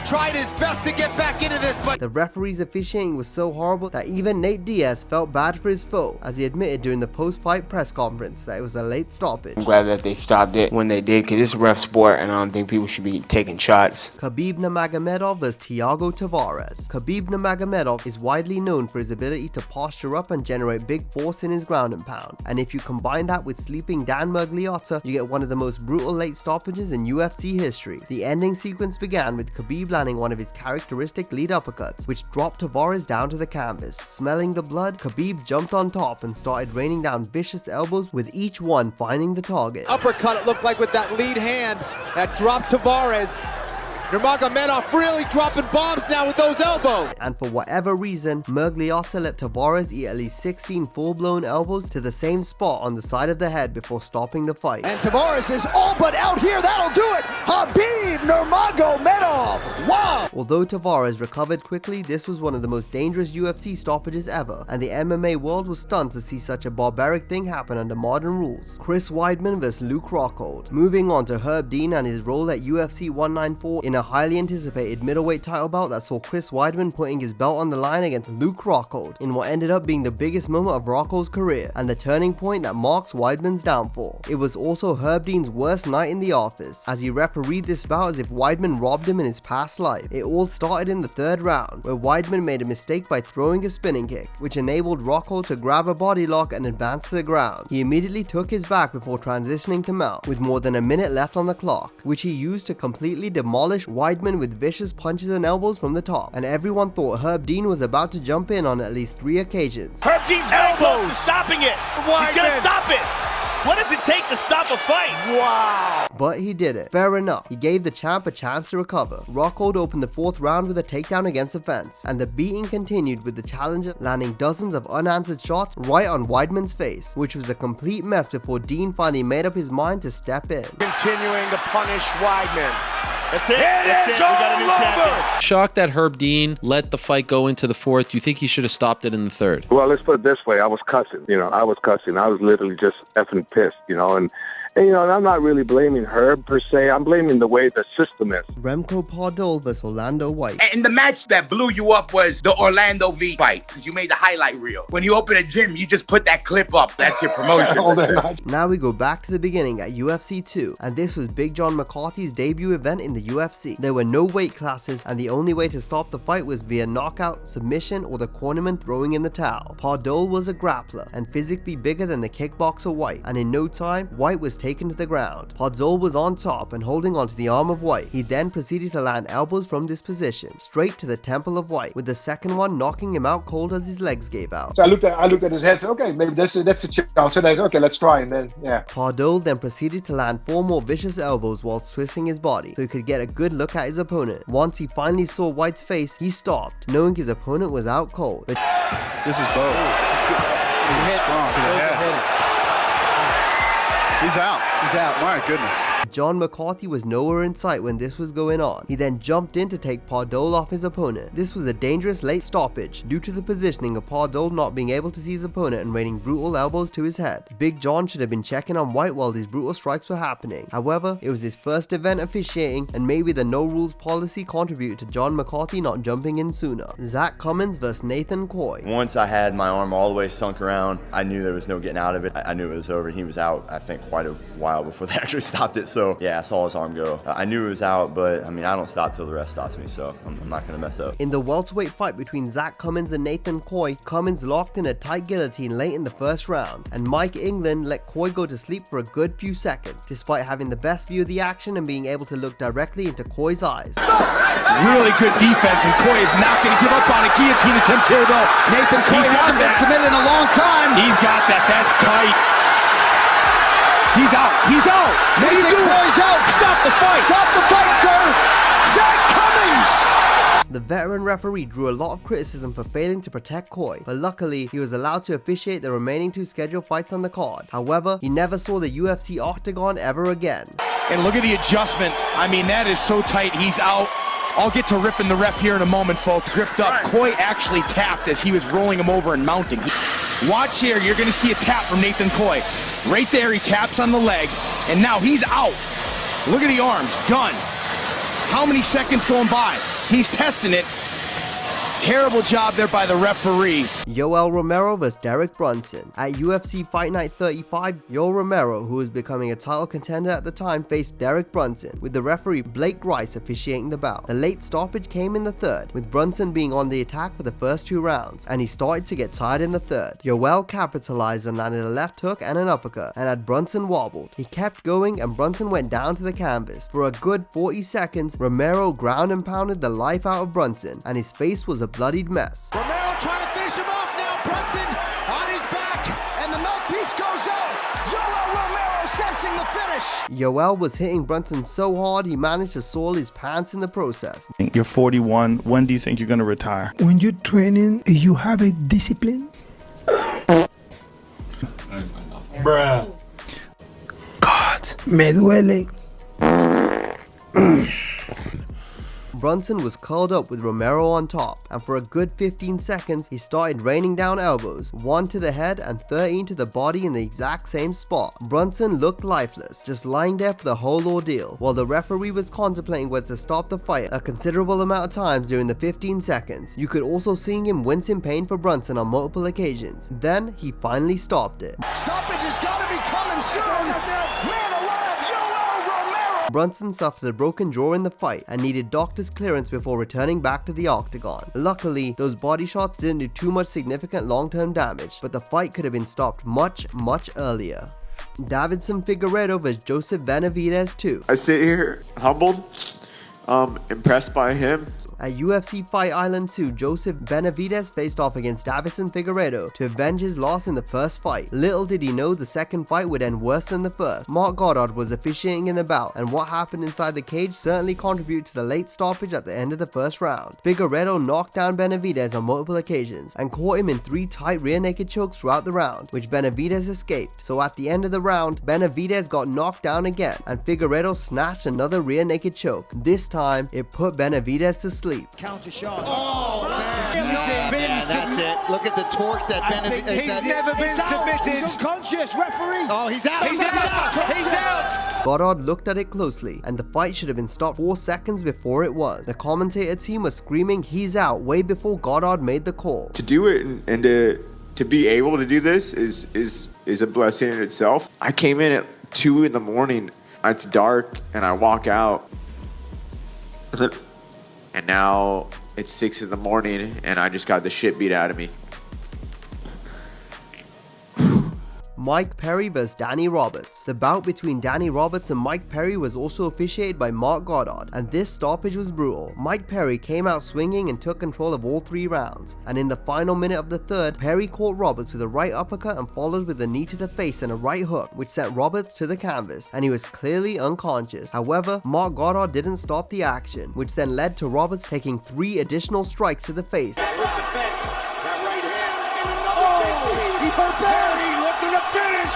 tried his best to get back into this, but the referee's officiating was so horrible that even Nate Diaz felt bad for his foe, as he admitted during the post-fight press conference that it was a late stoppage. I'm glad that they stopped it when they did, because it's a rough sport and I don't think people should be taking shots. Khabib Nurmagomedov vs. Thiago Tavares. Khabib Nurmagomedov is widely known for his ability to posture up and generate big force in his ground and pound, and if you combine that with sleeping Dan Miragliotta, you get one of the most brutal late stoppages in UFC history. The ending sequence began with Khabib landing one of his characteristic lead uppercuts, which dropped Tavares down to the canvas. Smelling the blood, Khabib jumped on top and started raining down vicious elbows, with each one finding the target. Uppercut, it looked like, with that lead hand that dropped Tavares. Nurmagomedov really dropping bombs now with those elbows. And for whatever reason, Miragliotta let Tavares eat at least 16 full-blown elbows to the same spot on the side of the head before stopping the fight. And Tavares is all but out here. That'll do it. Khabib Nurmagomedov. Wow! Wow! Although Tavares recovered quickly, this was one of the most dangerous UFC stoppages ever, and the MMA world was stunned to see such a barbaric thing happen under modern rules. Chris Weidman vs Luke Rockhold. Moving on to Herb Dean and his role at UFC 194 in a highly anticipated middleweight title bout that saw Chris Weidman putting his belt on the line against Luke Rockhold in what ended up being the biggest moment of Rockhold's career and the turning point that marks Weidman's downfall. It was also Herb Dean's worst night in the office, as he refereed this bout as if Weidman robbed him in his past life. It all started in the third round, where Weidman made a mistake by throwing a spinning kick, which enabled Rockhold to grab a body lock and advance to the ground. He immediately took his back before transitioning to mount, with more than a minute left on the clock, which he used to completely demolish Weidman with vicious punches and elbows from the top, and everyone thought Herb Dean was about to jump in on at least 3 occasions. Herb Dean's very close to stopping it. He's gonna stop it. What does it take to stop a fight? Wow. But he did it. Fair enough. He gave the champ a chance to recover. Rockhold opened the 4th round with a takedown against the fence, and the beating continued with the challenger landing dozens of unanswered shots right on Weidman's face, which was a complete mess before Dean finally made up his mind to step in. Continuing to punish Weidman. That's it. That's it. We got a new champion. Shocked that Herb Dean let the fight go into the 4th. You think he should have stopped it in the 3rd? Well, let's put it this way. I was cussing. I was cussing. I was literally just effing pissed, and I'm not really blaming Herb per se. I'm blaming the way the system is. Remco Pardol vs Orlando White. And the match that blew you up was the Orlando V fight, because you made the highlight reel. When you open a gym, you just put that clip up. That's your promotion. Now we go back to the beginning at UFC 2, and this was Big John McCarthy's debut event in the UFC. There were no weight classes, and the only way to stop the fight was via knockout, submission, or the cornerman throwing in the towel. Pardol was a grappler, and physically bigger than the kickboxer White, and in no time, White was taken to the ground. Pardol was on top and holding onto the arm of White. He then proceeded to land elbows from this position, straight to the temple of White, with the second one knocking him out cold as his legs gave out. So I looked at his head, said, okay, maybe that's a chance. So okay, let's try, and then, yeah. Pardol then proceeded to land 4 more vicious elbows whilst twisting his body, so he could get a good look at his opponent. Once he finally saw White's face, he stopped, knowing his opponent was out cold. This is Bo. He's strong. He's out. He's out. My goodness. John McCarthy was nowhere in sight when this was going on. He then jumped in to take Pardol off his opponent. This was a dangerous late stoppage due to the positioning of Pardol not being able to see his opponent and raining brutal elbows to his head. Big John should have been checking on White while these brutal strikes were happening. However, it was his first event officiating, and maybe the no rules policy contributed to John McCarthy not jumping in sooner. Zach Cummins vs Nathan Coy. Once I had my arm all the way sunk around, I knew there was no getting out of it. I knew it was over. He was out, I think, quite a while before they actually stopped it. So yeah, I saw his arm go. I knew it was out, but I mean, I don't stop till the ref stops me, so I'm not gonna mess up. In the welterweight fight between Zach Cummins and Nathan Coy, Cummins locked in a tight guillotine late in the 1st round, and Mike England let Coy go to sleep for a good few seconds, despite having the best view of the action and being able to look directly into Coy's eyes. Really good defense, and Coy is not going to give up on a guillotine attempt here, though. Nathan Coy hasn't been submitted in a long time. He's got that. That's tight. He's out. He's out. Nathan Coy's out. Stop the fight. Stop the fight, sir. Zach Cummins. The veteran referee drew a lot of criticism for failing to protect Coy, but luckily he was allowed to officiate the remaining 2 scheduled fights on the card. However, he never saw the UFC octagon ever again. And look at the adjustment. I mean, that is so tight. He's out. I'll get to ripping the ref here in a moment, folks. Gripped up. Coy actually tapped as he was rolling him over and mounting. Watch here. You're going to see a tap from Nathan Coy. Right there, he taps on the leg, and now he's out. Look at the arms. Done. How many seconds going by? He's testing it. Terrible job there by the referee. Yoel Romero vs Derek Brunson. At UFC Fight Night 35, Yoel Romero, who was becoming a title contender at the time, faced Derek Brunson, with the referee Blake Grice officiating the bout. The late stoppage came in the 3rd, with Brunson being on the attack for the first 2 rounds, and he started to get tired in the 3rd. Yoel capitalized and landed a left hook and an uppercut, and had Brunson wobbled. He kept going, and Brunson went down to the canvas. For a good 40 seconds, Romero ground and pounded the life out of Brunson, and his face was a bloodied mess. Romero trying to finish him off now. Brunson on his back, and the mouthpiece goes out. Yoel Romero sensing the finish. Yoel was hitting Brunson so hard he managed to soil his pants in the process. You're 41. When do you think you're going to retire? When you're training, you have a discipline. Bruh. God, me duele. Brunson was curled up with Romero on top, and for a good 15 seconds he started raining down elbows, 1 to the head and 13 to the body in the exact same spot. Brunson looked lifeless, just lying there for the whole ordeal, while the referee was contemplating whether to stop the fight a considerable amount of times during the 15 seconds. You could also see him wince in pain for Brunson on multiple occasions. Then he finally stopped it. Stoppage is gonna be coming soon. Man alive, Yoel Romero. Brunson suffered a broken jaw in the fight and needed doctor's clearance before returning back to the octagon. Luckily, those body shots didn't do too much significant long-term damage, but the fight could have been stopped much earlier. Davidson Figueiredo vs Joseph Benavidez 2. I sit here humbled, impressed by him. At UFC Fight Island 2, Joseph Benavidez faced off against Davidson Figueiredo to avenge his loss in the first fight. Little did he know the second fight would end worse than the first. Mark Goddard was officiating in the bout, and what happened inside the cage certainly contributed to the late stoppage at the end of the first round. Figueiredo knocked down Benavidez on multiple occasions and caught him in 3 tight rear naked chokes throughout the round, which Benavidez escaped. So at the end of the round, Benavidez got knocked down again, and Figueiredo snatched another rear naked choke. This time, it put Benavidez to sleep. Counter shot. Oh, man. That's it. Look at the torque that Benavidez. He's never been submitted. He's unconscious, referee. Oh, he's out. He's out. He's out. Goddard looked at it closely, and the fight should have been stopped 4 seconds before it was. The commentator team was screaming, "He's out," way before Goddard made the call. To do it and to be able to do this is a blessing in itself. I came in at 2 in the morning. It's dark, and I walk out. And now it's 6 in the morning and I just got the shit beat out of me. Mike Perry vs Danny Roberts. The bout between Danny Roberts and Mike Perry was also officiated by Mark Goddard, and this stoppage was brutal. Mike Perry came out swinging and took control of all 3 rounds, and in the final minute of the third, Perry caught Roberts with a right uppercut and followed with a knee to the face and a right hook, which sent Roberts to the canvas, and he was clearly unconscious. However, Mark Goddard didn't stop the action, which then led to Roberts taking 3 additional strikes to the face. He's hurt Perry, looking to finish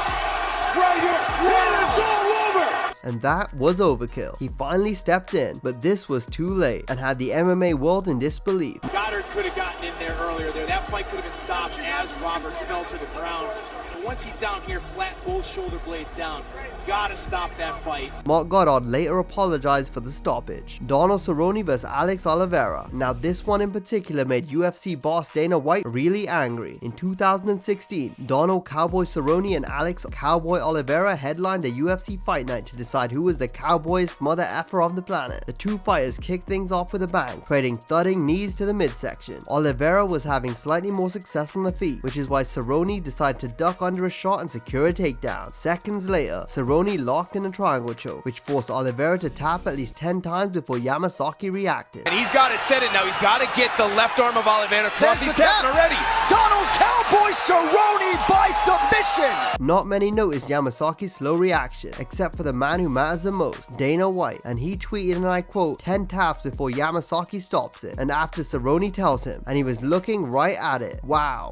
right here. And it's all over. And that was overkill. He finally stepped in, but this was too late and had the MMA world in disbelief. Goddard could have gotten in there earlier there. That fight could have been stopped as Roberts fell to the ground. But once he's down here, flat, both shoulder blades down. Gotta stop that fight. Mark Goddard later apologized for the stoppage. Donald Cerrone vs Alex Oliveira. Now this one in particular made UFC boss Dana White really angry. In 2016, Donald Cowboy Cerrone and Alex Cowboy Oliveira headlined a UFC fight night to decide who was the cowboyest mother effer on the planet. The 2 fighters kicked things off with a bang, trading thudding knees to the midsection. Oliveira was having slightly more success on the feet, which is why Cerrone decided to duck under a shot and secure a takedown. Seconds later, Cerrone locked in a triangle choke, which forced Oliveira to tap at least 10 times before Yamasaki reacted. And he's got it set it now. He's got to get the left arm of Oliveira across. He's tapping already. Donald Cowboy Cerrone by submission. Not many noticed Yamasaki's slow reaction, except for the man who matters the most, Dana White, and he tweeted, and I quote, 10 taps before Yamasaki stops it, and after Cerrone tells him, and he was looking right at it. Wow.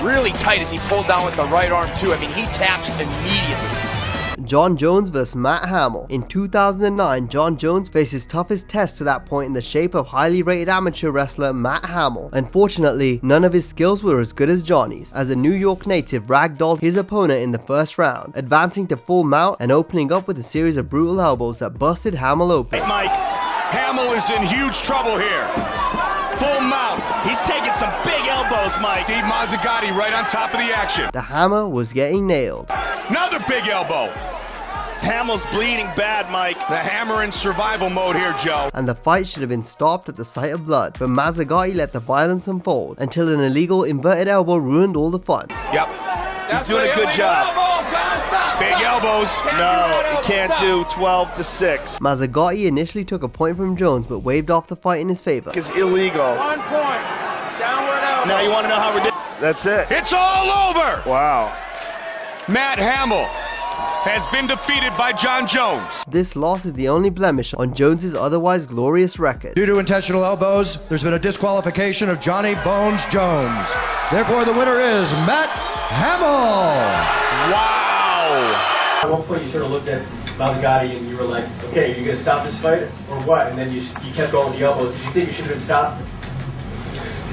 Really tight as he pulled down with the right arm too. I mean, he taps immediately. John Jones vs Matt Hamill. In 2009, John Jones faced his toughest test to that point in the shape of highly rated amateur wrestler Matt Hamill. Unfortunately, none of his skills were as good as Johnny's, as a New York native ragdolled his opponent in the first round, advancing to full mount and opening up with a series of brutal elbows that busted Hamill open. Hey Mike, Hamill is in huge trouble here. Full mount. He's taking some big elbows, Mike. Steve Mazzagatti right on top of the action. The hammer was getting nailed. Another big elbow. Hamill's bleeding bad, Mike. The hammer in survival mode here, Joe. And the fight should have been stopped at the sight of blood, but Mazzagatti let the violence unfold until an illegal inverted elbow ruined all the fun. Yep. He's doing a good job. Big elbows. No, he can't do 12-6. Mazzagatti initially took a point from Jones, but waved off the fight in his favor. It's illegal. 1 point. Downward elbow. Now you want to know how ridiculous? That's it. It's all over. Wow. Matt Hamill has been defeated by John Jones. This loss is the only blemish on Jones's otherwise glorious record. Due to intentional elbows, there's been a disqualification of Johnny Bones Jones. Therefore, the winner is Matt Hamill. Wow. At one point, you should have looked at Gotti, and you were like, okay, you gonna stop this fight or what? And then you kept going with the elbows. Did you think you should have been stopped?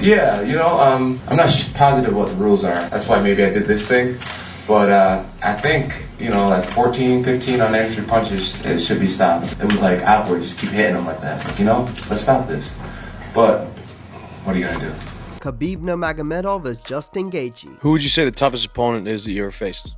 Yeah, you know, I'm not positive what the rules are. That's why maybe I did this thing. But I think, you know, like 14, 15 on extra punches, it should be stopped. It was like awkward, just keep hitting them like that. It's like, you know, let's stop this. But what are you gonna do? Khabib Nurmagomedov versus Justin Gaethje. Who would you say the toughest opponent is that you ever faced?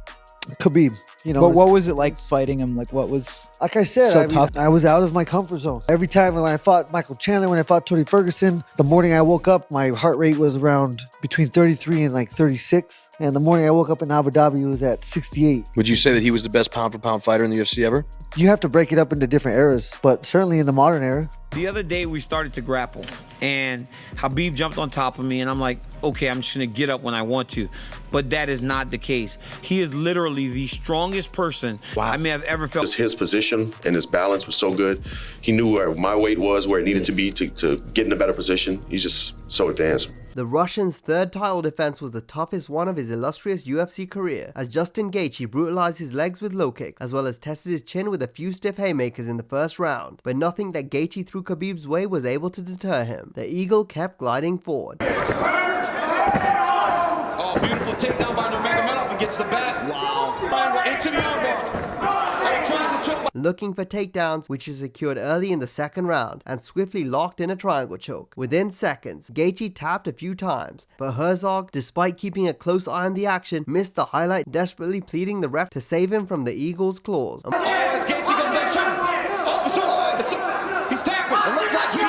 Khabib. You know, but what was it like fighting him? Like, what was like I said, so I mean, tough? I was out of my comfort zone. Every time when I fought Michael Chandler, when I fought Tony Ferguson, the morning I woke up, my heart rate was around between 33 and like 36. And the morning I woke up in Abu Dhabi, it was at 68. Would you say that he was the best pound-for-pound fighter in the UFC ever? You have to break it up into different eras, but certainly in the modern era. The other day we started to grapple, and Khabib jumped on top of me, and I'm like, okay, I'm just gonna get up when I want to. But that is not the case. He is literally the strongest person I may have ever felt. His position and his balance was so good. He knew where my weight was, where it needed to be to get in a better position. He's just so advanced. The Russian's third title defense was the toughest one of his illustrious UFC career, as Justin Gaethje brutalized his legs with low kicks, as well as tested his chin with a few stiff haymakers in the first round. But nothing that Gaethje threw Khabib's way was able to deter him. The Eagle kept gliding forward. Oh, beautiful takedown by Nurmagomedov and gets the bat. Wow. Into the armbar. Looking for takedowns, which he secured early in the second round, and swiftly locked in a triangle choke. Within seconds, Gaethje tapped a few times, but Herzog, despite keeping a close eye on the action, missed the highlight, desperately pleading the ref to save him from the Eagle's claws. He's tapping. It looks like he's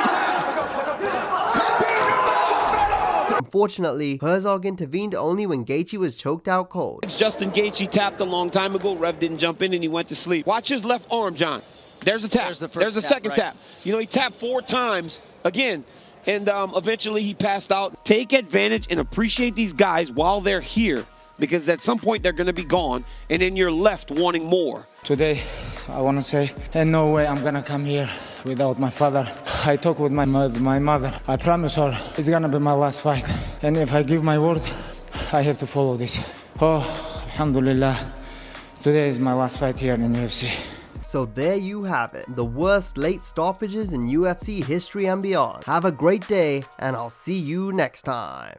Unfortunately, Herzog intervened only when Gaethje was choked out cold. Justin Gaethje tapped a long time ago. Rev didn't jump in and he went to sleep. Watch his left arm, John. There's a tap. There's a second tap. You know, he tapped 4 times again, and eventually he passed out. Take advantage and appreciate these guys while they're here, because at some point they're going to be gone, and then you're left wanting more. Today, I want to say, in no way I'm going to come here without my father. I talked with my mother. I promise her it's going to be my last fight. And if I give my word, I have to follow this. Oh, alhamdulillah. Today is my last fight here in UFC. So there you have it, the worst late stoppages in UFC history and beyond. Have a great day, and I'll see you next time.